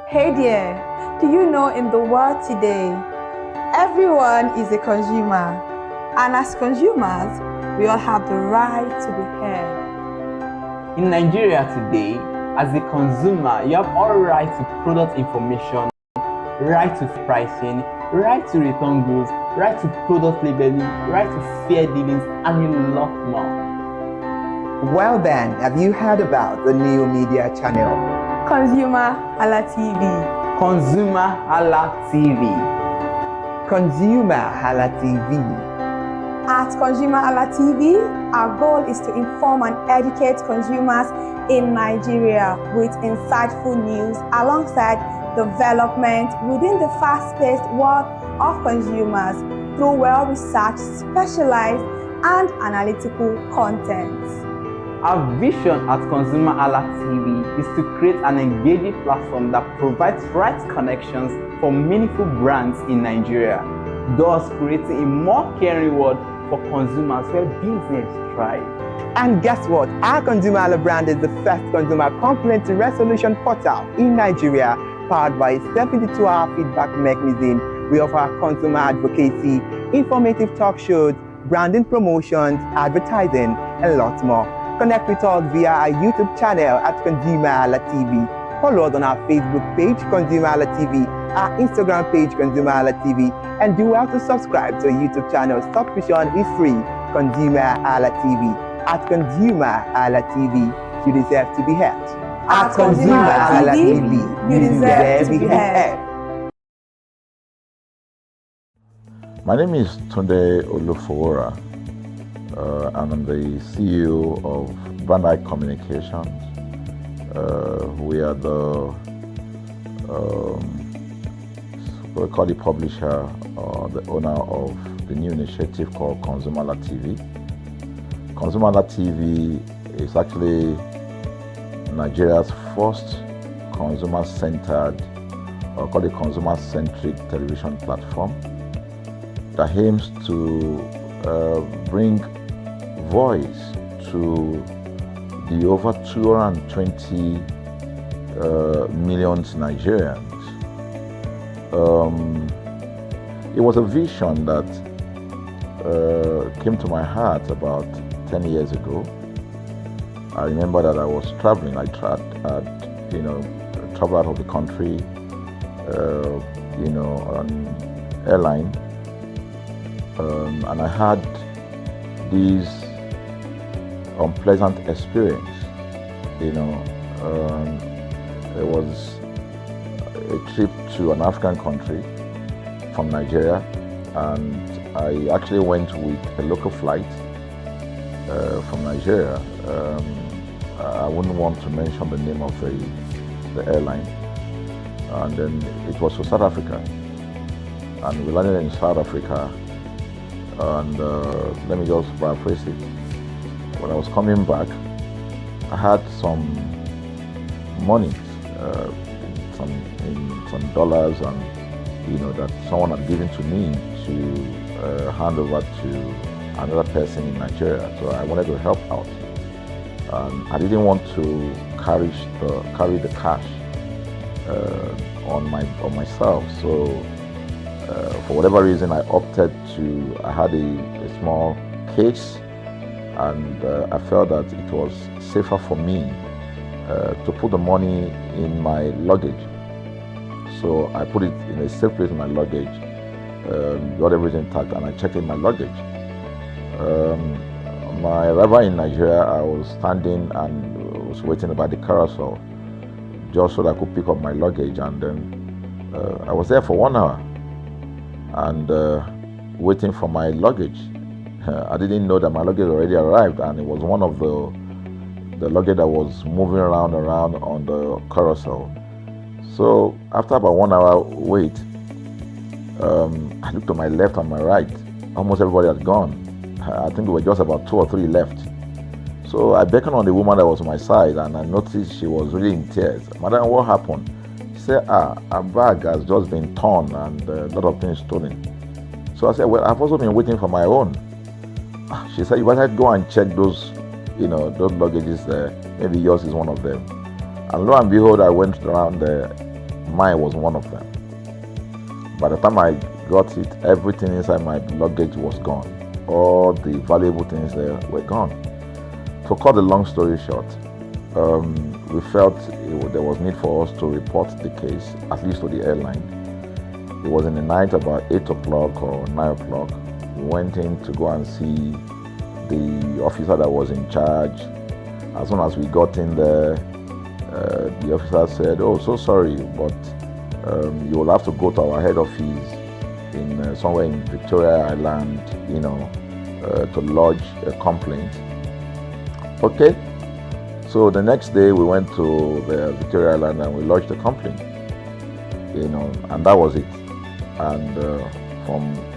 Hey there, do you know in the world today, everyone is a consumer, and as consumers, we all have the right to be heard. In Nigeria today, as a consumer, you have all right to product information, right to pricing, right to return goods, right to product labeling, right to fair dealings, and a lot more. Well then, have you heard about the new media channel? ConsumerHallaTV. ConsumerHallaTV. ConsumerHallaTV. At ConsumerHallaTV, our goal is to inform and educate consumers in Nigeria with insightful news alongside development within the fast-paced world of consumers through well-researched, specialized, and analytical content. Our vision at ConsumerHallaTV is to create an engaging platform that provides right connections for meaningful brands in Nigeria, thus creating a more caring world for consumers where business thrive. And guess what? Our ConsumerHalla brand is the first consumer complaint resolution portal in Nigeria, powered by a 72-hour feedback mechanism. We offer consumer advocacy, informative talk shows, branding promotions, advertising, and lots more. Connect with us via our YouTube channel at ConsumerHallaTV. Follow us on our Facebook page, ConsumerHallaTV, our Instagram page, ConsumerHallaTV, and do well to subscribe to our YouTube channel. Subscription is free. ConsumerHallaTV. At ConsumerHallaTV, you deserve to be heard. At ConsumerHallaTV, you deserve to be heard. My name is Tunde Olufowora. I'm the CEO of Brand Eye Communications. We are we call the publisher or the owner of the new initiative called ConsumerHallaTV. ConsumerHallaTV is actually Nigeria's first consumer-centered, or called a consumer-centric television platform that aims to bring voice to the over 220 million Nigerians. It was a vision that came to my heart about 10 years ago. I remember that I was traveling. I traveled out of the country, on airline, and I had this unpleasant experience. It was a trip to an African country from Nigeria, and I actually went with a local flight from Nigeria. I wouldn't want to mention the name of the airline. And then it was to South Africa. And we landed in South Africa. And let me just paraphrase it. When I was coming back, I had some money, some dollars, and that someone had given to me to hand over to another person in Nigeria. So I wanted to help out. I didn't want to carry the cash on myself. So for whatever reason, I opted to. I had a small case, and I felt that it was safer for me to put the money in my luggage. So I put it in a safe place in my luggage, got everything intact, and I checked in my luggage. My arrival in Nigeria, I was standing and was waiting about the carousel just so that I could pick up my luggage, and then I was there for 1 hour and waiting for my luggage. I didn't know that my luggage already arrived, and it was one of the luggage that was moving around on the carousel. So after about 1 hour wait, I looked to my left and my right. Almost everybody had gone. I think there were just about 2 or 3 left. So I beckoned on the woman that was on my side, and I noticed she was really in tears. Madam, what happened? She said, her bag has just been torn and a lot of things stolen. So I said, well, I've also been waiting for my own. She said, you better go and check those luggages there. Maybe yours is one of them. And lo and behold, I went around there. Mine was one of them. By the time I got it, everything inside my luggage was gone. All the valuable things there were gone. To cut the long story short, we felt there was need for us to report the case, at least to the airline. It was in the night, about 8 o'clock or 9 o'clock. We went in to go and see the officer that was in charge. As soon as we got in there, the officer said, "Oh, so sorry, but you will have to go to our head office in somewhere in Victoria Island, to lodge a complaint." Okay. So the next day we went to the Victoria Island and we lodged a complaint, and that was it. And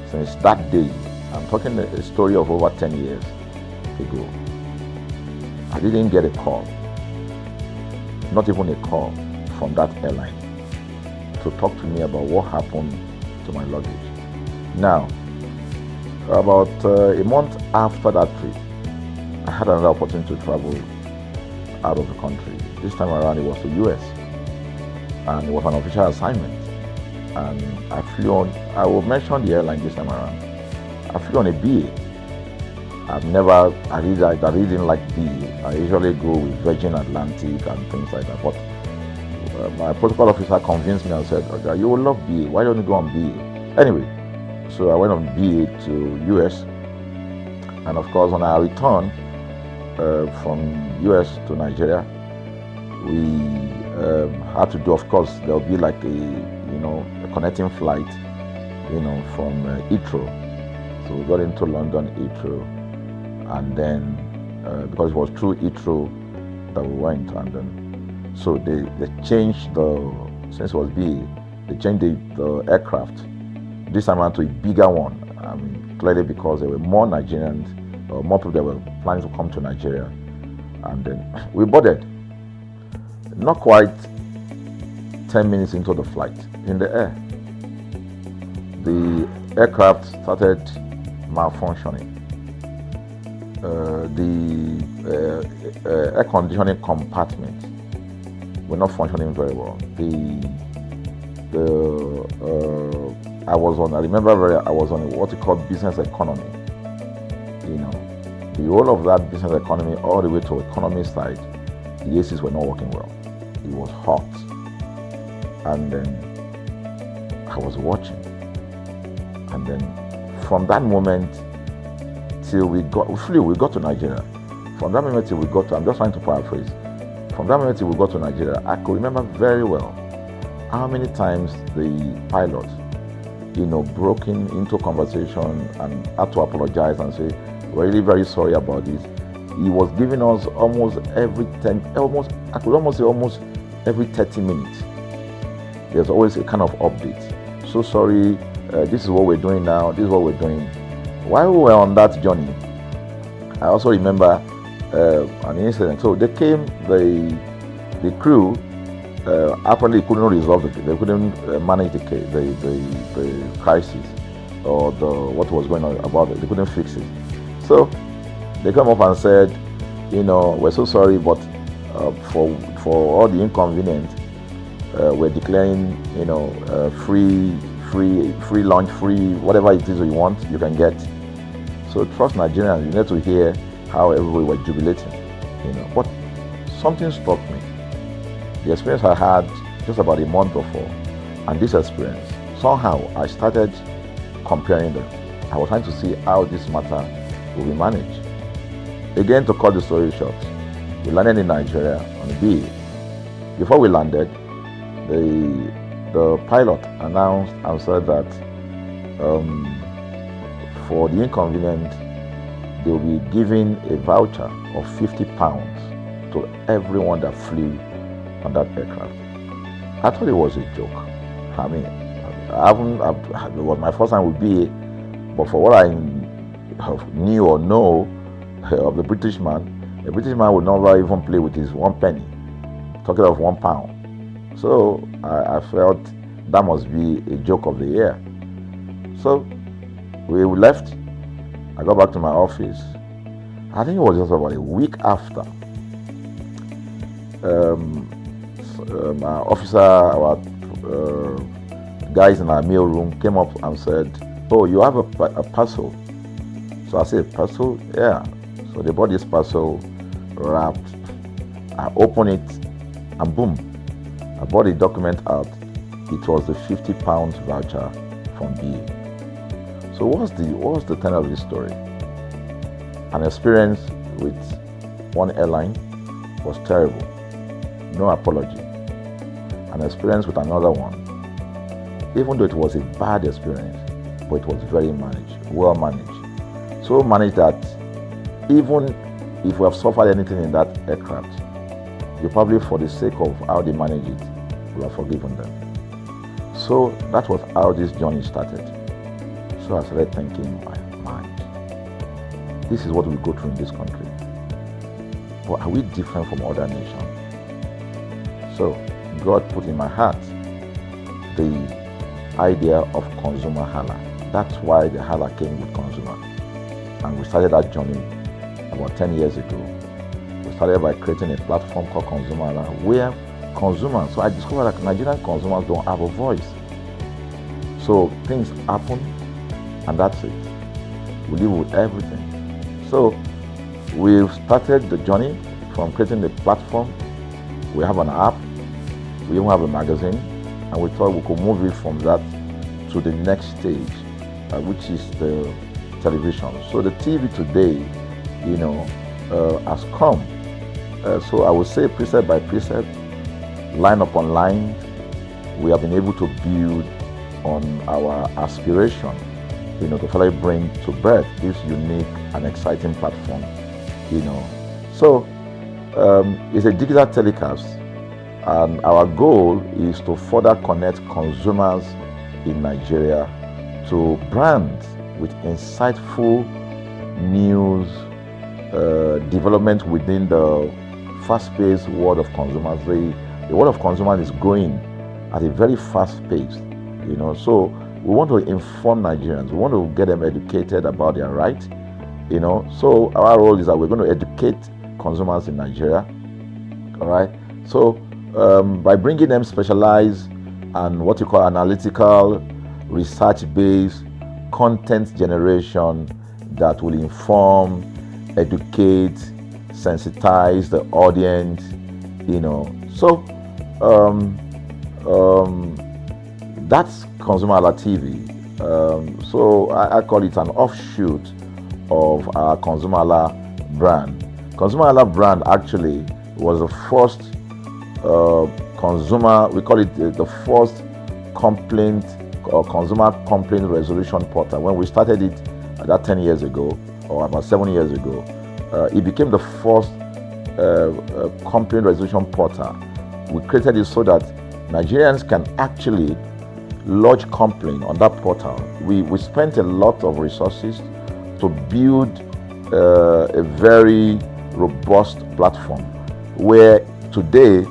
since that day, I'm talking a story of over 10 years ago, I didn't get a call, not even a call from that airline to talk to me about what happened to my luggage. Now, about a month after that trip, I had another opportunity to travel out of the country. This time around it was to US, and it was an official assignment. And I flew on, I will mention the airline this time around. I flew on a BA. I really didn't like BA. I usually go with Virgin Atlantic and things like that. But my protocol officer convinced me and said, "Okay, you will love BA. Why don't you go on BA?" Anyway, so I went on BA to US. And of course, when I returned from US to Nigeria, we had to do, of course, there'll be like a connecting flight, from Heathrow. So we got into London Heathrow, and then because it was through Heathrow that we went, and then so they changed since it was BA, they changed the aircraft this time around to a bigger one. I mean, clearly because there were more Nigerians, more people that were planning to come to Nigeria, and then we boarded. Not quite 10 minutes into the flight, in the air, the aircraft started malfunctioning. The air conditioning compartment were not functioning very well. I was on what you call business economy. The whole of that business economy all the way to economy side, the ACs were not working well. It was hot. And then I was watching. And then from that moment till we got to Nigeria. From that moment till we got to, I'm just trying to paraphrase. From that moment till we got to Nigeria, I could remember very well how many times the pilot, broke into conversation and had to apologize and say, "We're really very sorry about this. he was giving us almost every 10, I could almost say almost every 30 minutes. There's always a kind of update. So sorry, this is what we're doing now, this is what we're doing. While we were on that journey, I also remember an incident. So they came, the crew, apparently couldn't resolve it. They couldn't manage the crisis or what was going on about it. They couldn't fix it. So they come up and said, we're so sorry, but for all the inconvenience, we're declaring, free lunch, free whatever it is you want, you can get. So trust Nigerians, you need to hear how everybody was jubilating, But something struck me. The experience I had just about a month before, and this experience, somehow I started comparing them. I was trying to see how this matter will be managed. Again, to cut the story short, we landed in Nigeria on a BA. Before we landed, the pilot announced and said that for the inconvenience, they will be giving a voucher of 50 pounds to everyone that flew on that aircraft. I thought it was a joke. I mean, it was my first time with BA, but for what I knew or know of the British man would never even play with his 1 penny, talking of £1. So I felt that must be a joke of the year. So we left. I got back to my office. I think it was just about a week after. Our officer, our guys in our mail room came up and said, "Oh, you have a parcel." So I said, "Parcel? Yeah." So they brought this parcel wrapped. I opened it and boom, I brought the document out. It was the £50 voucher from BA. So what's the tenor of this story? An experience with one airline was terrible, no apology. An experience with another one, even though it was a bad experience, but it was very well managed. So managed that even if we have suffered anything in that aircraft, you probably, for the sake of how they manage it, will have forgiven them. So that was how this journey started. So I started thinking in my mind, this is what we go through in this country. But are we different from other nations? So God put in my heart the idea of ConsumerHalla. That's why the Hala came with consumer. And we started that journey about 10 years ago. We started by creating a platform called ConsumerHalla, where consumers, so I discovered that Nigerian consumers don't have a voice. So things happen, and that's it. We live with everything. So we've started the journey from creating the platform. We have an app, we even have a magazine, and we thought we could move it from that to the next stage, which is the television. So the TV today, has come. So I would say precept by precept, line upon line, we have been able to build on our aspiration, to finally bring to birth this unique and exciting platform, So it's a digital telecast, and our goal is to further connect consumers in Nigeria to brands with insightful news, development within the fast-paced world of consumers. The world of consumers is growing at a very fast pace, So we want to inform Nigerians. We want to get them educated about their rights, So our role is that we're going to educate consumers in Nigeria, all right? So by bringing them specialized and what you call analytical, research-based content generation that will inform, educate, sensitize the audience, So that's ConsumerHallaTV. So I call it an offshoot of our ConsumerHalla brand. ConsumerHalla brand actually was the first we call it the first complaint or consumer complaint resolution portal. When we started it about 10 years ago, or about 7 years ago, It became the first complaint resolution portal. We created it so that Nigerians can actually lodge complaint on that portal. We spent a lot of resources to build a very robust platform where today,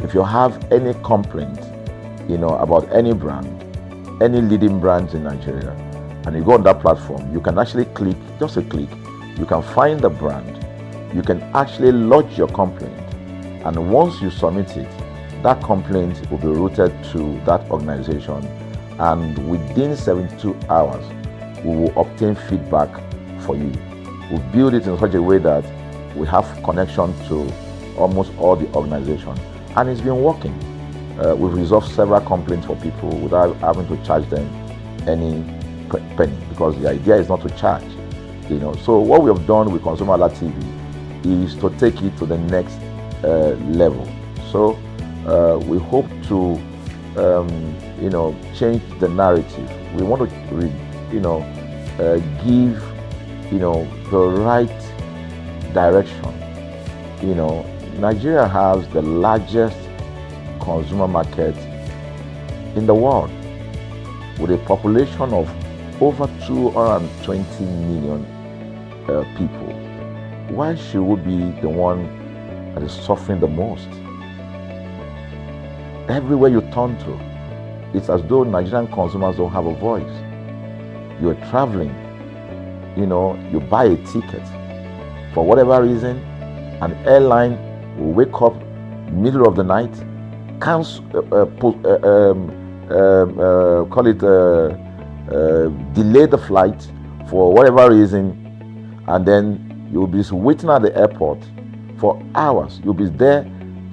if you have any complaint, about any brand, any leading brands in Nigeria, and you go on that platform, you can actually click, just a click, you can find the brand, you can actually lodge your complaint, and once you submit it, that complaint will be routed to that organization, and within 72 hours, we will obtain feedback for you. We build it in such a way that we have connection to almost all the organizations, and it's been working. We've resolved several complaints for people without having to charge them any penny, because the idea is not to charge. So what we have done with ConsumerHallaTV is to take it to the next level. So we hope to change the narrative. We want to give the right direction. Nigeria has the largest consumer market in the world, with a population of over 220 million people. Why should we be the one that is suffering the most? Everywhere you turn to, it's as though Nigerian consumers don't have a voice. You're traveling, you buy a ticket. For whatever reason, an airline will wake up middle of the night, delay the flight for whatever reason, and then you'll be waiting at the airport for hours. You'll be there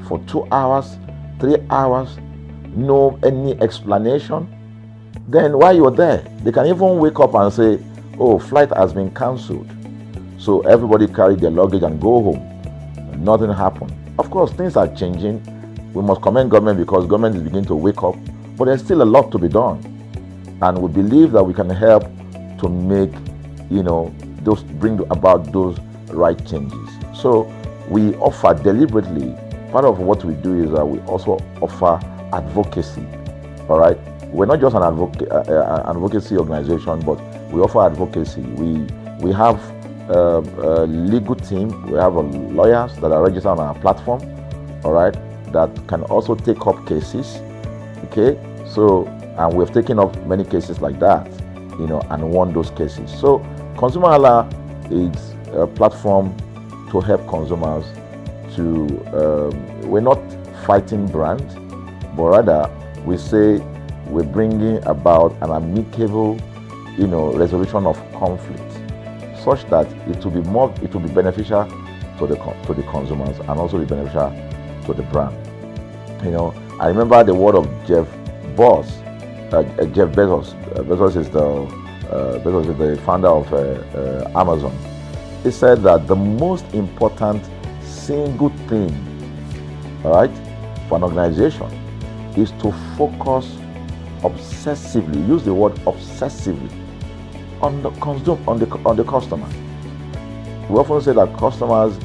for 2 hours, 3 hours, no any explanation. Then while you're there, they can even wake up and say, oh, flight has been cancelled. So everybody carry their luggage and go home. Nothing happened. Of course, things are changing. We must commend government because government is beginning to wake up, but there's still a lot to be done. And we believe that we can help to make, bring about those right changes. So we offer deliberately, part of what we do is that we also offer advocacy, all right? We're not just an advocacy organization, but we offer advocacy. We have a legal team, we have lawyers that are registered on our platform, all right, that can also take up cases, okay? So, and we've taken up many cases like that, and won those cases. So, ConsumerHalla is a platform to help consumers we're not fighting brands, but rather we say we're bringing about an amicable, resolution of conflict, such that it will be beneficial to the consumers and also be beneficial to the brand. I remember the word of Jeff Bezos. Bezos is the founder of Amazon. He said that the most important single thing, all right, for an organization is to focus obsessively, use the word obsessively, on the customer. We often say that customers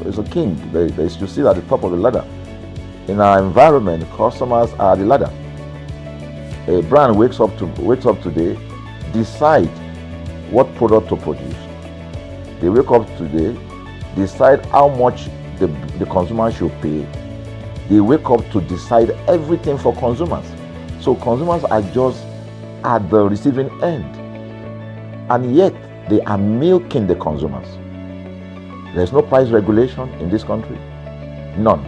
is a king. They should sit at the top of the ladder. In our environment, customers are the ladder. A brand wakes up today, decide what product to produce. They wake up today, decide how much the consumer should pay. They wake up to decide everything for consumers. So consumers are just at the receiving end, and yet they are milking the consumers. There's no price regulation in this country, none.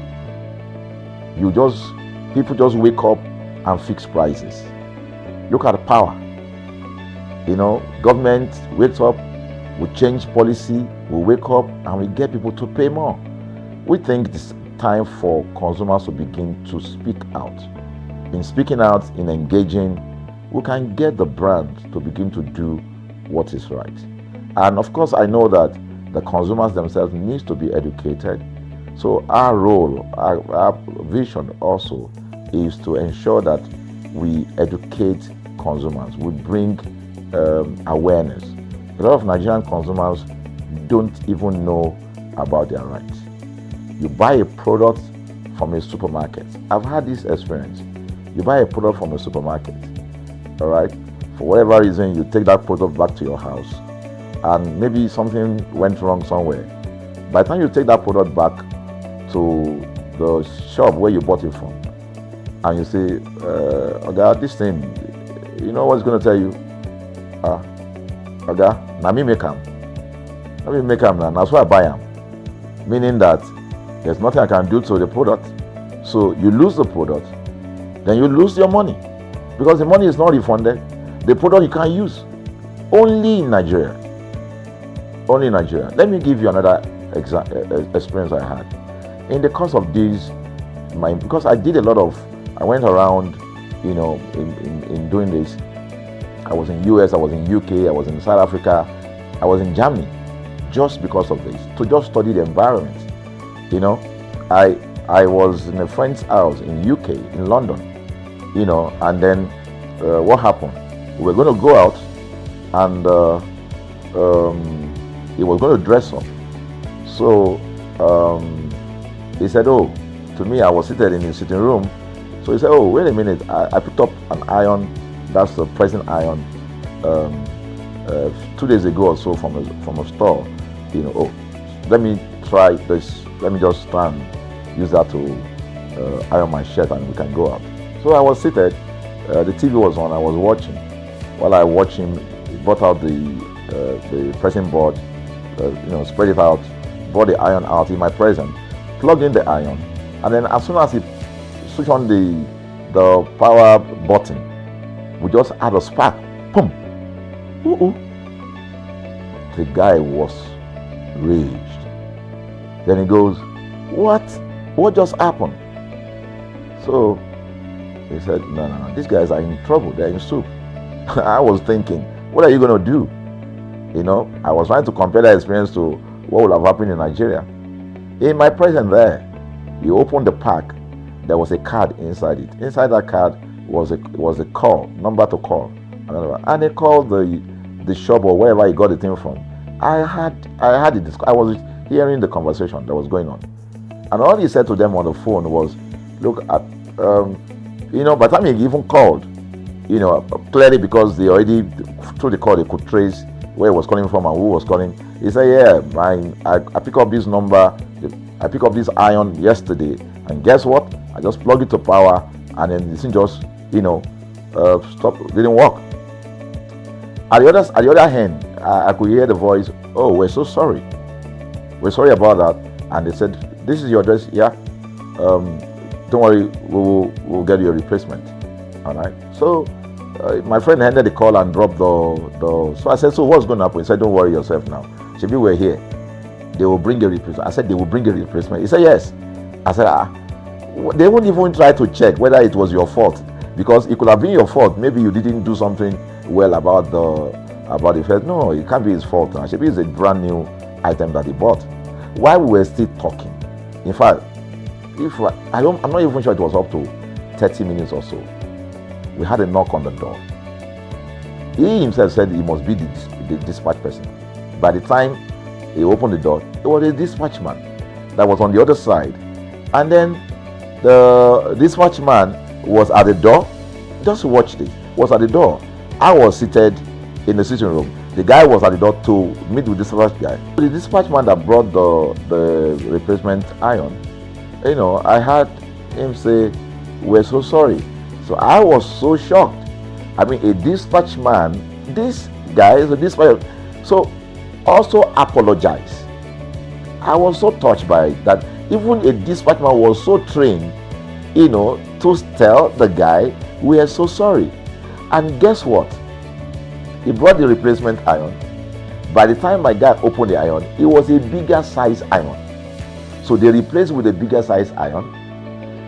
People just wake up and fix prices. Look at the power. Government wakes up, we change policy, we wake up and we get people to pay more. We think it's time for consumers to begin to speak out. In speaking out, in engaging, we can get the brand to begin to do what is right. And of course, I know that the consumers themselves need to be educated. So our role, our vision also is to ensure that we educate consumers, we bring awareness. A lot of Nigerian consumers don't even know about their rights. You buy a product from a supermarket. I've had this experience. You buy a product from a supermarket, all right? For whatever reason, you take that product back to your house, and maybe something went wrong somewhere. By the time you take that product back to the shop where you bought it from, and you say, Oga, this thing, you know what's going to tell you? Oga, na me make am. Na me make am now. That's why I buy am. Meaning that there's nothing I can do to the product. So you lose the product, then you lose your money, because the money is not refunded. The product you can't use. Only in Nigeria. Only in Nigeria. Let me give you another experience I had. In the course of this, because I did a lot of, I went around, you know, in doing this. I was in US, I was in UK, I was in South Africa, I was in Germany, just because of this, to just study the environment. You know, I was in a friend's house in UK, in London, you know, and then what happened? We were going to go out, and he was going to dress up. So he said, oh, to me, I was seated in his sitting room. So he said, oh, wait a minute, I picked up an iron, that's the pressing iron, 2 days ago or so from a store. You know, oh, let me try this, let me just try and use that to iron my shirt, and we can go out. So I was seated, the TV was on, I was watching. While I watched him, he brought out the pressing board, you know, spread it out, brought the iron out in my presence, plugged in the iron, and then as soon as he switched on the power button, we just had a spark. Boom! Ooh. The guy was raged. Then he goes, what just happened? So he said, no, these guys are in trouble, they're in soup. I was thinking, what are you going to do? You know, I was trying to compare that experience to what would have happened in Nigeria. In my presence there, he opened the pack, there was a card inside it. Inside that card was a call, number to call. And they called the shop or wherever he got the thing from. I was hearing the conversation that was going on. And all he said to them on the phone was, look, you know, by the time he even called, you know, clearly because they already, through the call, they could trace where he was calling from and who was calling. He said, yeah, I picked up this number, I picked up this iron yesterday, and guess what? I just plugged it to power, and then this thing just, you know, didn't work. At the other hand, I could hear the voice, oh, we're so sorry. We're sorry about that. And they said, this is your address, yeah. Don't worry, we'll get you a replacement. All right. So my friend handed the call and dropped the. So I said, so what's going to happen? He said, don't worry yourself now. Shebi, we're here. They will bring a replacement. I said, they will bring a replacement. He said, yes. I said, they won't even try to check whether it was your fault, because it could have been your fault. Maybe you didn't do something well about the first. No, it can't be his fault. Now, Shebi is a brand new item that he bought. While we were still talking, in fact, I'm not even sure it was up to 30 minutes or so. We had a knock on the door. He himself said he must be the dispatch person. By the time he opened the door, it was a dispatch man that was on the other side. And then the dispatch man was at the door. Just watch this. Was at the door. I was seated in the sitting room. The guy was at the door to meet with the dispatch guy. The dispatch man that brought the replacement iron, you know, I heard him say, we're so sorry. So I was so shocked. I mean, a dispatch man, this guy is a dispatch, so also apologize. I was so touched by that. Even a dispatch man was so trained, you know, to tell the guy, we are so sorry. And guess what? He brought the replacement iron. By the time my guy opened the iron, it was a bigger size iron. So they replaced with a bigger size iron.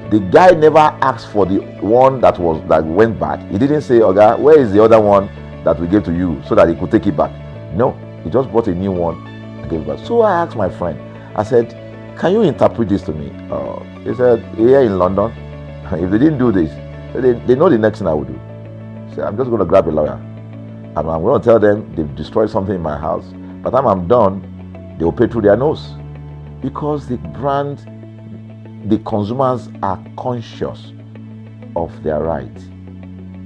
The guy never asked for the one that went back. He didn't say, okay, where is the other one that we gave to you, so that he could take it back? No, he just bought a new one and gave it back. So I asked my friend, I said, can you interpret this to me? He said, here in London, if they didn't do this, they know the next thing I would do. So I'm just going to grab a lawyer, and I'm going to tell them they've destroyed something in my house. By the time I'm done, they will pay through their nose because the consumers are conscious of their rights.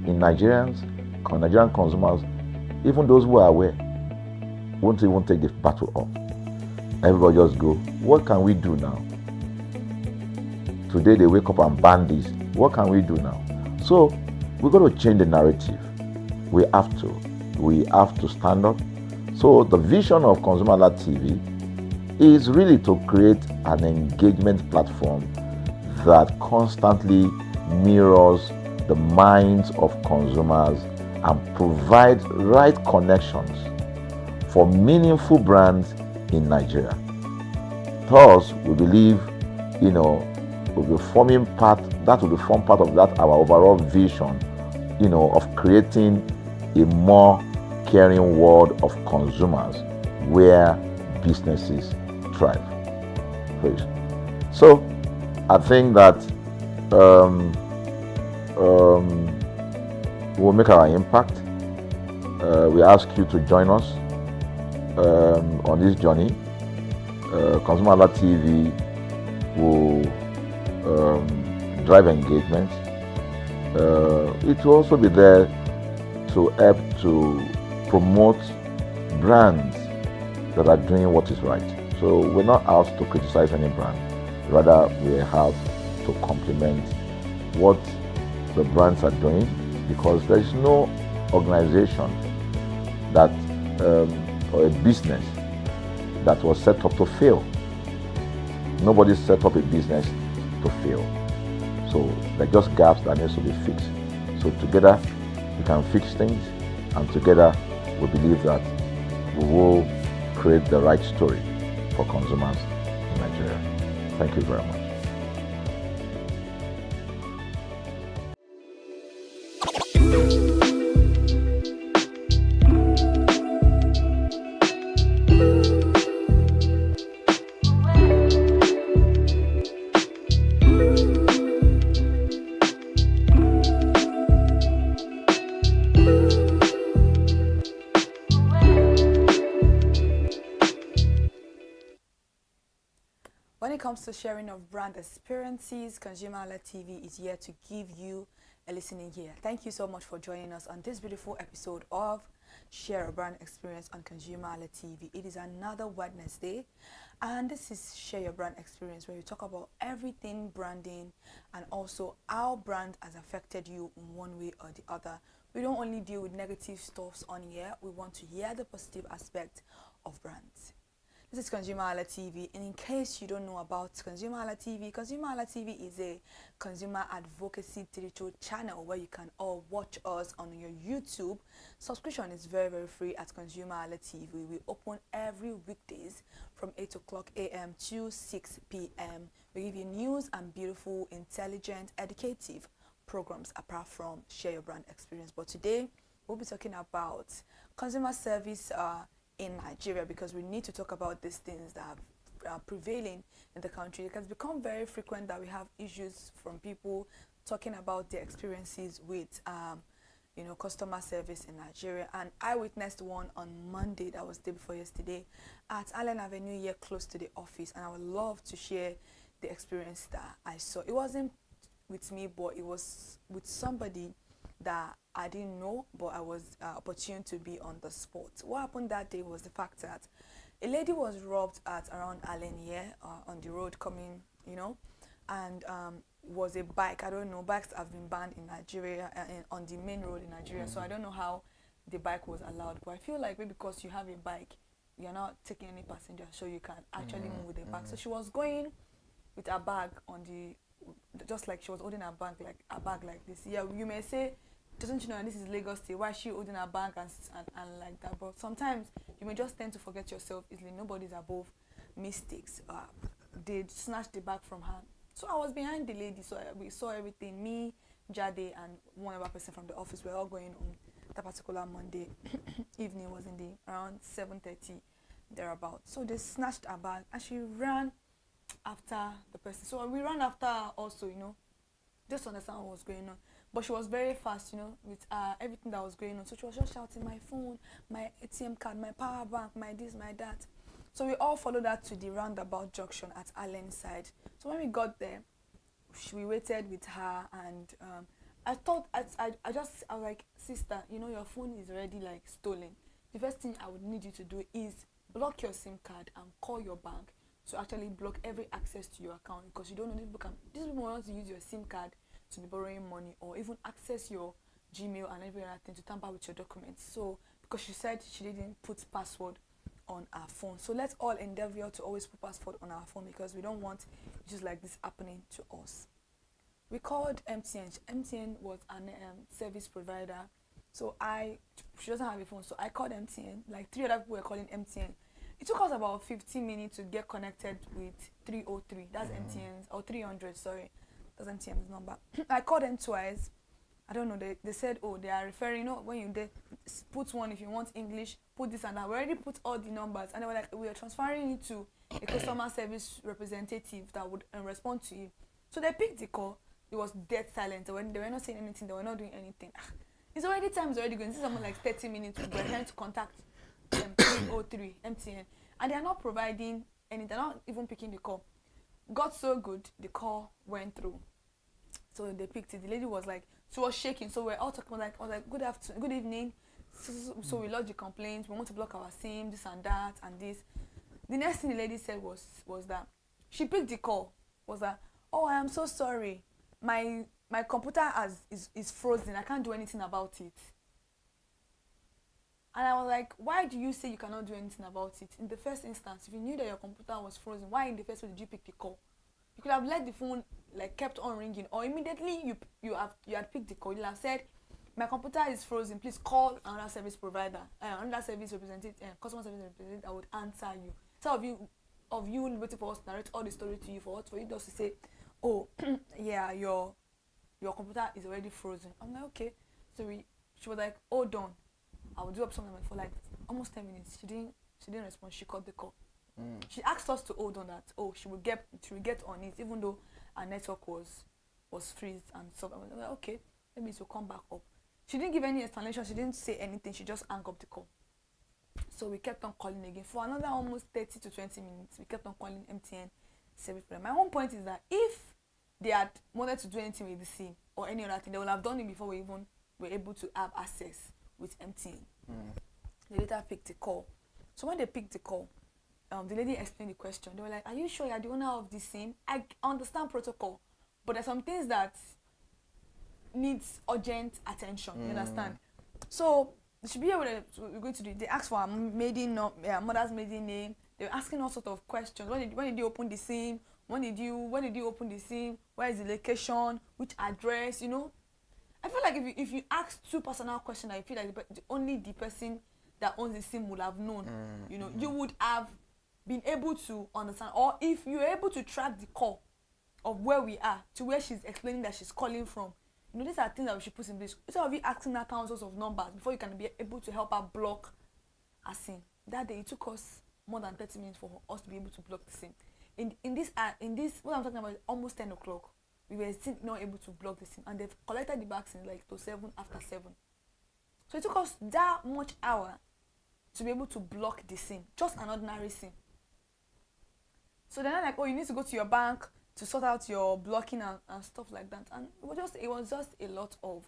In Nigerian consumers, even those who are aware, won't even take the battle up. Everybody just go, what can we do now? Today they wake up and ban this. What can we do now? So we're going to change the narrative. We have to stand up. So the vision of ConsumerHallaTV is really to create an engagement platform that constantly mirrors the minds of consumers and provides right connections for meaningful brands in Nigeria. Thus, we believe, will be forming part of that our overall vision, of creating a more caring world of consumers where businesses thrive. So, I think that we'll make our impact. We ask you to join us on this journey. ConsumerHallaTV will drive engagement. It will also be there to help to promote brands that are doing what is right. So we're not out to criticize any brand. Rather, we have to complement what the brands are doing, because there is no organization that or a business that was set up to fail. Nobody set up a business to fail. So there are just gaps that need to be fixed. So together we can fix things, and together we believe that we will create the right story for consumers in Nigeria. Thank you very much. When it comes to sharing of brand experiences, ConsumerHallaTV is here to give you a listening ear. Thank you so much for joining us on this beautiful episode of Share a Brand Experience on ConsumerHallaTV. It is another Wednesday, and this is Share Your Brand Experience, where we talk about everything branding and also how brand has affected you in one way or the other. We don't only deal with negative stuffs on here. We want to hear the positive aspect of brands. This is ConsumerHallaTV, and in case you don't know about ConsumerHallaTV is a consumer advocacy digital channel where you can all watch us on your YouTube. Subscription is very, very free at ConsumerHallaTV. We open every weekdays from 8 o'clock a.m. to 6 p.m. We give you news and beautiful, intelligent, educative programs apart from Share Your Brand Experience. But today, we'll be talking about consumer service in Nigeria, because we need to talk about these things that are prevailing in the country. It has become very frequent that we have issues from people talking about their experiences with customer service in Nigeria. And I witnessed one on Monday, that was the day before yesterday, at Allen Avenue here close to the office, and I would love to share the experience that I saw. It wasn't with me, but it was with somebody that I didn't know, but I was opportune to be on the spot. What happened that day was the fact that a lady was robbed at around Allen here on the road coming, and was a bike. I don't know, bikes have been banned in Nigeria on the main road in Nigeria, so I don't know how the bike was allowed. But I feel like maybe because you have a bike, you're not taking any passenger, so you can actually move with a bag. So she was going with a bag on just like she was holding a bag like this. Yeah, you may say, doesn't you know this is Lagos State, why is she holding a bag and like that? But sometimes you may just tend to forget yourself easily. Nobody's above mistakes. They snatched the bag from her. So I was behind the lady, so we saw everything. Me, Jade, and one other person from the office were all going on that particular Monday evening. Was in the around 7:30 thereabout. So they snatched her bag and she ran after the person. So we ran after her also, just to understand what was going on. But she was very fast, with everything that was going on. So she was just shouting, my phone, my ATM card, my power bank, my this, my that. So we all followed her to the roundabout junction at Allen side. So when we got there, we waited with her, and I thought, I was like, sister, you know, your phone is already like stolen. The first thing I would need you to do is block your SIM card and call your bank to actually block every access to your account, because you don't know, these people want to use your SIM card to be borrowing money, or even access your Gmail and every other thing to tamper with your documents. So because she said she didn't put password on our phone, so let's all endeavor to always put password on our phone, because we don't want just like this happening to us. We called MTN. MTN was an service provider, so she doesn't have a phone, so I called MTN. Like 3 other people were calling MTN. It took us about 15 minutes to get connected with 303. That's MTN's, or 300. Sorry, that's MTN's number. I called them twice. I don't know. They said, oh, they are referring. You know, when you put one, if you want English, put this and that. We already put all the numbers, and they were like, we are transferring you to a customer service representative that would respond to you. So they picked the call. It was dead silent. They were not saying anything. They were not doing anything. It's already time. It's already going. This is almost like 30 minutes. We're trying to contact 303 MTN, and they are not providing anything. They're not even picking the call. Got so good, the call went through. So they picked it. The lady was like, she was shaking. So we're all talking like, good afternoon, good evening. So we lodged the complaints. We want to block our SIM, this and that, and this. The next thing the lady said was that she picked the call. Was that, oh, I am so sorry. My computer is frozen. I can't do anything about it. And I was like, why do you say you cannot do anything about it? In the first instance, if you knew that your computer was frozen, why in the first place did you pick the call? You could have let the phone like kept on ringing, or immediately you had picked the call. You have said, my computer is frozen. Please call another service provider, another service representative, customer service representative. I would answer you. Instead of you waiting for us to narrate all the story to you, for you just to say, oh, yeah, your computer is already frozen. I'm like, okay. So she was like, hold on, I will do up something for like almost 10 minutes. She didn't respond. She cut the call. She asked us to hold on that. Oh, she will get on it, even though our network was freeze and stuff. I was like, okay, maybe it will come back up. She didn't give any explanation. She didn't say anything. She just hung up the call. So we kept on calling again for another almost 30 to 20 minutes. We kept on calling MTN service provider. My own point is that if they had wanted to do anything with the SIM or any other thing, they would have done it before we even were able to have access with MTN. They later picked the call. So when they picked the call, the lady explained the question. They were like, are you sure you're the owner of this SIM? I understand protocol, but there's some things that needs urgent attention. You understand? So they should be able to, we're going to do, they asked for our mother's maiden name. They were asking all sorts of questions. When did you open the SIM? When did you open the SIM? Where is the location? Which address? You know, I feel like if you ask 2 personal questions, I feel like only the person that owns the SIM would have known. You know, you would have been able to understand, or if you're able to track the call of where we are to where she's explaining that she's calling from. You know, these are things that we should put in place. Instead of you asking her thousands of numbers before you can be able to help her block a SIM. That day it took us more than 30 minutes for us to be able to block the SIM. In this what I'm talking about is almost 10 o'clock. We were still not able to block the SIM, and they've collected the vaccine like to 7 after 7. So it took us that much hour to be able to block the SIM, just an ordinary SIM. So they're not like, oh, you need to go to your bank to sort out your blocking and stuff like that. And it was just a lot of,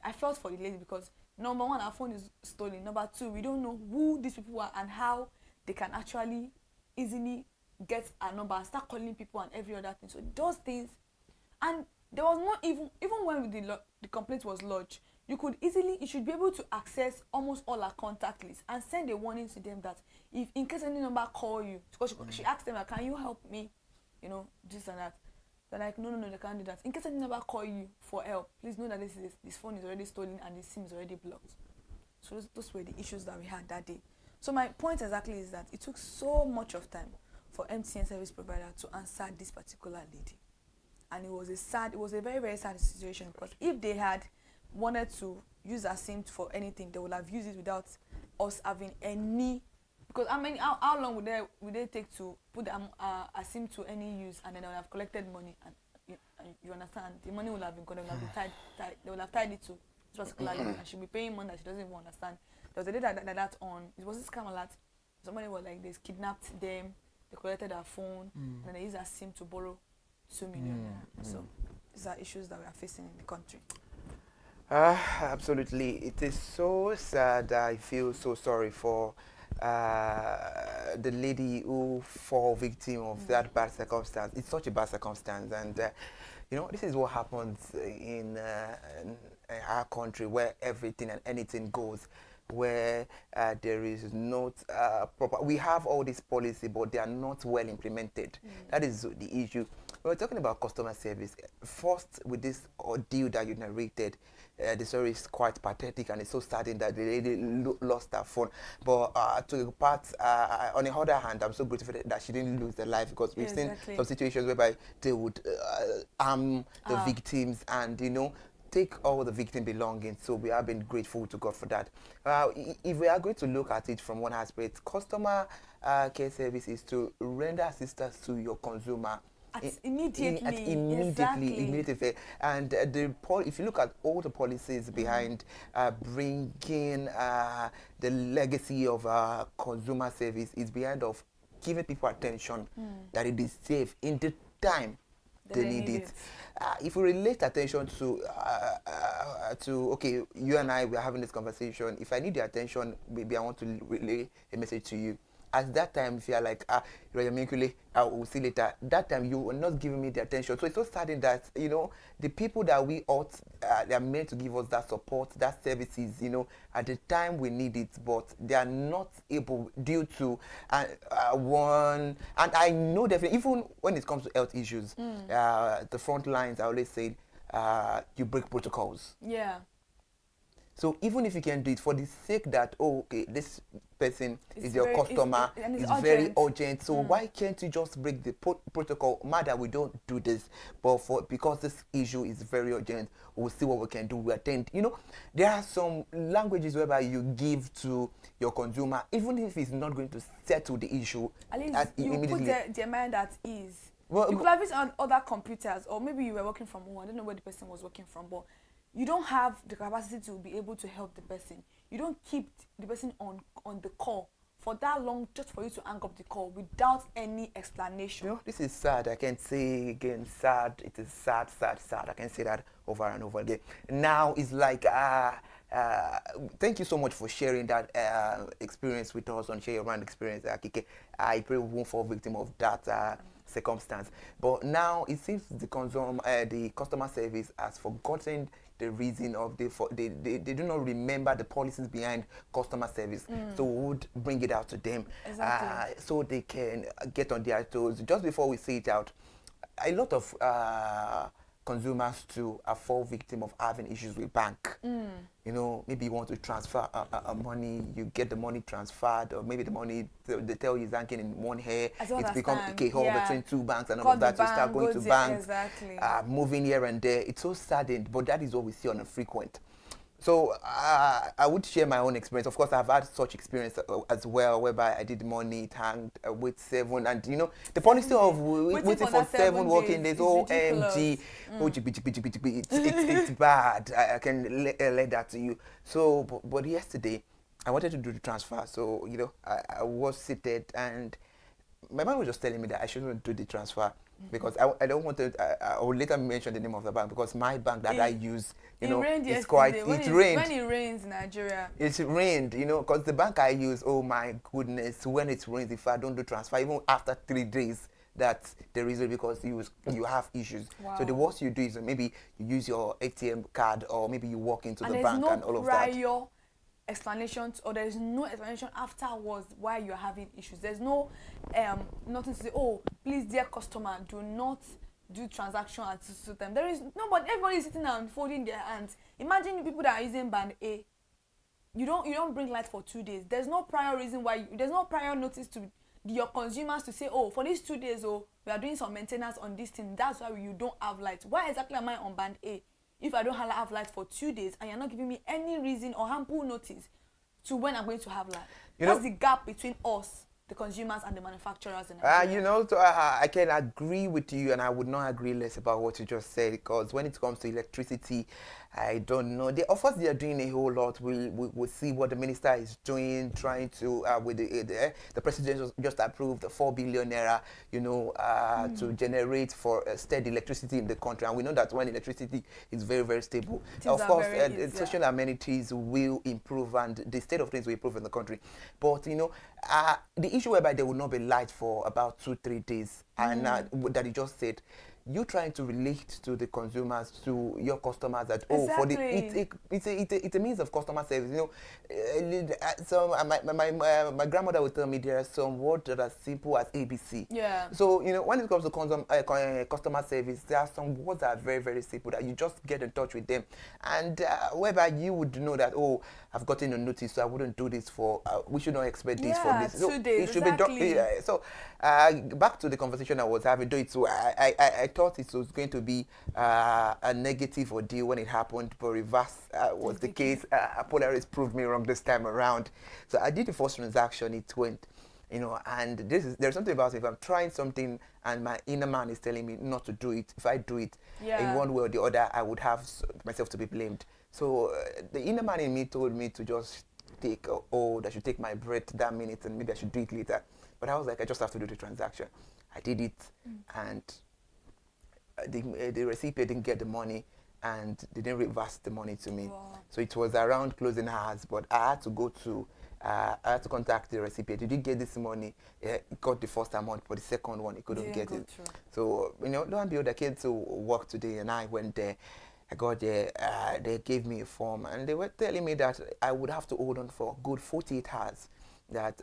I felt for the lady, because number one, our phone is stolen. Number two, we don't know who these people are and how they can actually easily get a number and start calling people and every other thing. So those things, and there was not even when the complaint was lodged, you should be able to access almost all our contact lists and send a warning to them that if in case any number call you, because she asked them, can you help me, you know, this and that. They're like, no, they can't do that. In case any number call you for help, please know that this phone is already stolen and the SIM is already blocked. So those were the issues that we had that day. So my point exactly is that it took so much of time for MTN service provider to answer this particular lady. And it was a very, very sad situation, because if they had wanted to use a SIM for anything, they would have used it without us having any, because how long would they take to put a SIM to any use, and then they would have collected money, and you understand, the money would have been gone, they would have tied it to this particular lady, and she'll be paying money that she doesn't even understand. There was a day that on, it was this scam alert, somebody was like this, kidnapped them, they collected their phone, and then they used their SIM to borrow 2 million. So these are issues that we are facing in the country. Absolutely. It is so sad. I feel so sorry for the lady who fall victim of that bad circumstance. It's such a bad circumstance, and you know, this is what happens in our country, where everything and anything goes, where there is not proper. We have all this policy, but they are not well implemented. That is the issue. We're talking about customer service. First, with this ordeal that you narrated, the story is quite pathetic, and it's so saddening that the lady lost her phone. But to the part, on the other hand, I'm so grateful that she didn't lose her life, because we've seen some situations whereby they would arm the victims and, you know, take all the victim belongings. So we have been grateful to God for that. If we are going to look at it from one aspect, customer care service is to render assistance to your consumer immediately. And if you look at all the policies behind bringing the legacy of consumer service, is behind of giving people attention, that it is safe in the time they need it. If we relate attention to okay, you and I, we are having this conversation. If I need your attention, maybe I want to relay a message to you. At that time, if you are like, I will see later, that time you were not giving me the attention. So it's so saddening that, you know, the people that we ought, they are meant to give us that support, that services, you know, at the time we need it, but they are not able due to one. And I know definitely, even when it comes to health issues, the front lines, I always say, you break protocols. Yeah. So even if you can do it for the sake that, oh, okay, this person is your customer, it's very urgent. So why can't you just break the protocol? Matter, we don't do this, but because this issue is very urgent, we'll see what we can do. We attend. You know, there are some languages whereby you give to your consumer, even if it's not going to settle the issue. At least you put their mind at ease. Well, you could have it on other computers, or maybe you were working from home. I don't know where the person was working from, but you don't have the capacity to be able to help the person. You don't keep the person on the call for that long just for you to hang up the call without any explanation. You know, this is sad. I can say again, sad. It is sad, sad, sad. I can say that over and over again. Now it's like, thank you so much for sharing that experience with us on Share Your Brand Experience, Kike. I pray we won't fall victim of that circumstance. But now it seems the customer service has forgotten the reason of they do not remember the policies behind customer service. So we would bring it out to them, so they can get on their toes. Just before we say it out, a lot of consumers too are fall victim of having issues with bank. You know, maybe you want to transfer money, you get the money transferred, or maybe the money they tell you is banking in one hair. It's become a hole between two banks, and all of that. You start going to banks, moving here and there. It's so saddened, but that is what we see on a frequent. So I would share my own experience. Of course, I've had such experience as well, whereby I did money, it hanged, wait 7, and you know, the policy of waiting for 7 working days, OMG, it's bad. I can let that to you. So, but yesterday, I wanted to do the transfer. So, you know, I was seated, and my man was just telling me that I shouldn't do the transfer, because I don't want to. I will later mention the name of the bank, because my bank that I use, you know, it's quite. It rained. When it rains in Nigeria. It rained, you know, because the bank I use, oh my goodness, when it rains, if I don't do transfer, even after 3 days, that's the reason, because you have issues. So the worst you do is maybe you use your ATM card, or maybe you walk into the bank and all of that. Explanation, or there is no explanation afterwards why you're having issues. There's no nothing to say, oh, please, dear customer, do not do transaction at this time. There is nobody. Everybody is sitting down folding their hands. Imagine people that are using band A. You don't bring light for 2 days. There's no prior reason why. There's no prior notice to your consumers to say, oh, for these 2 days, oh, we are doing some maintenance on this thing. That's why you don't have light. Why exactly am I on band A if I don't have light for 2 days, and you're not giving me any reason or ample notice to when I'm going to have light? That's the gap between us the consumers and the manufacturers in Nigeria? You know, so I can agree with you, and I would not agree less about what you just said, because when it comes to electricity, I don't know. Of course, they are doing a whole lot. We'll see what the minister is doing, trying to, with the president just approved the 4 billion naira, you know, to generate for steady electricity in the country. And we know that when electricity is very, very stable, of course, social amenities will improve and the state of things will improve in the country. But, you know, the issue whereby there will not be light for about 2-3 days, and that you just said, you trying to relate to the consumers, to your customers, that for the it's a means of customer service. You know, so my grandmother would tell me there are some words that are simple as ABC. Yeah. So you know, when it comes to customer service, there are some words that are very, very simple that you just get in touch with them, and whereby you would know that, oh, I've gotten a notice, so I wouldn't do this for. We should not expect this from this. So 2 days. it should be done. So back to the conversation I was having. So I thought it was going to be a negative ordeal when it happened, but reverse was the case. Polaris proved me wrong this time around. So I did the first transaction, it went, you know, and there's something about it. If I'm trying something and my inner man is telling me not to do it, if I do it in one way or the other, I would have myself to be blamed. So the inner man in me told me to just take, that I should take my breath that minute and maybe I should do it later. But I was like, I just have to do the transaction. I did it, and the recipient didn't get the money, and they didn't reverse the money to me. Wow. So it was around closing hours, but I had to go to, I had to contact the recipient. Did you get this money? He got the first amount, but the second one, he couldn't get it. Through. So, you know, lo and behold, I came to work today, and I went there. I got there, they gave me a form, and they were telling me that I would have to hold on for a good 48 hours, that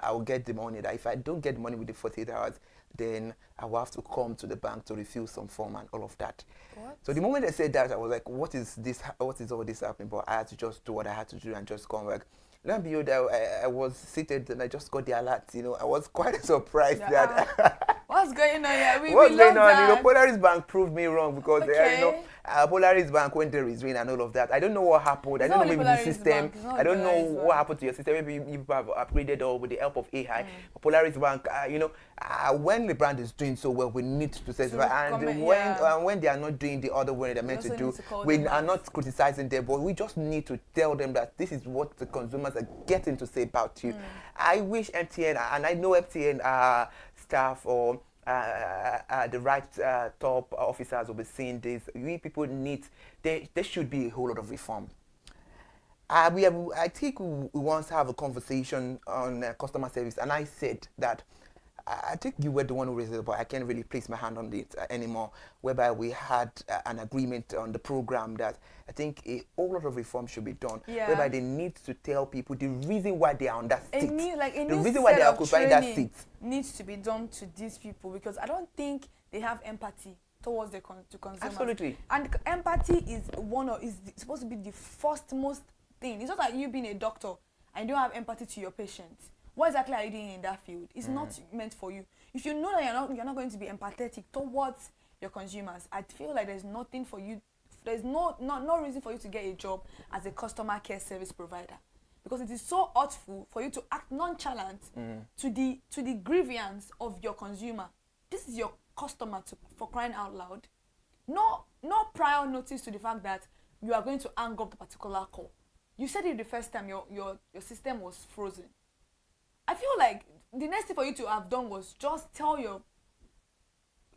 I will get the money, that if I don't get the money within 48 hours, then I will have to come to the bank to refill some form and all of that. What? So the moment they said that, I was like, what is this? What is all this happening? But I had to just do what I had to do and just come back. Lo and behold, I was seated and I just got the alert. You know, I was quite surprised that. What's going on here? What's going on? You know, Polaris Bank proved me wrong because you know, Polaris Bank went to resign and all of that. I don't know what happened. I don't know maybe the system. I don't know what happened to your system. Maybe you have upgraded or with the help of AI. Polaris Bank, you know, when the brand is doing so well, we need to specify. And when they are not doing the other way they're meant to do, we are not criticizing them, but we just need to tell them that this is what the consumers are getting to say about you. I wish MTN, and I know MTN staff or the right top officers will be seeing this. We people need, there should be a whole lot of reform. I think we once have a conversation on customer service, and I said that I think you were the one who raised it, but I can't really place my hand on it anymore, whereby we had an agreement on the program that I think a whole lot of reform should be done, whereby they need to tell people the reason why they are on that seat. The reason why they are occupying that seat needs to be done to these people, because I don't think they have empathy towards the consumers. Absolutely. And empathy is supposed to be the first most thing. It's not like you being a doctor and you don't have empathy to your patients. What exactly are you doing in that field? It's not meant for you. If you know that you're not going to be empathetic towards your consumers, I feel like there's nothing for you. There's no reason for you to get a job as a customer care service provider, because it is so hurtful for you to act nonchalant to the grievance of your consumer. This is your customer, for crying out loud. No prior notice to the fact that you are going to hang up the particular call. You said it the first time your system was frozen. I feel like the next thing for you to have done was just tell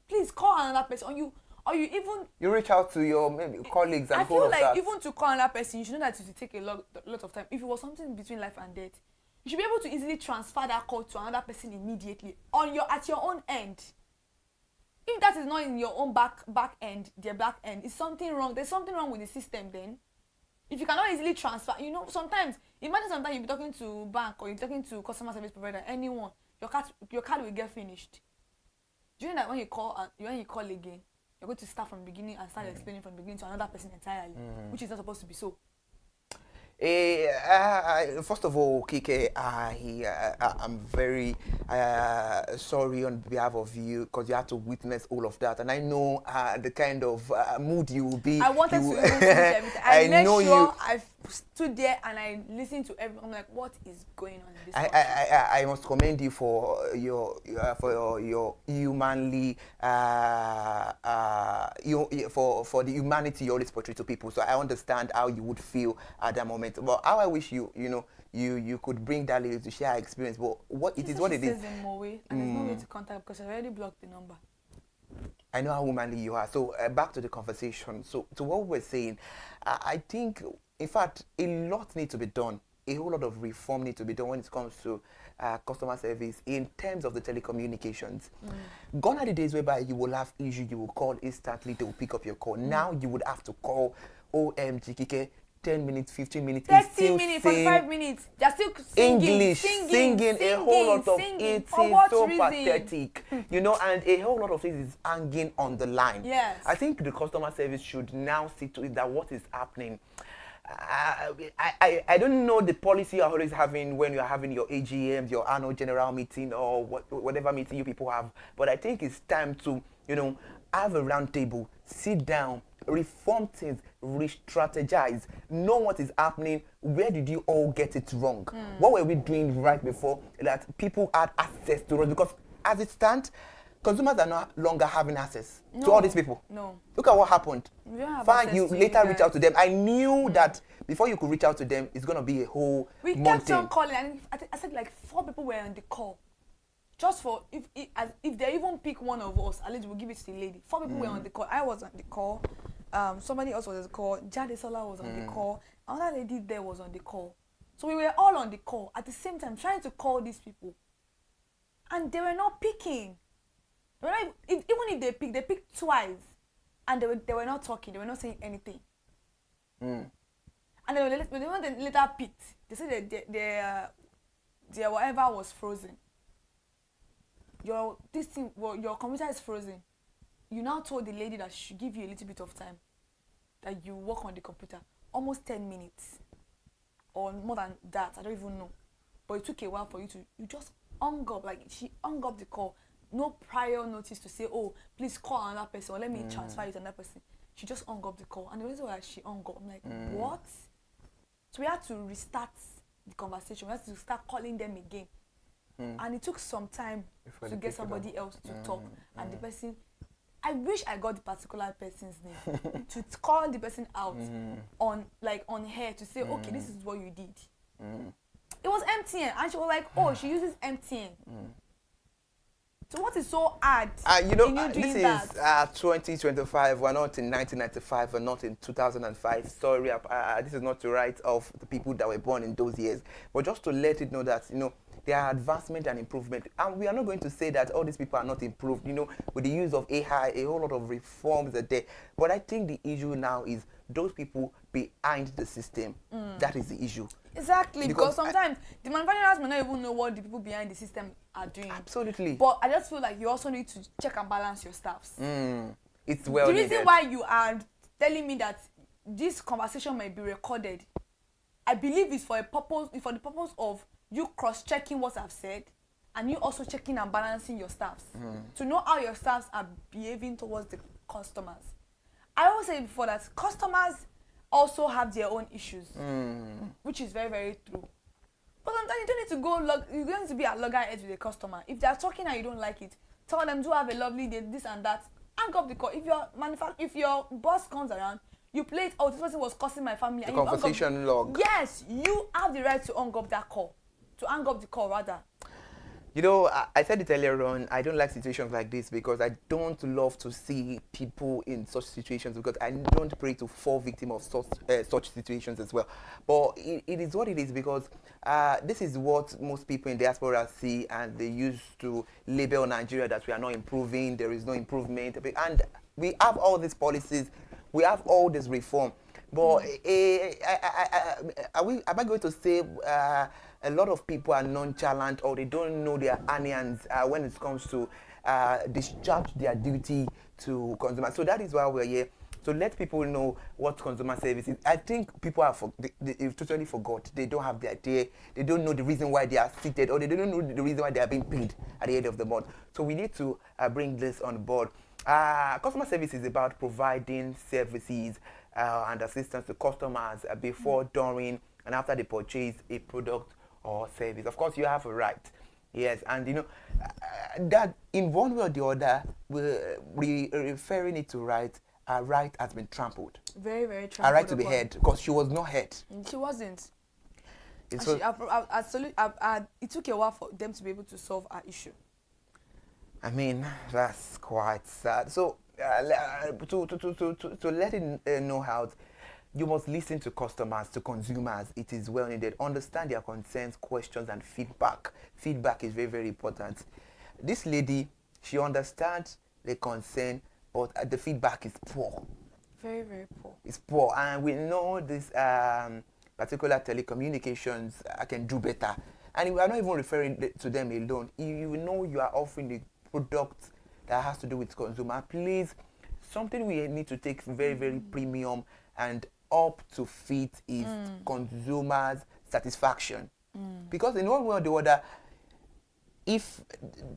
please call another person, or you even reach out to your maybe colleagues and I feel like even to call another person, you should know that it will take a lot of time. If it was something between life and death, you should be able to easily transfer that call to another person immediately at your own end. If that is not in your own back end, their back end, is something wrong. There's something wrong with the system then. If you cannot easily transfer, you know, sometimes you'll be talking to bank or you're talking to customer service provider, anyone, your card will get finished. Do you know that when you call again, you're going to start from the beginning and start explaining from the beginning to another person entirely, which is not supposed to be so. First of all, Kike, I'm very sorry on behalf of you, because you had to witness all of that, and I know the kind of mood you will be. I wanted to remove everything. I know sure stood there and I listened to everyone. I'm like, what is going on in this country? I must commend you for your humanly for the humanity you always portray to people. So I understand how you would feel at that moment. But how I wish you could bring that lady to share her experience. But what it is, what it is. And there's no way to contact because I already blocked the number. I know how womanly you are. So back to the conversation. So to what we're saying, I think, in fact, a lot needs to be done. A whole lot of reform needs to be done when it comes to customer service in terms of the telecommunications. Gone are the days whereby you will have issue, you will call instantly, they will pick up your call. Now you would have to call OMG Kike 10 minutes, 15 minutes, 30 minutes, 45 minutes. They're still singing, singing a whole lot of it is so reason? pathetic, you know, and a whole lot of things is hanging on the line. Yes. I think the customer service should now see to it that what is happening. I don't know the policy you're always having when you're having your AGMs, your annual general meeting, or whatever meeting you people have, but I think it's time to, you know, have a round table, sit down, reform things, re-strategize, know what is happening, where did you all get it wrong? What were we doing right before that people had access to us? Because as it stands, consumers are no longer having access to all these people. No. Look at what happened. Fine, you later reach out to them. I knew that before you could reach out to them, it's going to be a whole We kept on calling, and I said like 4 people were on the call. Just for, if they even pick one of us, at least we'll give it to the lady. 4 people were on the call. I was on the call. Somebody else was on the call. Jade Sola was on the call. Another lady there was on the call. So we were all on the call at the same time trying to call these people. And they were not picking. Even if they picked twice. And they were not talking. They were not saying anything. And they later picked. They said that their whatever was frozen. Your computer is frozen. You now told the lady that she should give you a little bit of time, that you work on the computer, almost 10 minutes, or more than that. I don't even know, but it took a while for you just hung up. Like she hung up the call, no prior notice to say, oh, please call another person or let me transfer you to another person. She just hung up the call, and the reason why she hung up, I'm like, what? So we had to restart the conversation. We had to start calling them again. And it took some time to get somebody else to talk. And the person, I wish I got the particular person's name to call the person out on her to say, okay, this is what you did. It was MTN, and she was like, oh, she uses MTN. So what is so hard in you doing this is 2025. We're not in 1995. We're not in 2005. Sorry, this is not to write off the people that were born in those years, but just to let it know that, you know, there are advancement and improvement, and we are not going to say that all these people are not improved. You know, with the use of AI, a whole lot of reforms are there. But I think the issue now is those people behind the system. That is the issue. Exactly, because sometimes the manufacturers may not even know what the people behind the system are doing. Absolutely. But I just feel like you also need to check and balance your staffs. It's well The needed. reason why you are telling me that this conversation might be recorded, I believe it's for the purpose of you cross-checking what I've said, and you also checking and balancing your staffs to know how your staffs are behaving towards the customers. I always say before that customers also have their own issues, which is very, very true. But sometimes you don't need to go you're going to be at loggerheads with a customer. If they're talking and you don't like it, tell them to have a lovely day, this and that. Hang up the call. If your boss comes around, you play it, oh, this person was cursing my family. The conversation log. Yes, you have the right to hang up that call. To hang up the call, rather. You know, I said it earlier on, I don't like situations like this because I don't love to see people in such situations, because I don't pray to fall victim of such situations as well. But it is what it is, because this is what most people in diaspora see, and they used to label Nigeria that we are not improving, there is no improvement. And we have all these policies, we have all this reform. But am I going to say a lot of people are nonchalant, or they don't know their onions when it comes to discharge their duty to consumers? So that is why we're here. So let people know what consumer service is. I think people they've totally forgot. They don't have the idea. They don't know the reason why they are seated, or they don't know the reason why they are being paid at the end of the month. So we need to bring this on board. Customer service is about providing services and assistance to customers before, during, and after they purchase a product or service. Of course, you have a right. Yes, and you know that in one way or the other, we're referring it to right. Our right has been trampled. Very, very trampled. Our right to be heard, because she was not heard. She wasn't. It took a while for them to be able to solve our issue. I mean, that's quite sad. So, to let it know how, you must listen to customers, to consumers. It is well needed. Understand their concerns, questions, and feedback. Feedback is very, very important. This lady, she understands the concern, but the feedback is poor. Very, very poor. It's poor, and we know this particular telecommunications can do better. And we are not even referring to them alone. You know you are offering a product that has to do with consumer. Please, something we need to take very, very premium and up to fit is consumers' satisfaction. Because in one way or the other, if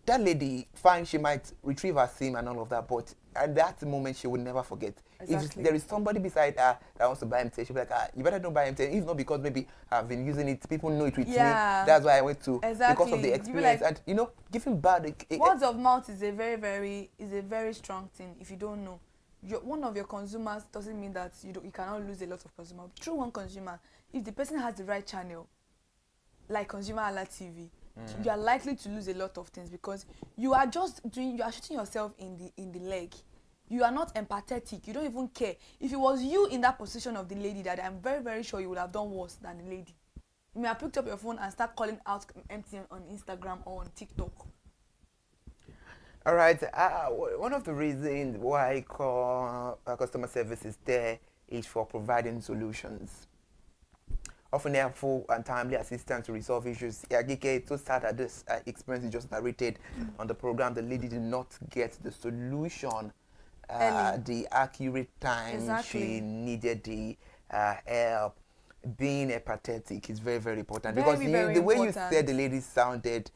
that lady finds, she might retrieve her SIM and all of that, but at that moment she will never forget. Exactly. If there is somebody beside her that wants to buy MTN, she'll be like, you better don't buy MTN. If not, because maybe I've been using it, people know it with me. That's why I went to, because of the experience. And you know, giving bad words of mouth is a very strong thing. If you don't know, one of your consumers doesn't mean that you cannot lose a lot of consumers. Through one consumer, if the person has the right channel, like ConsumerHallaTV, you are likely to lose a lot of things, because you are shooting yourself in the leg. You are not empathetic. You don't even care. If it was you in that position of the lady, that I'm very, very sure you would have done worse than the lady. You may have picked up your phone and start calling out MTN on Instagram or on TikTok. All right. One of the reasons why customer service is there is for providing solutions. Often helpful and timely assistance to resolve issues. It's so sad that this experience is just narrated on the program. The lady did not get the solution, the accurate time she needed the help. Being empathetic is very, very important, because the way you said the lady sounded,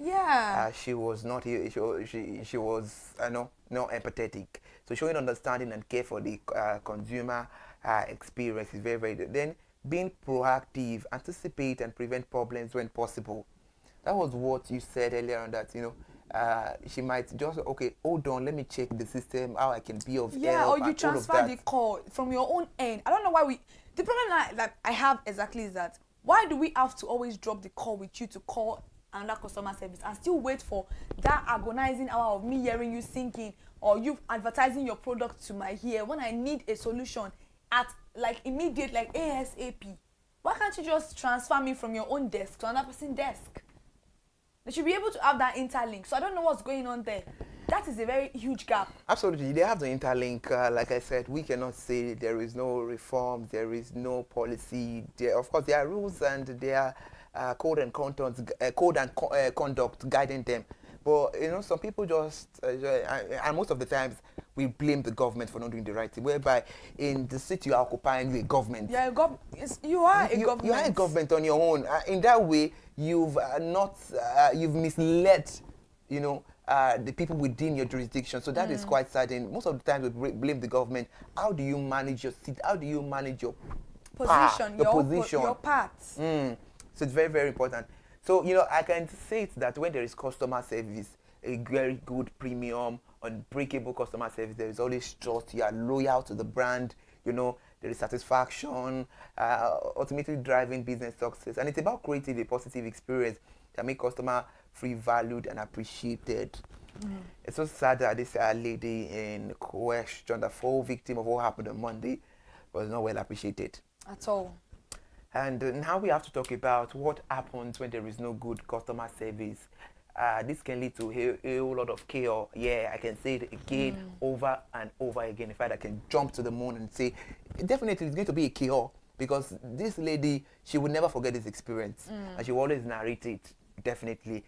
she was not here. She was not empathetic. So showing understanding and care for the consumer experience is very, very. Then being proactive, anticipate and prevent problems when possible. That was what you said earlier on, that she might just, okay, hold on, let me check the system, how I can be of help. Or you transfer the call from your own end. I don't know why the problem that I have exactly is that, why do we have to always drop the call with you to call another customer service and still wait for that agonizing hour of me hearing you singing or you advertising your product to my ear when I need a solution at immediate, ASAP? Why can't you just transfer me from your own desk to another person's desk? They should be able to have that interlink. So I don't know what's going on there. That is a very huge gap. Absolutely. They have the interlink. Like I said, we cannot say there is no reform, there is no policy. Of course, there are rules and there are code and conduct guiding them. But, some people just, and most of the times, we blame the government for not doing the right thing, whereby in the city you are occupying a government. Yeah, you are a government. You are a government on your own. In that way, you've misled, the people within your jurisdiction. So that is quite sad. And most of the time we blame the government. How do you manage your seat? How do you manage your position? Your parts. So it's very, very important. So, I can say that when there is customer service, a very good premium, unbreakable customer service, there is always trust. You are loyal to the brand, there is satisfaction, ultimately driving business success. And it's about creating a positive experience that make customer feel valued and appreciated. It's so sad that this lady in question, the full victim of what happened on Monday, was not well appreciated. At all. And now we have to talk about what happens when there is no good customer service. This can lead to a whole lot of chaos. Yeah, I can say it again, over and over again. In fact, I can jump to the moon and say, definitely it's going to be a chaos, because this lady, she will never forget this experience. And she will always narrate it, definitely.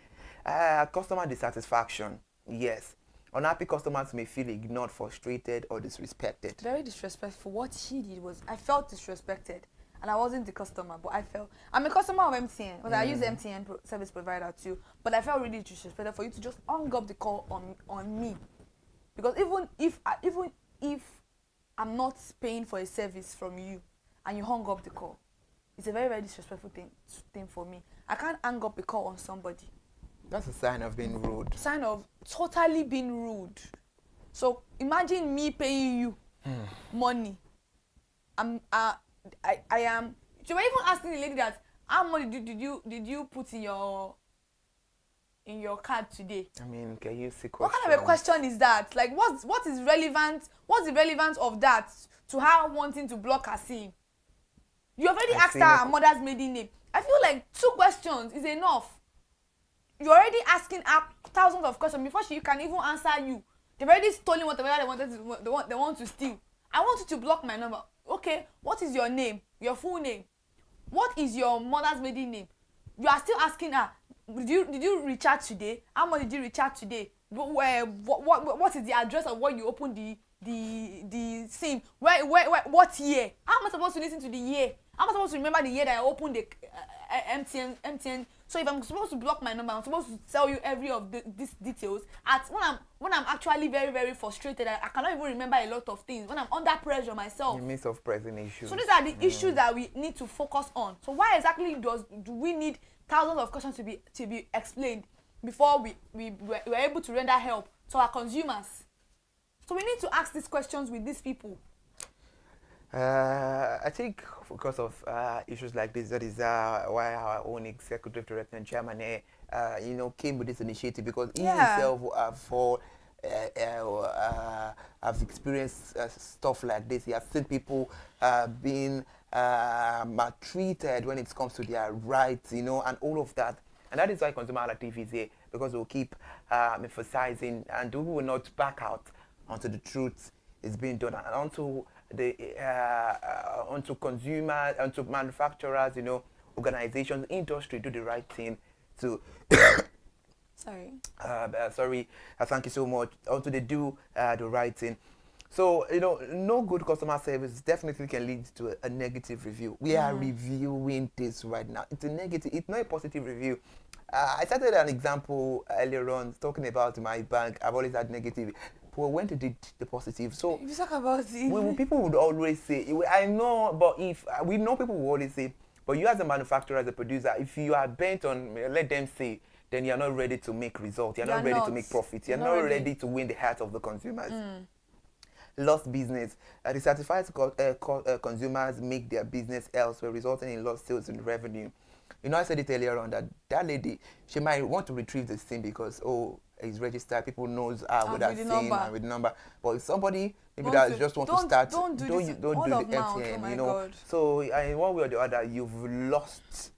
Customer dissatisfaction, yes. Unhappy customers may feel ignored, frustrated, or disrespected. Very disrespectful. What she did was, I felt disrespected. And I wasn't the customer, but I'm a customer of MTN, because I use MTN service provider too. But I felt really disrespected for you to just hang up the call on me, because even if I'm not paying for a service from you, and you hung up the call. It's a very, very disrespectful thing for me. I can't hang up a call on somebody. That's a sign of being rude. Sign of totally being rude. So imagine me paying you money. I am. You were even asking the lady that how much did you put in your card today? I mean, can you see What kind of a question is that? Like, what is relevant? What's the relevance of that to her wanting to block her SIM? You already asked her her mother's maiden name. I feel like 2 questions is enough. You're already asking her thousands of questions before she can even answer you. They've already stolen whatever they want to steal. I want you to block my number. Okay, what is your name? Your full name? What is your mother's maiden name? You are still asking her, did you recharge today? How much did you recharge today? What is the address of where you opened the SIM? What year? How am I supposed to listen to the year? How am I supposed to remember the year that I opened the MTN? So if I'm supposed to block my number, I'm supposed to tell you every of these details. When I'm actually very, very frustrated, I cannot even remember a lot of things. When I'm under pressure myself. In the midst of pressing issues. So these are the issues that we need to focus on. So why exactly do we need thousands of questions to be explained before we're able to render help to our consumers? So we need to ask these questions with these people. I think because of issues like this, that is why our own executive director and chairman, came with this initiative, because he himself have experienced stuff like this. He has seen people being maltreated when it comes to their rights, and all of that. And that is why ConsumerHallaTV is here, because we'll keep emphasizing, and we will not back out until the truth is being done, and onto consumers, onto manufacturers, organizations, industry do the right thing to. Thank you so much. Also, they do the right thing. So, no good customer service definitely can lead to a negative review. We are reviewing this right now. It's a negative, it's not a positive review. I started an example earlier on talking about my bank. I've always had negative. But when they did the positive, so you talk about it. People would always say, I know, but if we know, people will always say, but you as a manufacturer, as a producer, if you are bent on, let them say, then you're not ready to make results. You're not ready to make profits. You're not ready to win the heart of the consumers. Lost business. The certified consumers make their business elsewhere, resulting in lost sales and revenue. I said it earlier on that lady, she might want to retrieve the SIM because, it's registered, people knows with that SIM and with the number. But if somebody maybe that just want to start, don't do the MTN, God. So in one way or the other, you've lost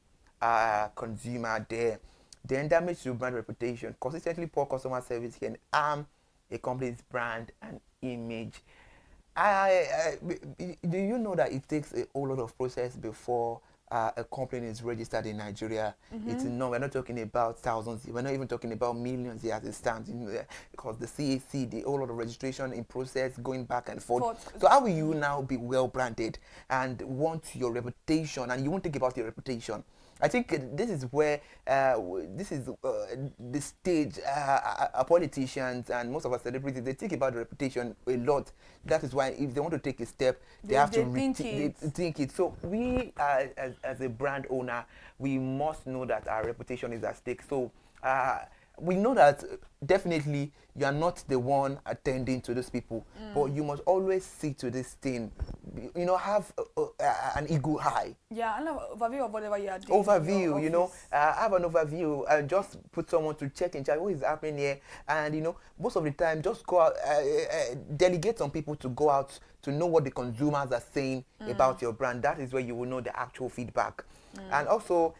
consumer there. Then damage to brand reputation. Consistently poor customer service can harm a company's brand and image. Do you know that it takes a whole lot of process before a company is registered in Nigeria? We're not talking about thousands, we're not even talking about millions here as it stands, because the CAC, the whole lot of registration in process, going back and forth. So how will you now be well branded and want your reputation, and you won't think about your reputation? I think this is where the stage, politicians and most of our celebrities, they think about the reputation a lot. That is why if they want to take a step, they have to think it. So we, as a brand owner, we must know that our reputation is at stake. So we know that definitely you are not the one attending to those people, but you must always see to this thing, have an eagle eye. Yeah, and an overview of whatever you are doing. Overview, have an overview and just put someone to check in charge what is happening here. And, most of the time, just go out, delegate some people to go out to know what the consumers are saying about your brand. That is where you will know the actual feedback. And also,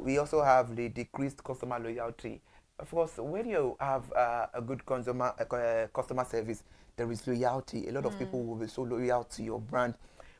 we also have the decreased customer loyalty. Of course, when you have a good customer service, there is loyalty. A lot of people will be so loyal to your brand.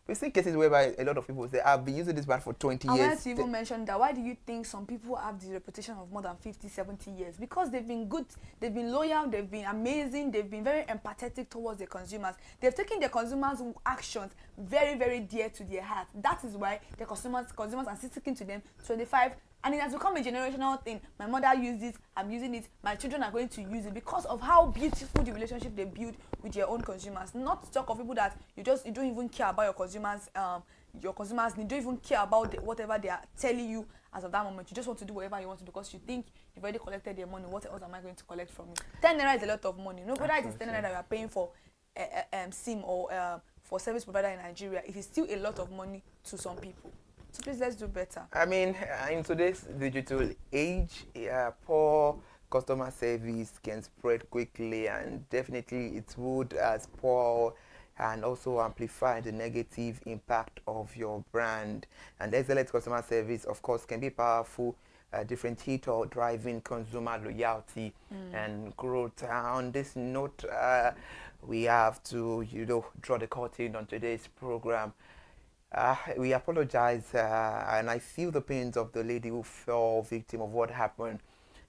We've seen cases whereby a lot of people say, I've been using this brand for 20 years. I wanted to even mention that. Why do you think some people have the reputation of more than 50, 70 years? Because they've been good, they've been loyal, they've been amazing, they've been very empathetic towards the consumers. They've taken the consumers' actions very, very dear to their heart. That is why the consumers are sticking to them 25 And it has become a generational thing. My mother used it, I'm using it, my children are going to use it because of how beautiful the relationship they build with their own consumers. Not to talk of people that you don't even care about your consumers need, don't even care about whatever they are telling you as of that moment. You just want to do whatever you want to because you think you've already collected their money. What else am I going to collect from you? 10 naira is a lot of money. No, whether it is 10 naira that you are paying for SIM or for service provider in Nigeria, it is still a lot of money to some people. So please, let's do better. I mean, in today's digital age, poor customer service can spread quickly, and definitely it would spoil and also amplify the negative impact of your brand. And excellent customer service, of course, can be powerful differentiator driving consumer loyalty and growth. On this note, we have to, draw the curtain on today's program. We apologize, and I feel the pains of the lady who fell victim of what happened.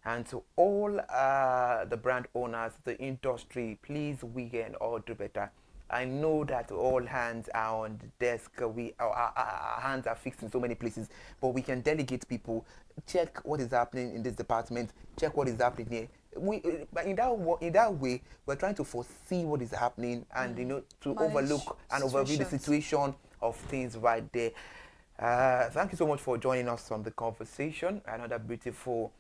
And to all the brand owners, the industry, please, we can all do better. I know that all hands are on the desk. Our hands are fixed in so many places, but we can delegate people. Check what is happening in this department. Check what is happening here. In that way, we're trying to foresee what is happening and to manage overlook and overview the situation of things right there. Thank you so much for joining us on the conversation. Another beautiful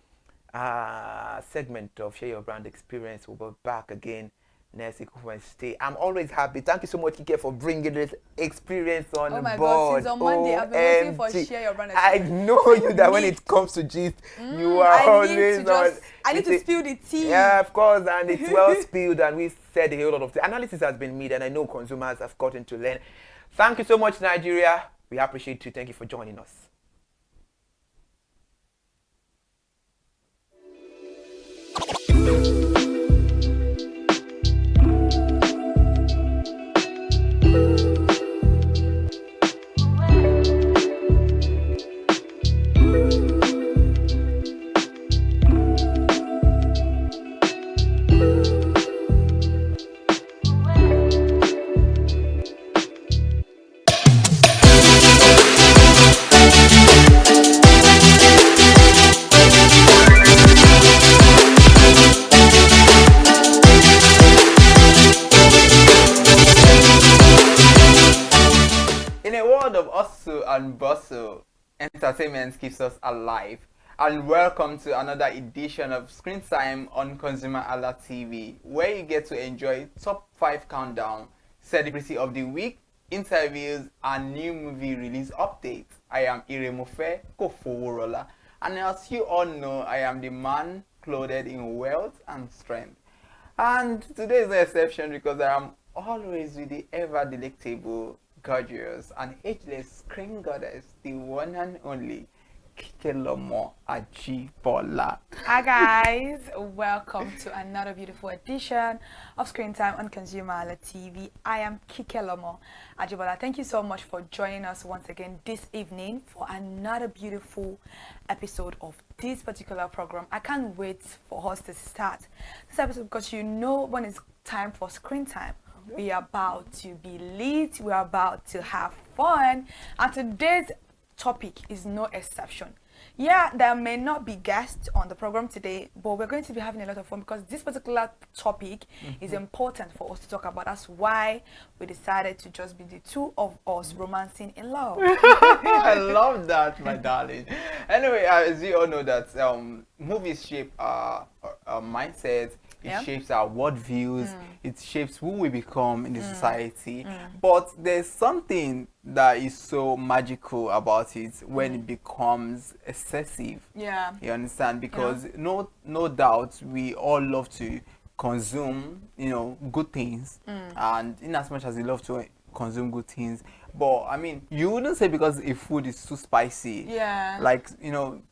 segment of Share Your Brand Experience. We'll be back again next Wednesday. I'm always happy. Thank you so much, Kike, for bringing this experience on board. Oh my God, since on Monday, I've been waiting for Share Your Brand Experience. I know you that when it comes to gist, you are always on. I need to spill the tea. Yeah, of course, and it's well spilled, and we said a whole lot of the analysis has been made, and I know consumers have gotten to learn. Thank you so much, Nigeria. We appreciate you. Thank you for joining us. And bustle, entertainment keeps us alive. And welcome to another edition of Screen Time on ConsumerHallaTV, where you get to enjoy top 5 countdown, celebrity of the week, interviews, and new movie release updates. I am Iremofe Kofoworola, and as you all know, I am the man clothed in wealth and strength. And today is no exception because I am always with the ever delectable, gorgeous and ageless screen goddess, the one and only Kikelomo Ajibola. Hi guys, welcome to another beautiful edition of Screen Time on ConsumerHallaTV. I am Kikelomo Ajibola. Thank you so much for joining us once again this evening for another beautiful episode of this particular program. I can't wait for us to start this episode because when it's time for Screen Time, we are about to be lit, we are about to have fun, and today's topic is no exception. Yeah, there may not be guests on the program today, but we're going to be having a lot of fun because this particular topic is important for us to talk about. That's why we decided to just be the two of us romancing in love. I love that, my darling. Anyway, as you all know that movies shape our mindset. It shapes our worldviews. It shapes who we become in the society. But there's something that is so magical about it when it becomes excessive. Yeah. You understand? Because no doubt we all love to consume, good things. And in as much as we love to consume good things, but I mean, you wouldn't say because a food is too spicy. Yeah. Like,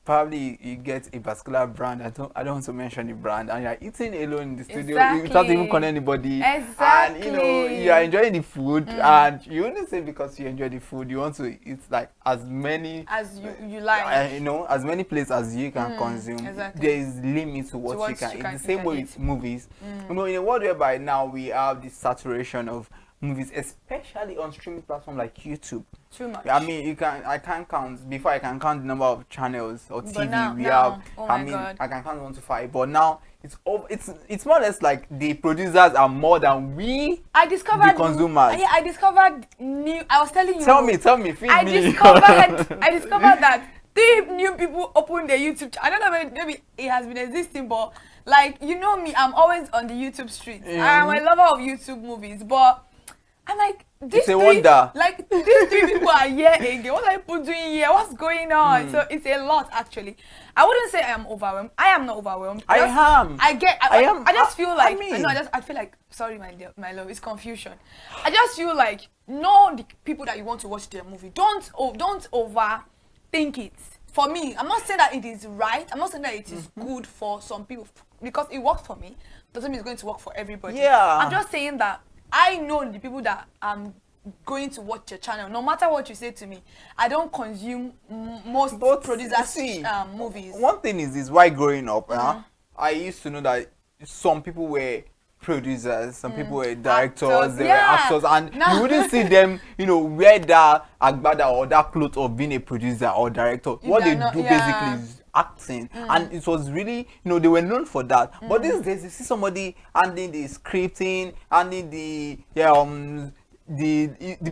probably you get a particular brand. I don't want to mention the brand, and you're eating alone in the studio without even calling anybody. Exactly. And you are enjoying the food, and you wouldn't say because you enjoy the food, you want to eat like as many as you like. As many plates as you can consume. Exactly. There is limit to what you can eat. The same way with movies. In a world whereby now we have this saturation of movies, especially on streaming platforms like YouTube. Too much. I mean, I can't count before. I can count the number of channels or TV now, we now, have. oh I my mean, God. I can count 1 to 5, but now it's more or less like the producers are more than we. I discovered the consumers. Yeah, I discovered new. I was telling you. Tell me, feed I me. I discovered that 3 new people opened their YouTube channel. I don't know, maybe it has been existing, but like, you know me, I'm always on the YouTube streets. I'm a lover of YouTube movies, but I'm like, it's a wonder. Like, these 3 people are here again. What are people doing here? What's going on? So it's a lot, actually. I wouldn't say I am overwhelmed. I am not overwhelmed. I am. I just feel like, I feel like, sorry, my love, it's confusion. I just feel like, know the people that you want to watch their movie. Don't overthink it. For me, I'm not saying that it is right. I'm not saying that it is good for some people, because it works for me. Doesn't mean it's going to work for everybody. Yeah. I'm just saying that I know the people that I'm going to watch your channel. No matter what you say to me, I don't consume most producers' movies. One thing is this: while growing up, I used to know that some people were producers, some people were directors, they were actors, and you wouldn't see them, wear that agbada or that cloth of being a producer or director. What they do basically is acting, and it was really, they were known for that. But these days, you see somebody handling the scripting, handling the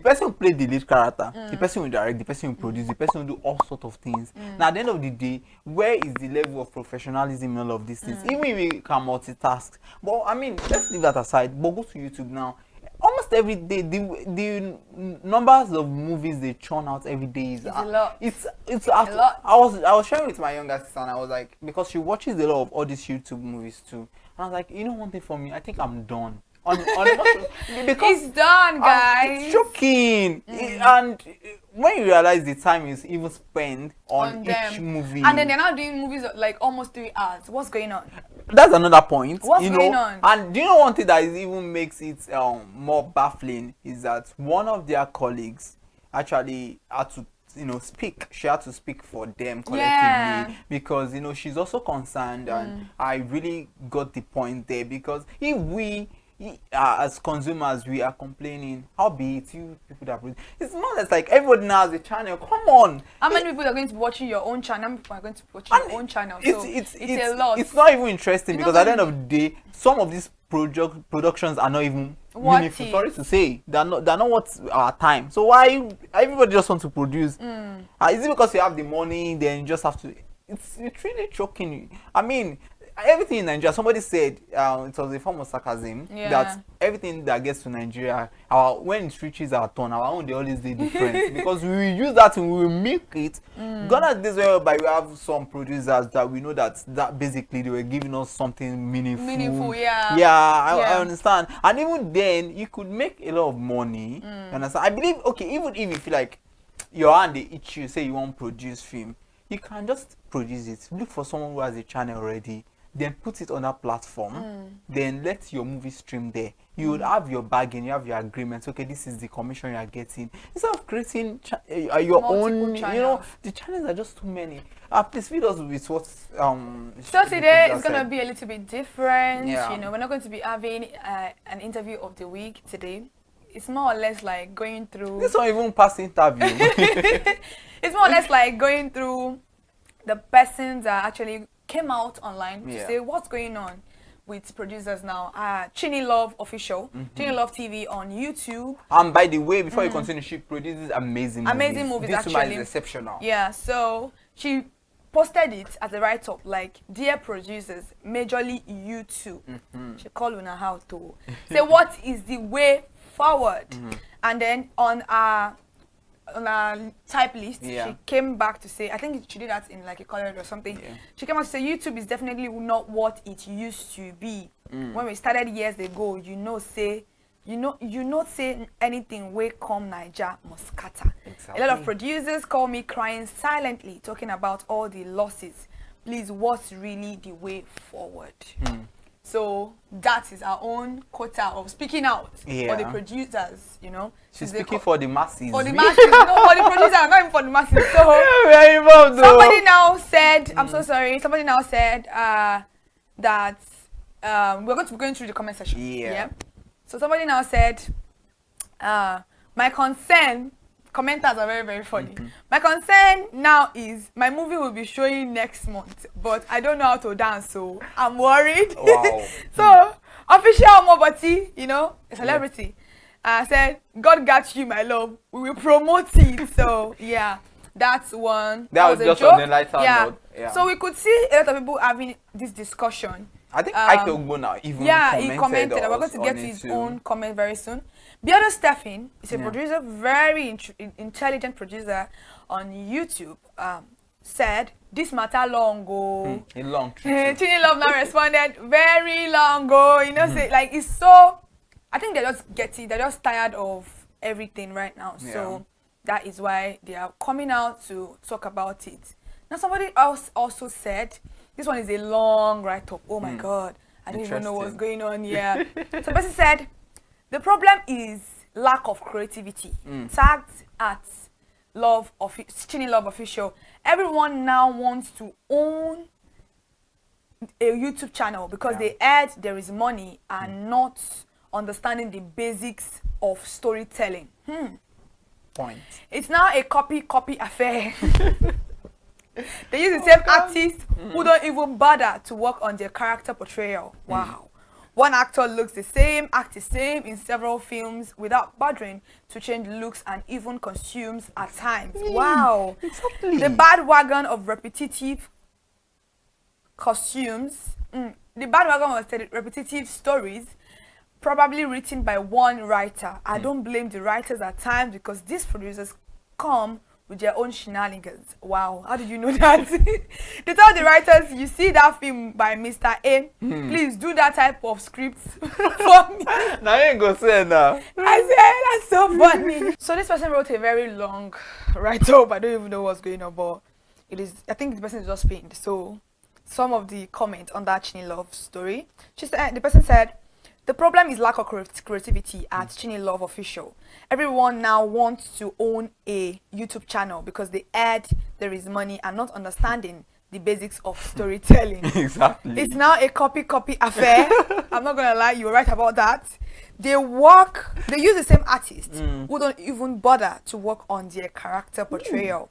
person who played the lead character, the person who direct, the person who produce, the person who do all sorts of things. Now at the end of the day, where is the level of professionalism in all of these things? Even if we can multitask, but I mean, let's leave that aside. But go to YouTube now. Almost every day, the numbers of movies they churn out every day is a lot. It's a lot. I was sharing with my younger sister, and I was like, because she watches a lot of all these YouTube movies too, and I was like, one thing for me, I think I'm done. Because it's done, guys. It's shocking. And when you realize the time is even spent on each movie, and then they're now doing movies like almost 3 hours. What's going on? That's another point. What's going on? And do you know one thing that even makes it more baffling is that one of their colleagues actually had to speak. She had to speak for them collectively because she's also concerned, and I really got the point there, because if we as consumers we are complaining, how be it you people that produce, it's not as like everybody now has a channel. Come on, how many people are going to be watching your own channel? How many people are going to be watching your own channel? So it's a lot. It's not even interesting, because at the end of the day, some of these productions are not even meaningful. Sorry to say, they're not worth our time. So why everybody just want to produce? Is it because you have the money, then you just have to? It's really choking. I mean, everything in Nigeria, somebody said it was a form of sarcasm that everything that gets to Nigeria, when it reaches our turn, our own they always do different because we will use that and we will make it. Gonna this way, but we have some producers that we know that basically they were giving us something meaningful. I understand. And even then, you could make a lot of money. You understand? I believe, okay, even if you feel like your hand they itch you, say you want to produce film, you can just produce it. Look for someone who has a channel already, then put it on that platform, then let your movie stream there. You would have your bargain, you have your agreement. Okay, this is the commission you are getting. Instead of creating your multiple own channels. the channels are just too many. Please feed us with what so today is gonna be a little bit different. Yeah. We're not going to be having an interview of the week today. It's more or less like going through this one even past interview. It's more or less like going through the persons that actually came out online to say what's going on with producers now. Chini Love Official, Chini Love TV on YouTube. And by the way, before you continue, she produces amazing movies. This actually. woman is exceptional. Yeah, so she posted it as a write-up, like, dear producers, majorly YouTube. She called on how to say what is the way forward. And then on our type list, she came back to say, I think she did that in like a college or something. She came out to say YouTube is definitely not what it used to be. When we started years ago, say anything way come Niger must scatter. A lot of producers call me crying silently, talking about all the losses. Please, what's really the way forward? So that is our own quota of speaking out for the producers, She's speaking for the masses. For the masses, no, for the producers, not even for the masses. So somebody now said, I'm so sorry, somebody now said that we're going to be going through the comment section. So somebody now said, My concern, commenters are very, very funny. My concern now is my movie will be showing next month, but I don't know how to dance, so I'm worried. Wow. So, official Mobati, you know, a celebrity, said, God got you, my love. We will promote it. So, yeah, that's one. That was just a joke. on the lighter note. Yeah. So, we could see a lot of people having this discussion. I think Ike Ogbonna even he commented. We're going to get to his own comment very soon. Biodo Stephen is a producer, very intelligent producer on YouTube. Said this matter long ago. Long. Chini Love now responded very long ago. You know, say like it's so. I think they're just they're just tired of everything right now. Yeah. So that is why they are coming out to talk about it. Now somebody else also said this one is a long write-up. Oh my God, I don't even know what's going on here. So the person said, the problem is lack of creativity. Tagged at Chini Love Official. Everyone now wants to own a YouTube channel because they add there is money and not understanding the basics of storytelling. Point. It's now a copy affair. They use the same artists who don't even bother to work on their character portrayal. Wow. One actor looks the same, acts the same in several films without bothering to change looks and even costumes at times. Wow. Exactly. The bandwagon of repetitive costumes, the bandwagon of repetitive stories, probably written by one writer. I don't blame the writers at times because these producers come with their own shenanigans. Wow, how did you know that? They tell the writers, you see that film by Mr. A, please do that type of script for me. Now you ain't gonna say now. I said, that's so funny. So this person wrote a very long write-up. I don't even know what's going on, but it is, I think the person is just pinned. So some of the comments on that Chini Love story. The person said, the problem is lack of creativity at Chini Love Official. Everyone now wants to own a YouTube channel because they add there is money and not understanding the basics of storytelling. Exactly. It's now a copy affair. I'm not gonna lie, you're right about that. They use the same artists who don't even bother to work on their character portrayal.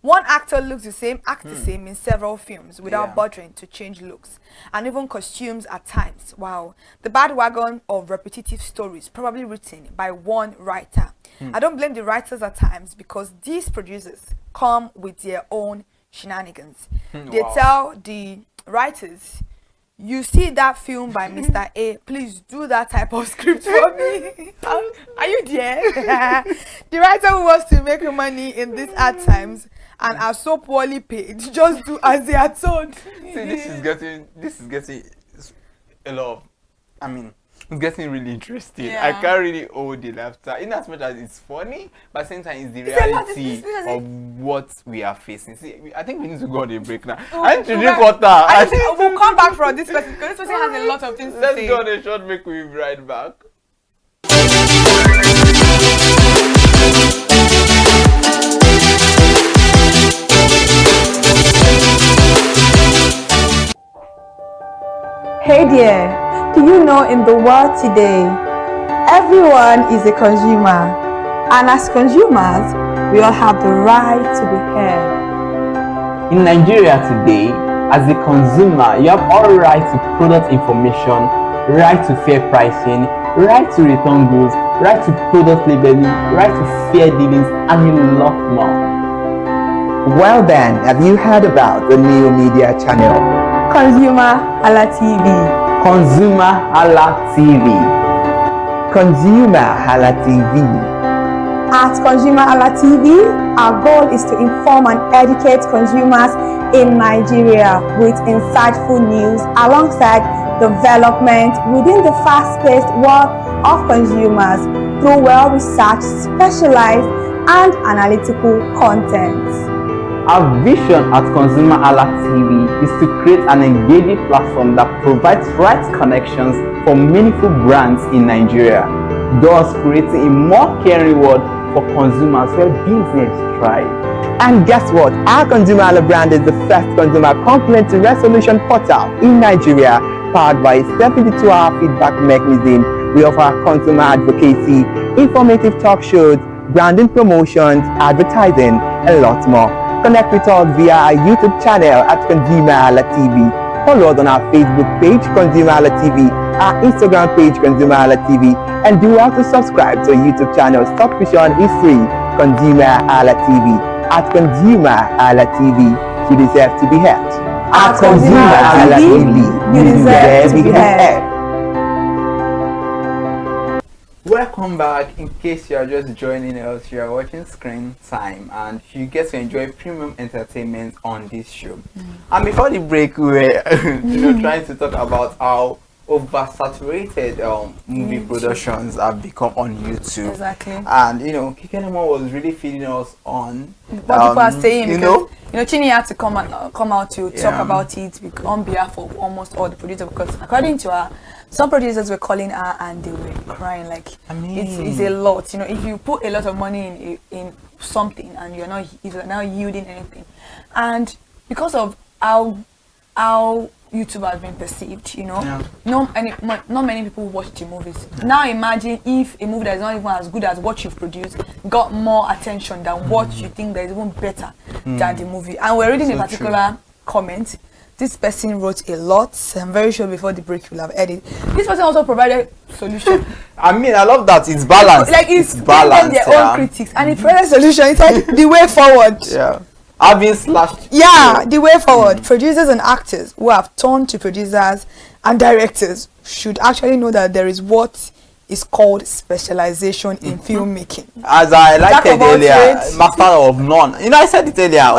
One actor looks the same, acts the same in several films without bothering to change looks and even costumes at times. Wow. The bandwagon of repetitive stories, probably written by one writer. I don't blame the writers at times because these producers come with their own shenanigans. They tell the writers, you see that film by Mr. A, please do that type of script for me. Are you there? The writer who wants to make money in these hard times and are so poorly paid, just do as they are told. See, this is getting a lot of, it's getting really interesting. Yeah. I can't really hold the laughter. In as much as it's funny, but at the same time it's the reality of what we are facing. See, I think we need to go on a break now. I need to drink water. We'll come back from this person because this person has a lot of things to say. Let's go on a short break, we'll be right back. Hey there, do you know in the world today, everyone is a consumer, and as consumers, we all have the right to be heard. In Nigeria today, as a consumer, you have all right to product information, right to fair pricing, right to return goods, right to product labeling, right to fair dealings, and a lot more. Well then, have you heard about the new media channel? ConsumerHallaTV. ConsumerHallaTV. ConsumerHallaTV. At ConsumerHallaTV, our goal is to inform and educate consumers in Nigeria with insightful news alongside development within the fast-paced world of consumers through well-researched, specialized, and analytical content. Our vision at ConsumerHallaTV is to create an engaging platform that provides right connections for meaningful brands in Nigeria, thus creating a more caring world for consumers where business thrive. And guess what? Our ConsumerHalla brand is the first consumer complaint resolution portal in Nigeria, powered by a 72-hour feedback mechanism We offer consumer advocacy, informative talk shows, branding promotions, advertising, and lots more. Connect with us via our YouTube channel at ConsumerHallaTV. Follow us on our Facebook page, ConsumerHallaTV, our Instagram page, ConsumerHallaTV, and do also subscribe to our YouTube channel. Subscription is free. ConsumerHallaTV. At ConsumerHallaTV, you deserve to be heard. At ConsumerHallaTV, you deserve to be heard. Welcome back. In case you are just joining us, you are watching Screen Time and you get to enjoy premium entertainment on this show. And before the break, we were trying to talk about how oversaturated movie productions have become on YouTube. Exactly. And Kikenemo was really feeding us on what people are saying. You know, Chini had to come out to talk about it on behalf of almost all the producers, because according to her, some producers were calling her and they were crying. Like, it's a lot. If you put a lot of money in something and you're not yielding anything, and because of how YouTube has been perceived, not many people watch the movies. Now imagine if a movie that is not even as good as what you've produced got more attention than what you think that is even better than the movie. And we're reading a particular comment. This person wrote a lot. I'm very sure before the break you'll have edited. This person also provided solution. I love that it's balanced. Like it's balanced. Their own critics, and it provided solution. It's like the way forward. Yeah. Having slashed. Yeah, the way forward. Producers and actors who have turned to producers and directors should actually know that there is what is called specialization in filmmaking. As I liked it earlier, master of none. I said it earlier.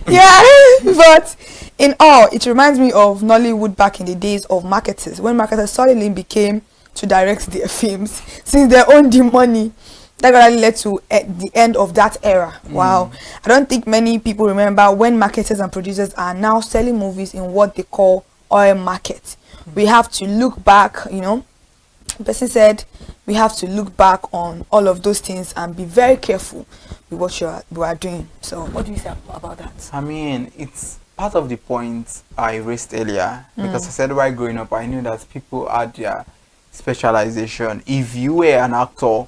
Yeah, but in all, it reminds me of Nollywood back in the days of marketers, when marketers suddenly became to direct their films since they owned the money. That really led to the end of that era. Wow. I don't think many people remember when marketers and producers are now selling movies in what they call oil market. We have to look back, the person said we have to look back on all of those things and be very careful with what you are doing. So what do you say about that? It's part of the point I raised earlier, because I said while growing up I knew that people had their specialization. If you were an actor,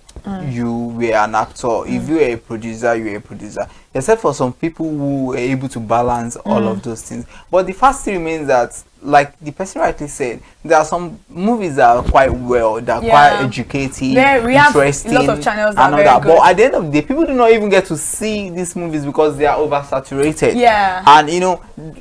you were an actor. If you were a producer, you were a producer. Except for some people who were able to balance all of those things. But the fact remains that, like the person rightly said, there are some movies that are quite that are quite educating, interesting, have lots of channels and all that. But at the end of the day, people do not even get to see these movies because they are oversaturated. Yeah. And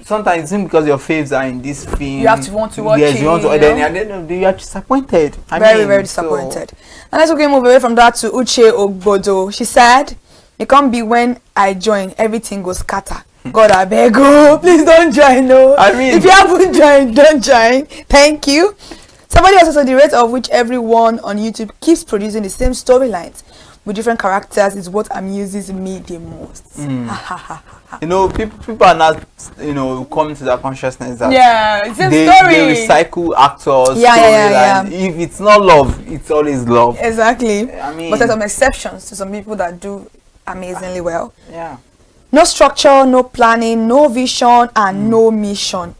sometimes it's because your faves are in this film, you have to want to watch it. You want to, then at the end of the day, you are disappointed. Very disappointed. And let's move away from that to Uche Ogbodo. She said, "It can't be when I join, everything goes scatter. God, I beg you, please don't join. No, if you haven't joined, don't join. Thank you." Somebody also said the rate of which everyone on YouTube keeps producing the same storylines with different characters is what amuses me the most. People are not, coming to that consciousness that it's a story. They recycle actors. If it's not love, it's always love. Exactly. But there's some exceptions to some people that do amazingly well. Yeah. No structure, no planning, no vision, and no mission.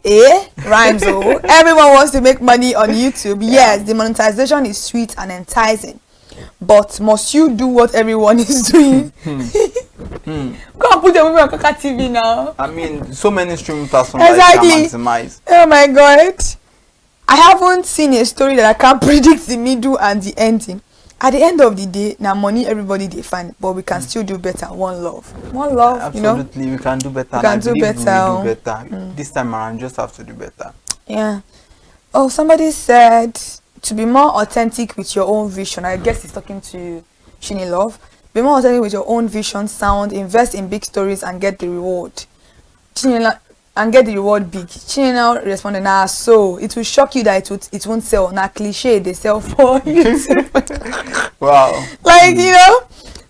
Rhymes. Everyone wants to make money on YouTube. Yes, the monetization is sweet and enticing. But must you do what everyone is doing? Go and put the movie on Kaka TV now. So many streaming platforms exactly. That can maximize. Oh my God. I haven't seen a story that I can't predict the middle and the ending. At the end of the day, now money everybody they find, but we can still do better. One love, Absolutely, we can do better. We can do better. This time around, just have to do better. Yeah. Oh, somebody said to be more authentic with your own vision. I guess he's talking to Shini Love. Be more authentic with your own vision, sound, invest in big stories and get the reward. And get the reward big. Chino responded, so it will shock you that it won't sell. Cliche, they sell for YouTube. Wow.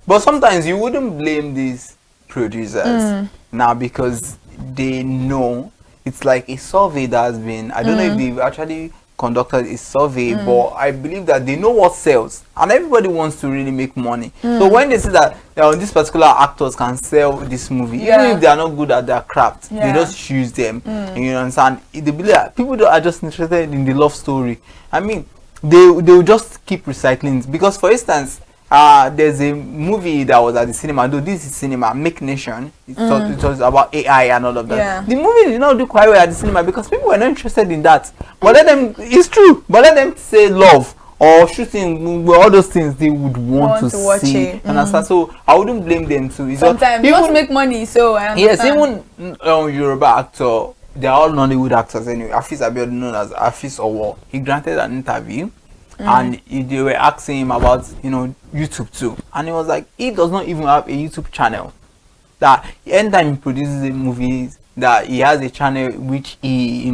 But sometimes you wouldn't blame these producers now because they know it's like a survey that has been, I don't know if they've actually conducted a survey, but I believe that they know what sells and everybody wants to really make money. So when they see that these particular actors can sell this movie, even if they are not good at their craft, they just choose them. You understand? They believe that people are just interested in the love story. they will just keep recycling it. Because for instance, there's a movie that was at the cinema, though this is cinema, Make Nation. It was about AI and all of that. Yeah. The movie did not do quite well at the cinema because people were not interested in that. But let them, it's true, but let them say love or shooting, all those things they would want to watch see. it. Understand? So I wouldn't blame them too. It's Sometimes you want to make money, so I understand. yes, even Yoruba actor, they're all Nollywood actors anyway. Afis Abiodun, known as Afis Owo, he granted an interview. And they were asking him about, YouTube too, and he was like, he does not even have a YouTube channel. That anytime he produces a movie, that he has a channel which he,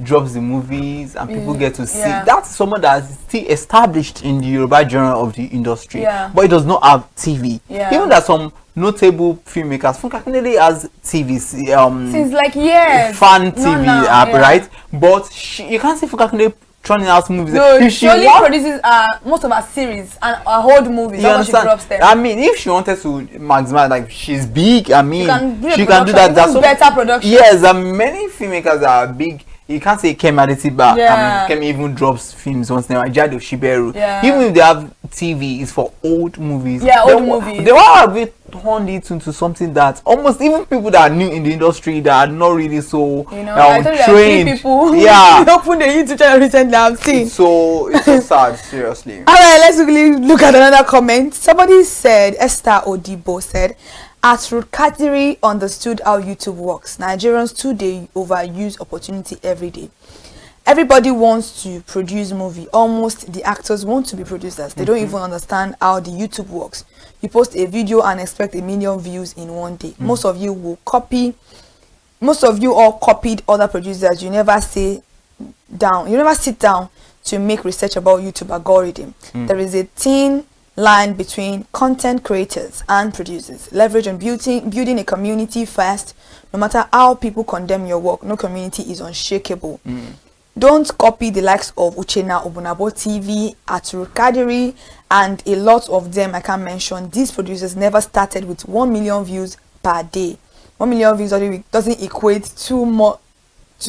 drops the movies and people get to see. Yeah. That's someone that is still established in the Yoruba genre of the industry, Yeah. but it does not have TV. Yeah. Even that some notable filmmakers, Funke Akindele has TV, Since like years. fan TV app, yeah. right? But you can't see Funke Akindele churning out movies. No, If she only produces most of her series and her whole movies. you That's what she drops understand? them. I mean, if she wanted to maximize, like she's big, I mean, She she can can do do that. That's better production. Yes, many filmmakers that are big. You can't say Kemi Adetiba. Yeah. I mean, Kemi even drops films once in a while. Jado Shiberu. Yeah. Even if they have TV, it's for old movies. Yeah, old They movies. They want to be turned it into something that almost even people that are new in the industry that are not really so I told you trained. people. Yeah. Open the YouTube channel recently. I've seen. So it's so sad, seriously. All right, let's quickly look at another comment. Somebody said, Esther Odibo said, as Ruth Kadiri understood how YouTube works, Nigerians today overuse opportunity every day. Everybody wants to produce movie. Almost the actors want to be producers. They don't even understand how the YouTube works. You post a video and expect 1 million views in one day. Most of you will copy. Most of you all copied other producers. You never sit down to make research about YouTube algorithm. There is a thin line between content creators and producers. Leverage on building a community first. No matter how people condemn your work, no community is unshakable. Don't copy the likes of Uchenna Obunabo TV, Aturu Kadiri, and a lot of them I can't mention. These producers never started with 1 million views per day. 1 million views doesn't equate to much.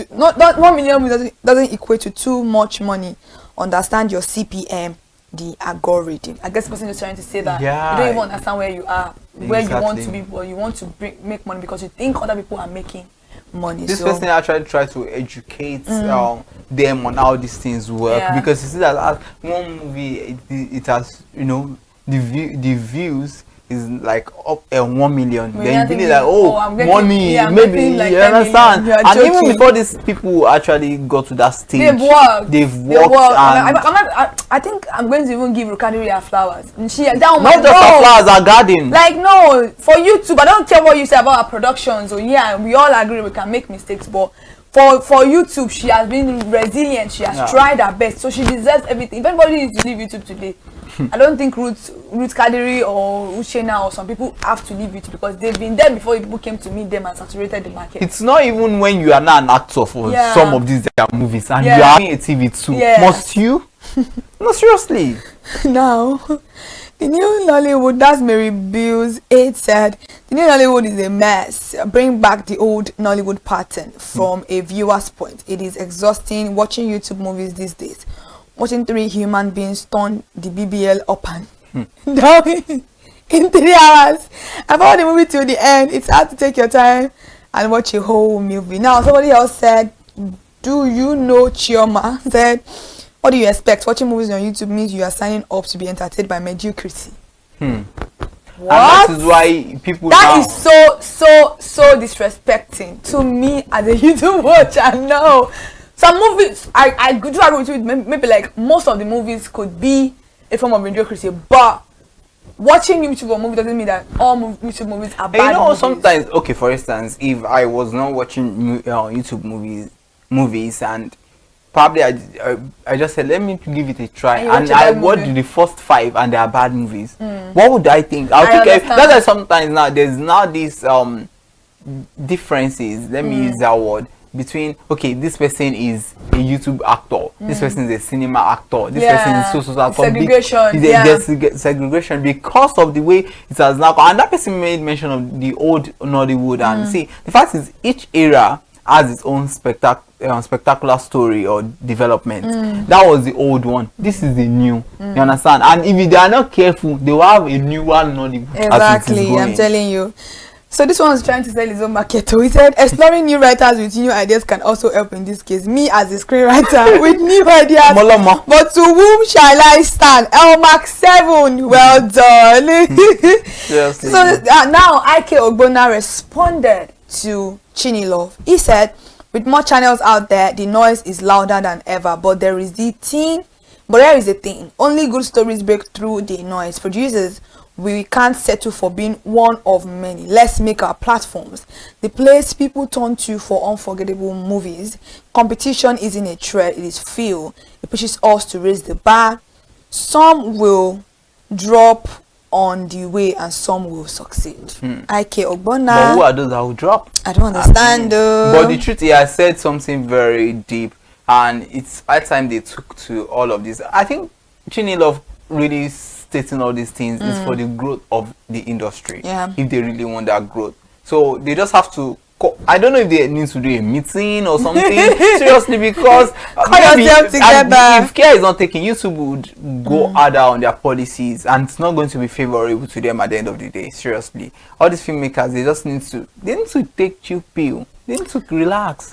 1 million views doesn't equate to too much money. Understand your CPM, the algorithm. I guess the person is trying to say that you don't even understand where you are, where you want to be, but you want to make money because you think other people are making money. This person actually try to educate them on how these things work, because you see that one movie it has the views is like up 1 million. Then you believe like money maybe like you understand. And even before these people actually got to that stage, they've worked. I think I'm going to even give Rukadiri her flowers. Not just her flowers, her garden. Like no, for YouTube, I don't care what you say about her productions. So yeah, we all agree we can make mistakes, but for YouTube, she has been resilient. She has tried her best, so she deserves everything. If anybody needs to leave YouTube today, I don't think Ruth Kadiri or Uchenna or some people have to leave YouTube because they've been there before people came to meet them and saturated the market. It's not even when you are not an actor for some of these movies and you are having a TV too. Must you? No, seriously. Now, the new Nollywood, that's Mary Bills 8 said, the new Nollywood is a mess. Bring back the old Nollywood pattern from a viewer's point. It is exhausting watching YouTube movies these days. Watching 3 human beings turn the BBL up and down in 3 hours. I found the movie till the end. It's hard to take your time and watch a whole movie. Now, somebody else said, do you know Chioma? Said, what do you expect? Watching movies on YouTube means you are signing up to be entertained by mediocrity. What? And that is why people is so disrespecting to me as a YouTube watcher. No. Some movies, I do agree with you, maybe like most of the movies could be a form of mediocrity, but watching YouTube or movie doesn't mean that all YouTube movies are bad movies. Sometimes, okay, for instance, if I was not watching YouTube movies and probably I just said, let me give it a try, and I watched the first 5 and they are bad movies, what would I think? I'll think that's why sometimes now there's now these differences, let me use that word, between this person is a YouTube actor, this person is a cinema actor, this person is so actor. Segregation. Segregation because of the way it has now. And that person made mention of the old Nollywood, and see, the fact is each era has its own spectacular story or development. That was the old one. This is the new. You understand? And if they are not careful, they will have a new one Nollywood. Exactly, I'm telling you. So this one was trying to sell his own market. So he said, exploring new writers with new ideas can also help in this case. Me as a screenwriter with new ideas. But to whom shall I stand? Elmark 7. Well done. Yes. So now Ike Ogbonna responded to Chini Love. He said, with more channels out there, the noise is louder than ever. But there is the thing. Only good stories break through the noise. Producers, we can't settle for being one of many. Let's make our platforms the place people turn to for unforgettable movies. Competition isn't a threat, it is fuel. It pushes us to raise the bar. Some will drop on the way and some will succeed. Ike Ogbonna. But who are those that will drop? I don't understand though. But the truth, he has said something very deep, and it's high time they took to all of this. I think Chini Love really stating all these things is for the growth of the industry. If they really want that growth, so they just have to I don't know if they need to do a meeting or something. Seriously, because call yourself together. If care is not taken, YouTube would go harder on their policies, and it's not going to be favorable to them at the end of the day. Seriously, all these filmmakers, they need to take chill pill. They need to relax.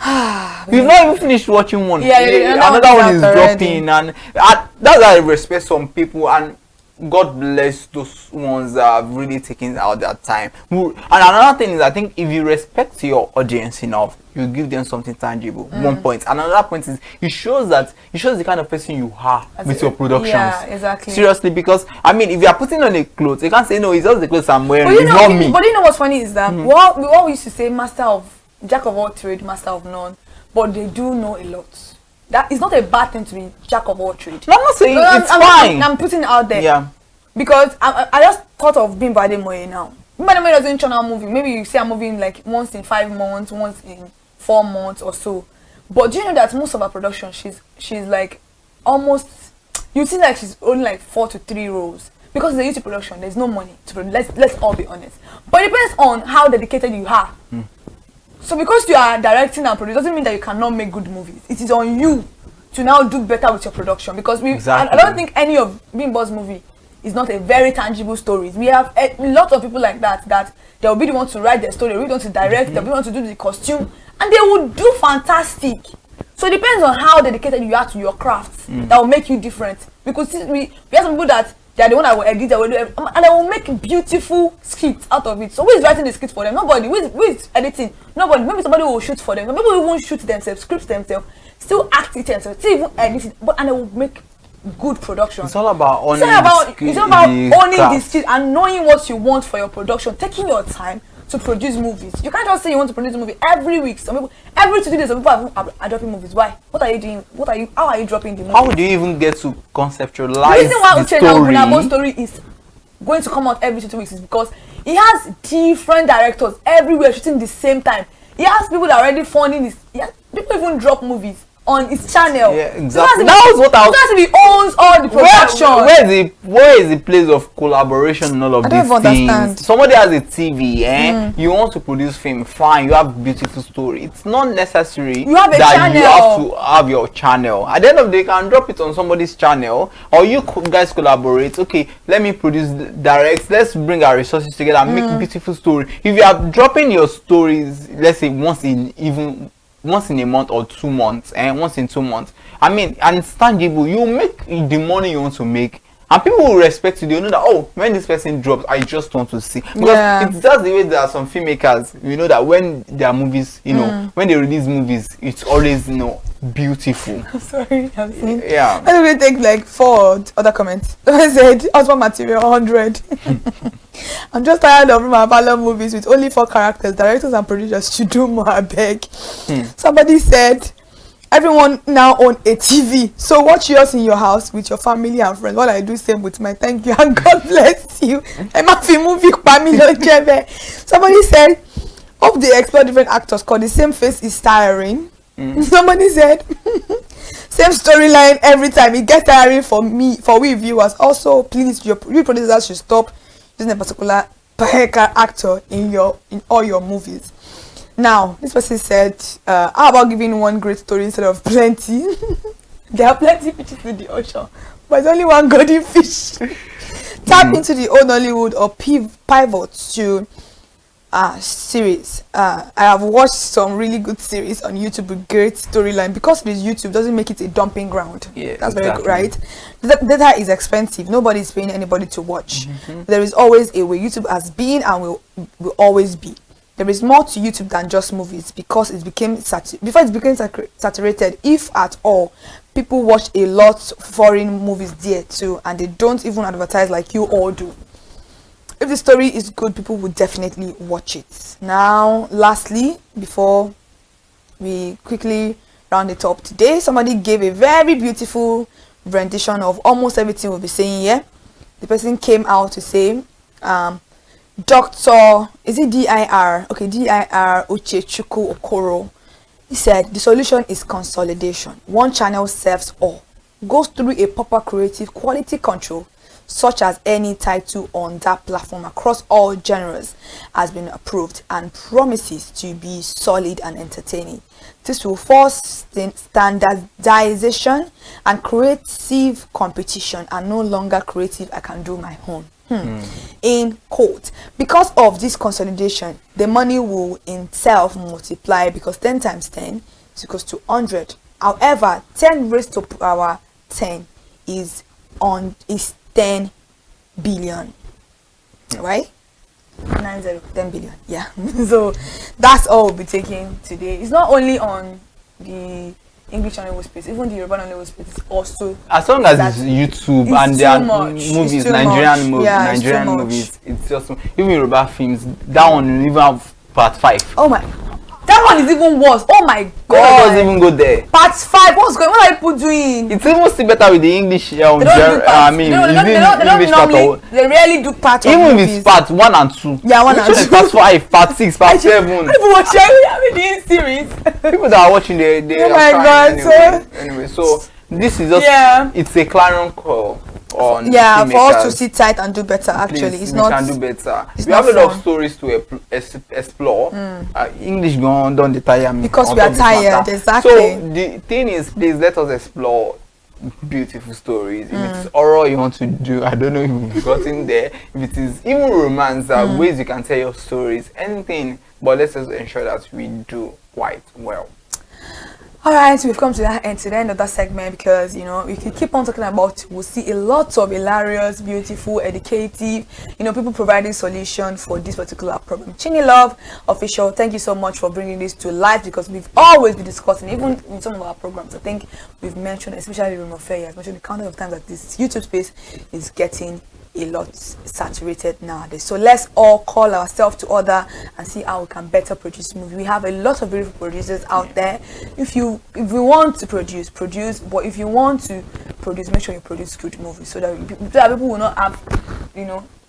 We've not even finished watching one. Another one is dropping, and that's why I respect some people, and God bless those ones that have really taken out their time. And another thing is, I think if you respect your audience enough, you give them something tangible. 1 point. Another point is it shows the kind of person you are with your productions. Yeah, exactly. Seriously, because I mean, if you are putting on a clothes, you can't say no, it's just the clothes I'm wearing. It's not me. But you know what's funny is that what we used to say, jack of all trade, master of none, but they do know a lot. That is not a bad thing to be jack of all trade. No, I'm not saying it's fine. I'm putting it out there. Yeah. Because I just thought of Bimbo Ademoye now. Bimbo Ademoye doesn't churn out movie. Maybe you see a movie like once in 5 months, once in 4 months or so. But do you know that most of her production, she's like almost, you think like she's only like 4 to 3 roles. Because it's a YouTube production, there's no money to produce. Let's all be honest. But it depends on how dedicated you are. So because you are directing and producing, doesn't mean that you cannot make good movies. It is on you to now do better with your production. Because I don't think any of Bimbo's movie is not a very tangible story. We have a lot of people like that they will be the ones to write their story, they'll be the ones to direct, they'll be the ones to do the costume, and they will do fantastic. So it depends on how dedicated you are to your craft that will make you different. Because we have some people that they are the one that will edit, they will do everything, and they will make beautiful skits out of it. So who is writing the skits for them? Nobody. Who is editing? Nobody. Maybe somebody will shoot for them. Some people won't shoot themselves, script themselves, still act it themselves, still even edit it, and they will make good production. It's all about owning the skills and knowing what you want for your production, taking your time to produce movies. You can't just say you want to produce a movie every week. Some people, every 2 days, some people are dropping movies. Why? What are you doing? How are you dropping the movie? How do you even get to conceptualize the reason why the story? Story is going to come out every 2 weeks is because he has different directors everywhere shooting the same time. He has people that are already funding this. People even drop movies on his channel. Yeah, exactly. That was what I was. He owns all the production. Where is the place of collaboration in all of these things? Understand. Somebody has a TV, you want to produce film, fine, you have beautiful story. It's not necessary you have you have to have your channel. At the end of the day, you can drop it on somebody's channel, or you guys collaborate. Okay, let me produce direct. Let's bring our resources together and make beautiful story. If you are dropping your stories, let's say once in a month or 2 months, and once in 2 months, I mean, and it's tangible, you make the money you want to make, and people will respect you. They know that, oh, when this person drops, I just want to see. Because it's just the way there are some filmmakers, you know, that when their movies, you know, when they release movies, it's always, you know, beautiful. I'm sorry, I'm saying. Yeah. Let me take like 4 other comments. I said, husband material 100. I'm just tired of my parlor movies with only 4 characters. Directors and producers should do more, I beg. Somebody said, everyone now own a TV. So watch yours in your house with your family and friends. What I do, same with my thank you and God bless you. Somebody said, hope they explore different actors because the same face is tiring. Somebody said, same storyline every time. It gets tiring for we viewers. Also, please, you producers should stop using a particular actor in all your movies. Now, this person said, how about giving one great story instead of plenty? There are plenty fishes in the ocean, but there's only one golden fish. Tap into the old Nollywood or pivot to series. I have watched some really good series on YouTube with great storyline. Because it is YouTube, doesn't make it a dumping ground. Yeah, that's exactly. very good, right? The data is expensive. Nobody is paying anybody to watch. There is always a way. YouTube has been and will always be. There is more to YouTube than just movies because it became saturated. If at all, people watch a lot of foreign movies there too, and they don't even advertise like you all do. If the story is good, people will definitely watch it. Now, lastly, before we quickly round it up today, somebody gave a very beautiful rendition of almost everything we'll be saying here. The person came out to say, Dr. Is it D.I.R.? Okay, D.I.R. Uchechukwu Okoro. He said, the solution is consolidation. One channel serves all. Goes through a proper creative quality control, such as any title on that platform across all genres has been approved and promises to be solid and entertaining. This will force standardization and creative competition, and no longer creative I can do my own. In quote, because of this consolidation, the money will in itself multiply, because 10 times 10 is equals to 100. However, 10 raised to power 10 is 10 billion, right? 10 billion, yeah. So that's all we'll be taking today. It's not only on the English Nollywood space, even the Yoruba Nollywood space is also, as long as it's YouTube and there are movies, Nigerian movies, it's just, even Yoruba films, that one will even have part 5. Oh my, that one is even worse. Oh my god, it doesn't even go there. Part 5, what are people doing? It's even still better with the English. They don't rarely do part even of if movies. it's part 1 and 2. Yeah, 1 and 2. Part 5, part 6, part 7. People watch the series. People that are watching, they oh my god, anyway, so this is just, it's a clarion call on for us to sit tight and do better. Actually, please, it's we not, can do better. It's We not have a lot fun. of stories to explore. English gone don't tire me because on we are top of this tired. matter. Exactly. So the thing is, please let us explore beautiful stories. If it's horror you want to do, I don't know if you've gotten there. If it is even romance, ways you can tell your stories, anything, but let's just ensure that we do quite well. All right, so we've come to the end of that segment, because we can keep on talking about, we'll see a lot of hilarious, beautiful, educative, people providing solution for this particular problem. Chini Love Official, thank you so much for bringing this to life, because we've always been discussing, even in some of our programs, I think we've mentioned, especially Room of Fair, has mentioned the countless of times that this YouTube space is getting a lot saturated nowadays. So let's all call ourselves to order and see how we can better produce movies. We have a lot of beautiful producers out there. If we want to produce, but if you want to produce, make sure you produce good movies, so that people will not have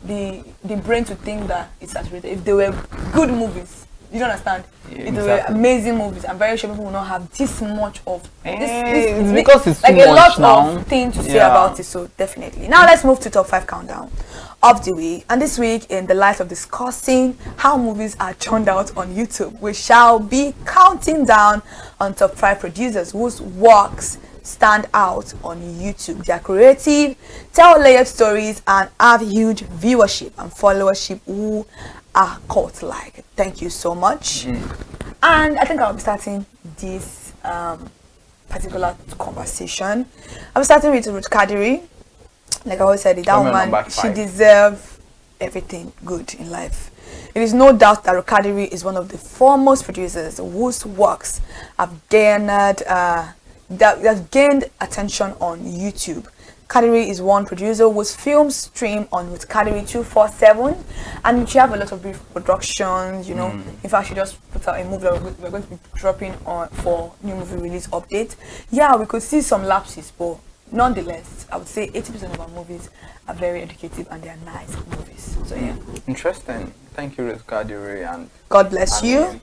the brain to think that it's saturated. If they were good movies, you don't understand, if they were amazing movies, I'm very sure people will not have this much of it's because it's like too a much lot now. of things to say about it. So definitely, now let's move to top 5 countdown of the week. And this week, in the light of discussing how movies are churned out on YouTube, we shall be counting down on top 5 producers whose works stand out on YouTube. They are creative, tell layered stories, and have huge viewership and followership who are cult-like. Thank you so much. And I think I'll be starting this particular conversation. I'm starting with Ruth Kadiri. Like I always said, that woman, she deserves everything good in life. It is no doubt that Ruth Kadiri is one of the foremost producers whose works have gained attention on YouTube. Kadiri is one producer whose films stream on with Kadiri 247, and she have a lot of brief productions. In fact, she just put out a movie that we're going to be dropping on for new movie release update. Yeah, we could see some lapses, but nonetheless, I would say 80% of our movies are very educative and they are nice movies. So yeah, interesting. Thank you, Ruth Kadiri, and God bless you.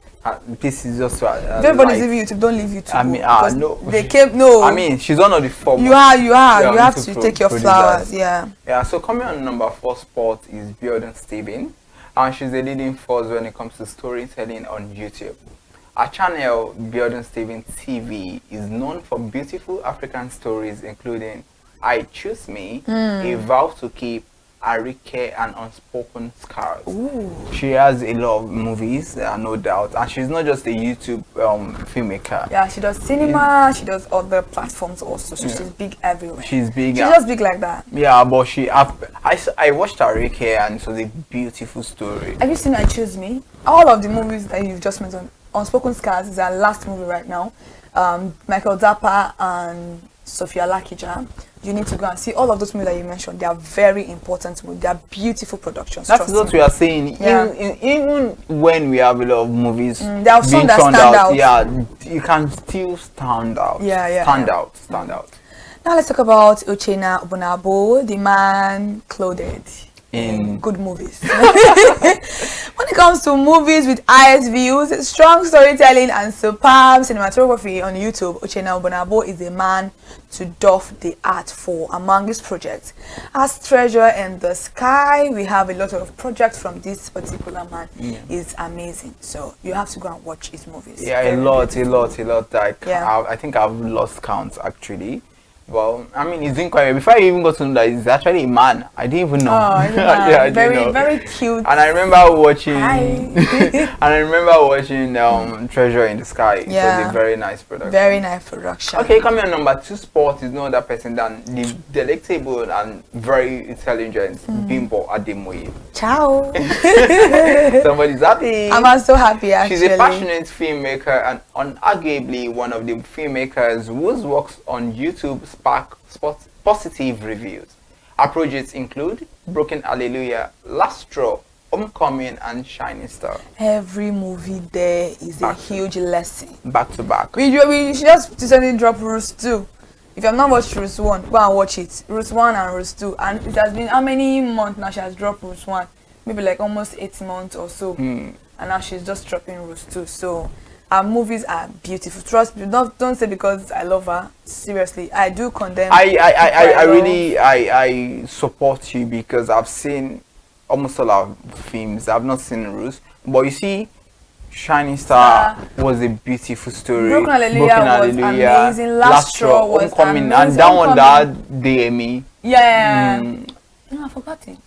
This is just everybody's leaving YouTube. Don't leave YouTube. I mean, no, they came. No, I mean, she's one of the foremost. You have to take your flowers. Yeah. So coming on number 4 spot is Bjorn Steven. and she's a leading force when it comes to storytelling on YouTube. Our channel, Bjordan Steven TV, is known for beautiful African stories including I Choose Me, A Vow to Keep, Arike, and Unspoken Scars. Ooh. She has a lot of movies, no doubt, and she's not just a YouTube filmmaker. Yeah, she does cinema, she does other platforms also, so she's big everywhere. She's big. She's just big like that. Yeah, but I watched Arike and it was a beautiful story. Have you seen I Choose Me? All of the movies that you've just mentioned, Unspoken Scars is our last movie right now. Michael Zappa and Sophia Lakija. You need to go and see all of those movies that you mentioned. They are very important movies. They are beautiful productions. That's what we are saying. Yeah. Even when we have a lot of movies there are some being that turned stand out, out. yeah, you can still stand out. Stand out. Now let's talk about Uchenna Obunabo, the man clothed in good movies. When it comes to movies with highest views, strong storytelling, and superb cinematography on YouTube, Uchenna Obunabo is a man to doff the art for. Among his projects, as Treasure in the Sky, we have a lot of projects from this particular man. Is amazing, so you have to go and watch his movies. Yeah, a lot. I think I've lost count actually. Well, I mean, it's quite. Before I even got to know that he's actually a man, I didn't even know. Oh, yeah, very cute. And I remember watching. Treasure in the Sky. It was a very nice production. Very nice production. Okay, coming on number 2 spot is no other person than the delectable and very intelligent Bimbo Ademoye. Ciao. Somebody's happy. I'm also happy actually. She's a passionate filmmaker and unarguably one of the filmmakers whose works on YouTube spark positive reviews. Her projects include Broken Hallelujah, Last Straw, Homecoming, and Shining Star. Every movie there is a huge lesson. Back to back. We should just recently drop Roots 2. If you have not watched Roots 1, go and watch it. Roots 1 and Roots 2. And it has been how many months now she has dropped Roots 1? Maybe like almost 8 months or so. And now she's just dropping Roots 2. So her movies are beautiful. Trust me, don't say because I love her. Seriously, I do condemn. I support you because I've seen almost all our films. I've not seen Roots, but you see, Shining Star was a beautiful story. Broken Hallelujah was amazing. Last Straw was Homecoming, amazing. and that one that DME. Yeah. No, I forgot it.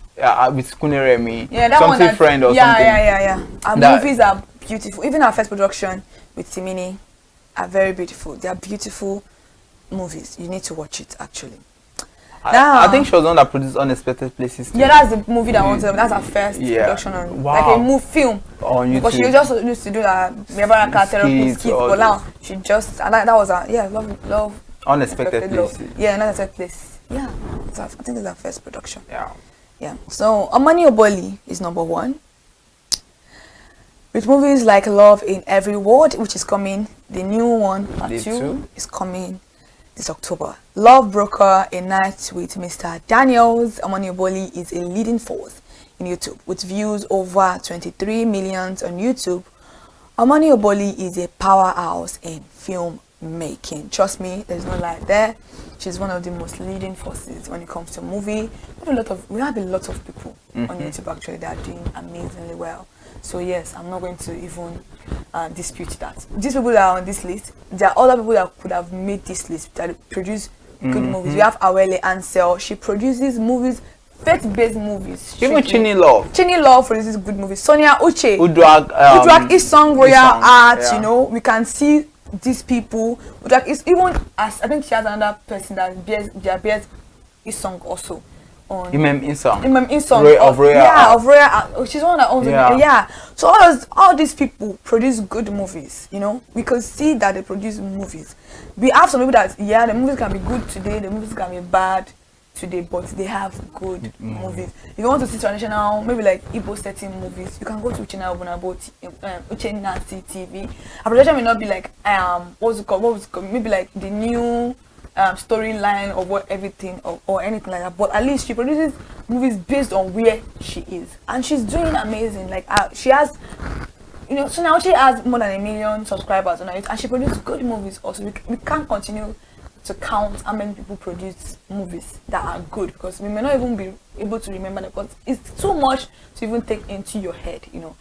With Kuneremi. Yeah, that something one. Friend or something. Yeah. Our movies are beautiful. Even our first production with Timini are very beautiful. They are beautiful movies. You need to watch it actually. I think she was the one that produced Unexpected Places too. Yeah, that's the movie that I wanted. That's our first production on like a film on YouTube. But she just used to do that therapy skit. But now she just that was love Unexpected Places. Yeah, Unexpected Places. Yeah, I think it's our first production. Yeah. So Omani Oboli is number 1. With movies like Love in Every Word, which is coming, the new one, part 2, is coming this October. Love Broker, A Night with Mr. Daniels. Omani Oboli is a leading force in YouTube with views over 23 million on YouTube. Omani Oboli is a powerhouse in film making. Trust me, there's no lie there. She's one of the most leading forces when it comes to movie. We have a lot of people on YouTube actually that are doing amazingly well. So yes, I'm not going to even dispute that. These people that are on this list, there are other people that could have made this list that produce good movies. We have Awele Ansel. She produces movies, faith-based movies. Even Chini Love produces good movies. Sonia Uche. Udwag Isong Royal Art. You know, we can see these people. Udwag is even as I think she has another person that bears Isong also. Imam Insong of Royal. She's one that owns it. So all these people produce good movies. You know, we can see that they produce movies. We have some people that the movies can be good today, the movies can be bad today, but they have good movies. If you want to see traditional, maybe like Igbo setting movies, you can go to Uchenna TV. Our production may not be like maybe like the new storyline or everything or anything like that, but at least she produces movies based on where she is, and she's doing amazing. Like she has, so now she has more than 1 million subscribers on it, and she produces good movies also. We can't continue to count how many people produce movies that are good, because we may not even be able to remember them, because it's too much to even take into your head, you know.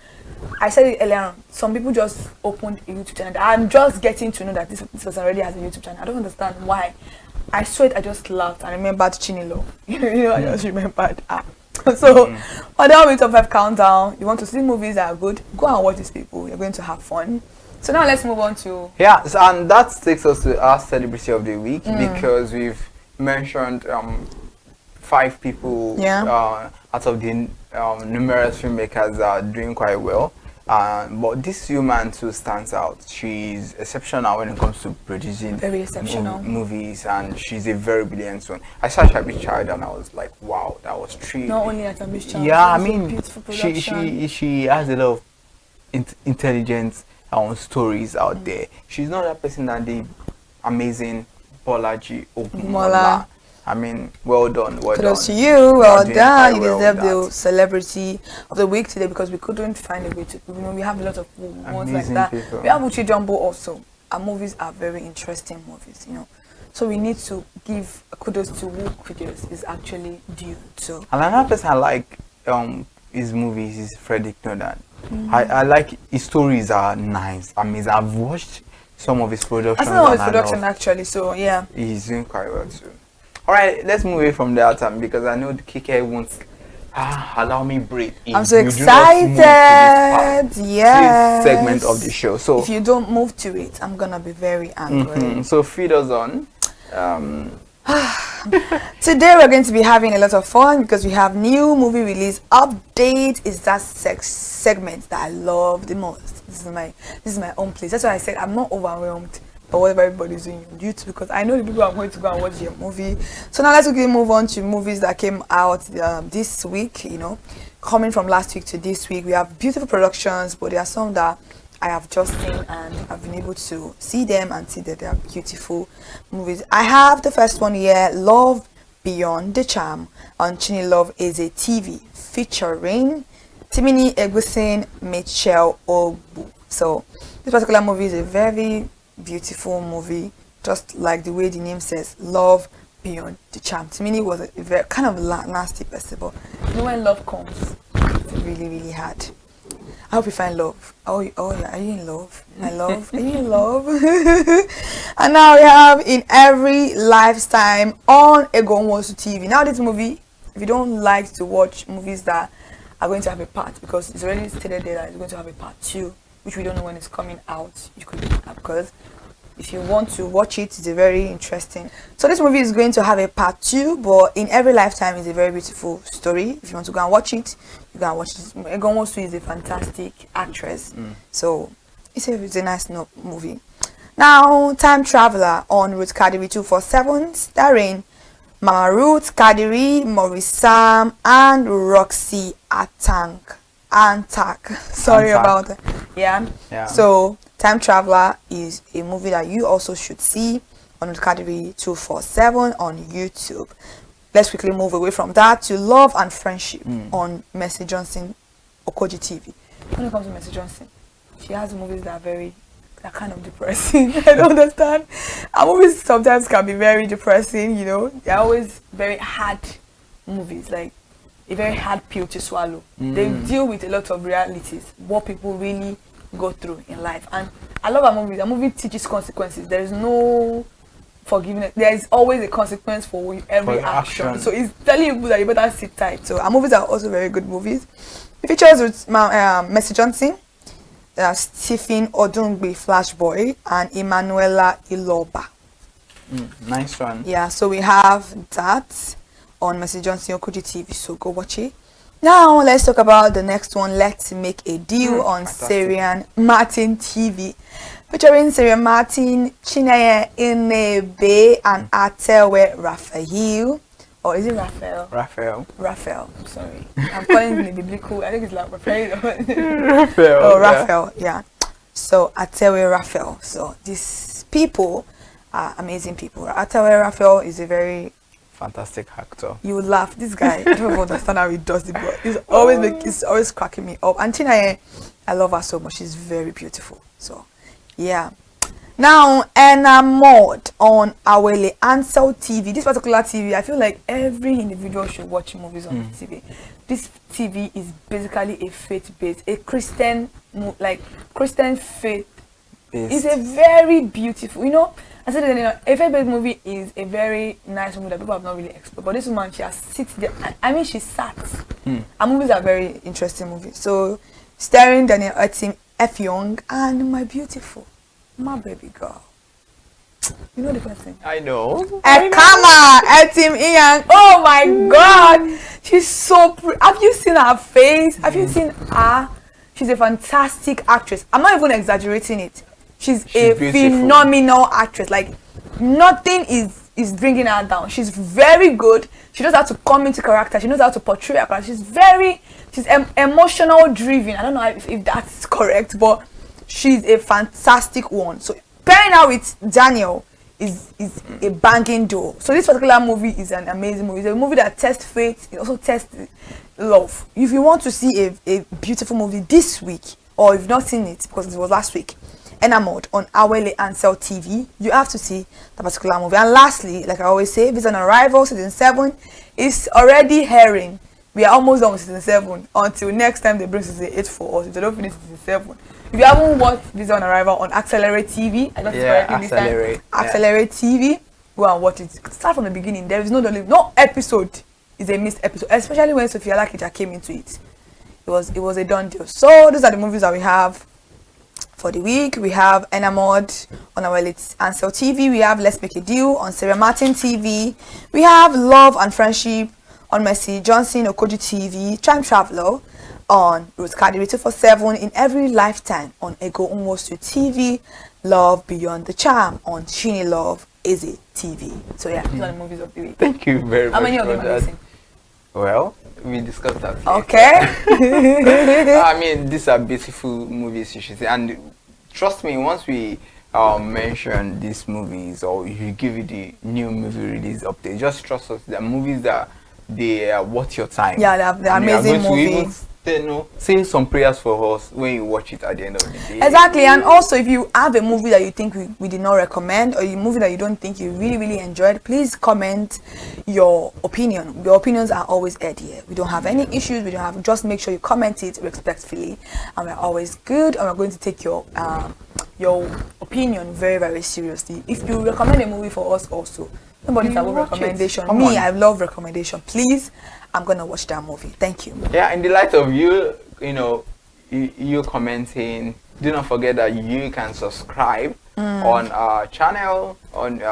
I said it earlier on, some people just opened a YouTube channel. I'm just getting to know that this person already has a YouTube channel. I don't understand why. I swear I just laughed and remembered Chinelo. you know, I just remembered. So, on the top 5 countdown, you want to see movies that are good, go and watch these people. You're going to have fun. So now let's move on to... Yeah, and that takes us to our celebrity of the week, because we've mentioned 5 people out of the numerous filmmakers that are doing quite well. But this woman too stands out. She's exceptional when it comes to producing very exceptional movies, and she's a very brilliant one. I saw Shabi's Child and I was like, wow, that was true. Not only at Shabi's Child, yeah, I mean, beautiful production. she has a lot of intelligence stories out there. She's not that person that did amazing Bolaji Ogunmola. I mean, well done, well Kudos done. to you, well done. You Well deserve that. the celebrity of the week today, because we couldn't find a way to, you know, we have a lot of ones like that. People. We have Uchi Jumbo also. Our movies are very interesting movies, you know. So we need to give kudos to who kudos is actually due to. And another person I like his movies is Frederick Nolan. I like his stories are nice. I mean, I've watched some of his productions. I saw his production actually, so yeah. He's doing quite well too. Alright, let's move away from that time, because I know the Kike won't allow me breathe. I'm so excited. Yes. This segment of the show. So if you don't move to it, I'm gonna be very angry. So feed us on. Today we're going to be having a lot of fun, because we have new movie release update. Is that segment that I love the most. This is my own place. That's why I said I'm not overwhelmed by whatever everybody's doing on YouTube, because I know the people are going to go and watch your movie. So now let's quickly move on to movies that came out this week. You know, coming from last week to this week, we have beautiful productions, but there are some that I have just seen and I've been able to see them and see that they are beautiful movies. I have the first one here, Love Beyond the Charm on Chini Love is a TV, featuring Timini Egusin, Michelle Ogbu. So this particular movie is a very beautiful movie, just like the way the name says, Love Beyond the Charm. Timini was a very kind of nasty person, but you know, when love comes, it's really, really hard. I hope you find love. Oh yeah, are you in love? My love, are you in love? And now we have In Every Lifetime on Egonwosu TV. Now this movie, if you don't like to watch movies that are going to have a part, because it's already stated there that it's going to have a part 2, which we don't know when it's coming out, you could, because if you want to watch it, it's a very interesting. So this movie is going to have a part 2, but In Every Lifetime is a very beautiful story. If you want to go and watch it, you can watch it. Egon Wosu is a fantastic actress, so it's a nice movie. Now, Time Traveler on Ruth Kadiri 247, starring Mama Ruth Kadiri, Maurice Sam, and Roxy Antak. Sorry about that. Yeah. So Time Traveler is a movie that you also should see on Kadiri 247 on YouTube. Let's quickly move away from that to Love and Friendship on Mercy Johnson Okoji TV. When it comes to Mercy Johnson, she has movies that are kind of depressing. I don't understand. Her movies sometimes can be very depressing, you know. They're always very hard movies, like a very hard pill to swallow. They deal with a lot of realities, what people really go through in life. And I love her movies. The movie teaches consequences. There is no forgiveness. There is always a consequence for every action. So it's telling you that you better sit tight. So our movies are also very good movies. It features with Mercy Johnson, Stephen Odungbe Flashboy, and Emanuela Iloba. Nice one. Yeah, so we have that on Mercy Johnson Okoji TV. So go watch it. Now let's talk about the next one. Let's Make a Deal on Syrian Martin TV, featuring Syrian Martin, Chineye Inebe, and Atewe Raphael. Or is it Raphael? Raphael. Sorry, I'm calling it biblical. I think it's like Raphael. Raphael. Oh, Raphael. Yeah. So Atewe Raphael. So these people are amazing people. Atewe Raphael is a very fantastic actor. You would laugh. This guy, I don't understand how he does it, but it's always cracking me up. And Chineye, I love her so much. She's very beautiful. So, yeah. Now, enamored on Awele Ansel TV. This particular TV, I feel like every individual should watch movies on the TV. This TV is basically a faith-based, a Christian, Christian faith. It's a very beautiful, I said that, a faith-based movie is a very nice movie that people have not really explored. But this woman, she has sit there. I mean, she sat. And movies are very interesting movies. So, starring Daniel F. Young and my baby girl. You know the person? I know. Ekama Etim Ian. Oh my God. She's so pretty. Have you seen her face? Have you seen her? She's a fantastic actress. I'm not even exaggerating it. She's a beautiful, phenomenal actress. Like, nothing is bringing her down. She's very good. She knows how to come into character. She knows how to portray her character. She's emotional driven. I don't know if that's correct, but she's a fantastic one. So pairing her with Daniel is a banging duo. So this particular movie is an amazing movie. It's a movie that tests faith. It also tests love. If you want to see a beautiful movie this week, or if you've not seen it because it was last week, Enamored on Awele Ansel TV, you have to see the particular movie. And lastly, like I always say, Visa on Arrival season 7 is already airing. We are almost done with season 7 until next time they bring season 8 for us. If they don't finish season 7, if you haven't watched Visa on Arrival on Accelerate TV, I got it correctly this time. Accelerate TV, go and watch it. Start from the beginning. There is no episode is a missed episode, especially when Sophia Lakija came into it. It was a done deal. So those are the movies that we have for the week. We have Enamored on our Ansel TV. We have Let's Make a Deal on Sarah Martin TV. We have Love and Friendship on Mercy Johnson Okoji TV. Time Traveler on Ruth Kadiri 247 in Every Lifetime on Ego Unwosu TV. Love Beyond the Charm on Shini Love Eze TV. So yeah, these are the movies of the week. Thank you very much. How many of them are missing? Well, we discussed that later. Okay. I mean, these are beautiful movies, you should say. And trust me, once we mention these movies, or if you give it the new movie release update, just trust us. They're movies that they are worth your time. Yeah, they're amazing movies. Say some prayers for us when you watch it at the end of the day. Exactly. And also, if you have a movie that you think we did not recommend, or a movie that you don't think you really enjoyed, please comment your opinion. Your opinions are always aired here. We don't have any issues. We don't have. Just make sure you comment it respectfully, and we're always good. And we're going to take your opinion very seriously. If you recommend a movie for us, also nobody's about recommendation. Me, I love recommendation. Please. I'm gonna watch that movie. Thank you. Yeah, in the light of you commenting, do not forget that you can subscribe on our channel on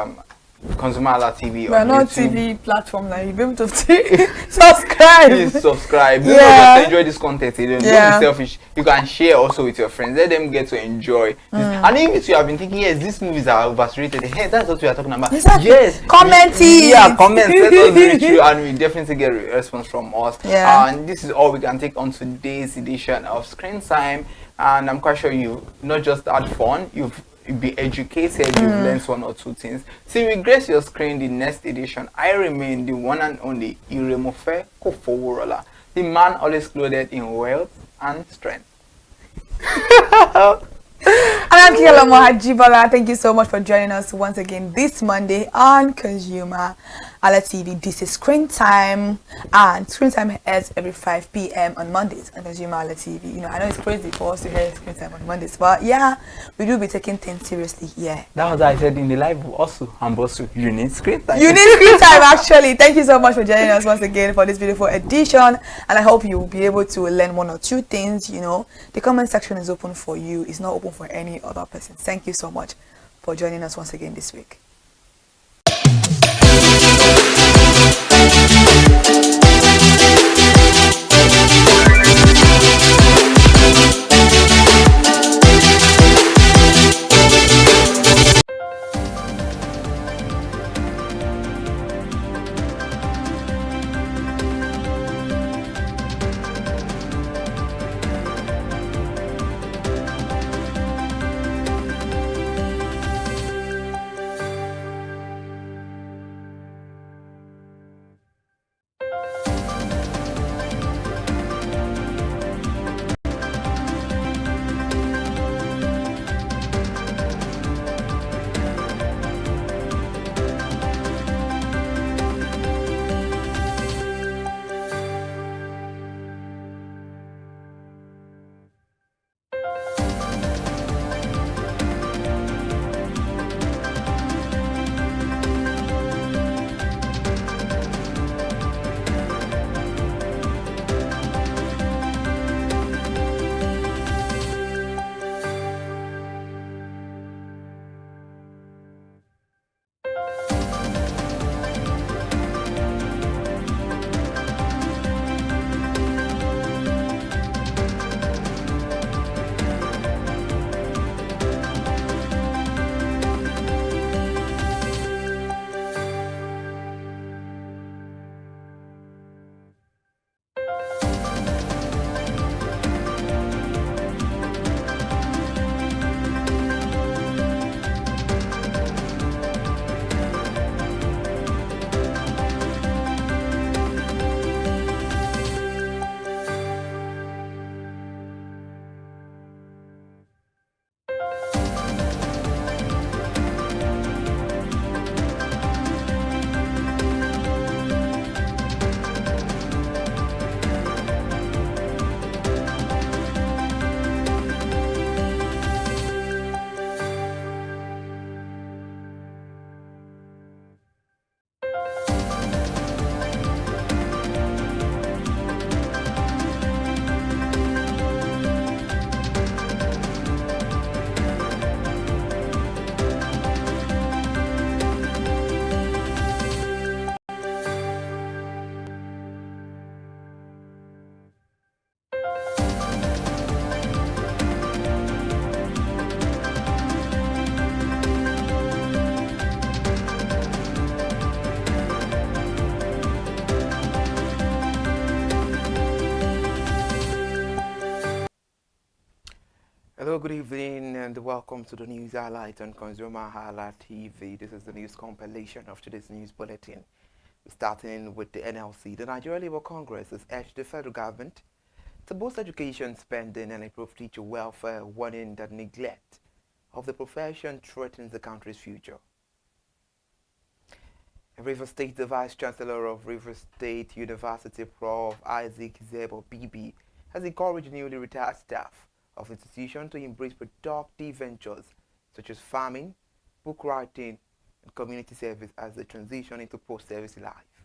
ConsumerHallaTV. We're not TV platform now. You'll be able to subscribe. Please subscribe. Do not just enjoy this content. Don't be selfish. You can share also with your friends. Let them get to enjoy this. And even if you have been thinking, yes, these movies are overrated, hey, that's what we are talking about. Exactly. Yes. Comment it. Yeah, comment. Let us reach you, and we definitely get a response from us. Yeah. And this is all we can take on today's edition of Screen Time. And I'm quite sure you not just had fun, you've be educated, you've learned one or two things. Till we grace your screen the next edition, I remain the one and only Iremofe Kofoworola, the man always clothed in wealth and strength. And I'm Kialomo Hajibola. Thank you so much for joining us once again this Monday on ConsumerHallaTV. This is Screen Time, and Screen Time airs every 5 p.m. on Mondays on ConsumerHallaTV. I know it's crazy for us to hear Screen Time on Mondays, but yeah, we do be taking things seriously. Yeah, that was what I said in the live also. And also, you need Screen Time. You need Screen Time, actually. Thank you so much for joining us once again for this beautiful edition, and I hope you will be able to learn one or two things. The comment section is open for you. It's not open for any other person. Thank you so much for joining us once again this week. Hello, good evening, and welcome to the news highlight on ConsumerHallaTV. This is the news compilation of today's news bulletin. Starting with the NLC, the Nigeria Labour Congress has urged the federal government to boost education spending and improve teacher welfare, warning that neglect of the profession threatens the country's future. In Rivers State, the Vice Chancellor of Rivers State University, Prof. Isaac Zebo BB, has encouraged newly retired staff of institutions to embrace productive ventures such as farming, book writing, and community service as they transition into post-service life.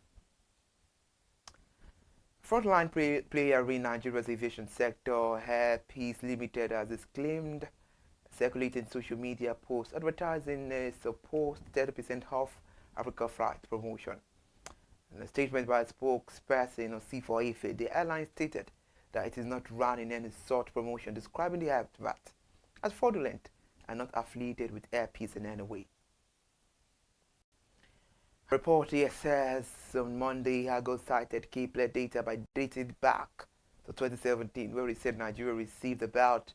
Frontline player in Nigeria's aviation sector, Air Peace Limited, has exclaimed, circulating social media posts advertising a supposed 30% off Africa flight promotion. In a statement by a spokesperson of C4AFA, the airline stated that it is not running any sort promotion, describing the advert as fraudulent and not affiliated with Air Peace in any way. Report here says on Monday, Agos cited Kepler data by dated back to 2017, where it said Nigeria received about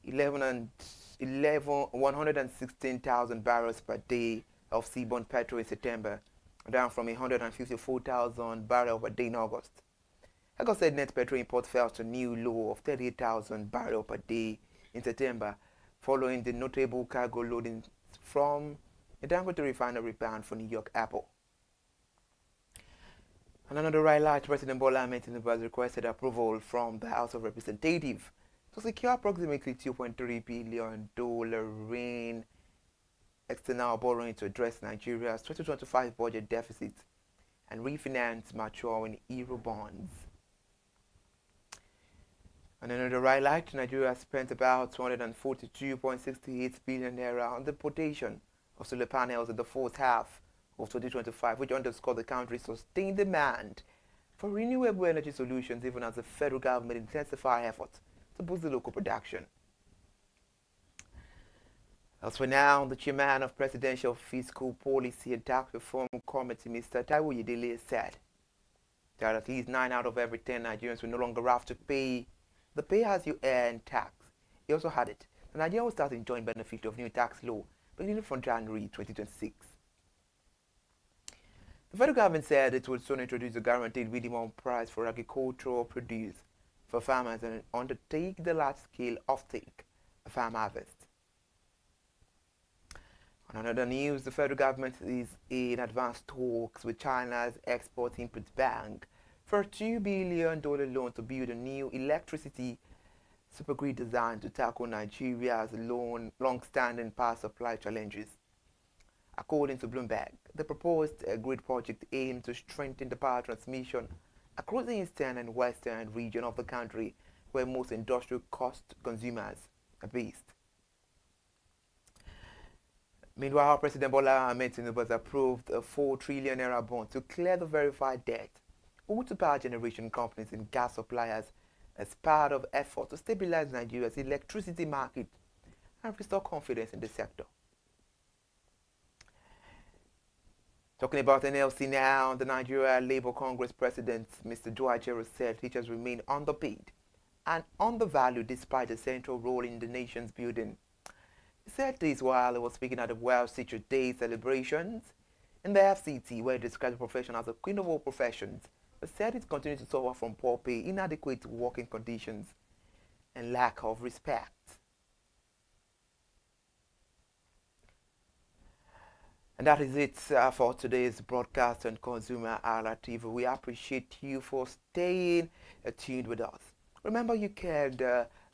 116,000 barrels per day of seaborne petrol in September, down from 154,000 barrels per day in August. Agos said net petrol import fell to a new low of 38,000 barrels per day in September, following the notable cargo loading from a Dangote refinery bound for New York Airport. And another highlight, President Bola Ahmed Tinubu has requested approval from the House of Representatives to secure approximately $2.3 billion in external borrowing to address Nigeria's 2025 budget deficit and refinance maturing euro bonds. And another highlight, Nigeria spent about 242.68 billion naira on the importation of solar panels in the fourth half of 2025, which underscored the country's sustained demand for renewable energy solutions, even as the federal government intensifies efforts to boost the local production. As for now, the chairman of Presidential Fiscal Policy and Tax Reform Committee, Mr. Taiwo Yedele, said that at least 9 out of every 10 Nigerians will no longer have to pay the pay-as-you-earn tax. He also added that Nigeria will start enjoying benefit of new tax law beginning from January 2026. The federal government said it will soon introduce a guaranteed minimum price for agricultural produce for farmers and undertake the large-scale offtake of farm harvest. On another news, the federal government is in advanced talks with China's Export-Import Bank for a $2 billion loan to build a new electricity supergrid designed to tackle Nigeria's long-standing power supply challenges. According to Bloomberg, the proposed grid project aims to strengthen the power transmission across the eastern and western region of the country, where most industrial cost consumers are based. Meanwhile, President Bola Ahmed Tinubu has approved a 4 trillion naira bond to clear the verified debt owed to power generation companies and gas suppliers as part of effort to stabilize Nigeria's electricity market and restore confidence in the sector. Talking about NLC now, the Nigeria Labour Congress President, Mr. Duajero, said teachers remain underpaid and undervalued despite the central role in the nation's building. He said this while he was speaking at the World Teacher Day celebrations in the FCT, where he described the profession as the queen of all professions, but said it continues to suffer from poor pay, inadequate working conditions, and lack of respect. And that is it for today's broadcast on ConsumerHallaTV. We appreciate you for staying tuned with us. Remember, you can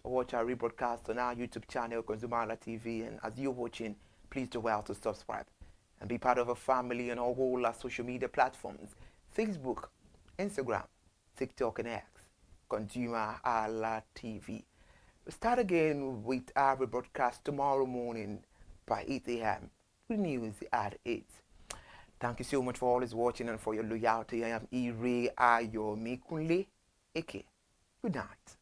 watch our rebroadcast on our YouTube channel, ConsumerHallaTV, and as you're watching, please do well to subscribe and be part of a family on all our social media platforms: Facebook, Instagram, TikTok, and X. ConsumerHallaTV. We'll start again with our rebroadcast tomorrow morning by 8 a.m. with news at 8. Thank you so much for always watching and for your loyalty. I am Ire Ayomikunle Eke. Good night.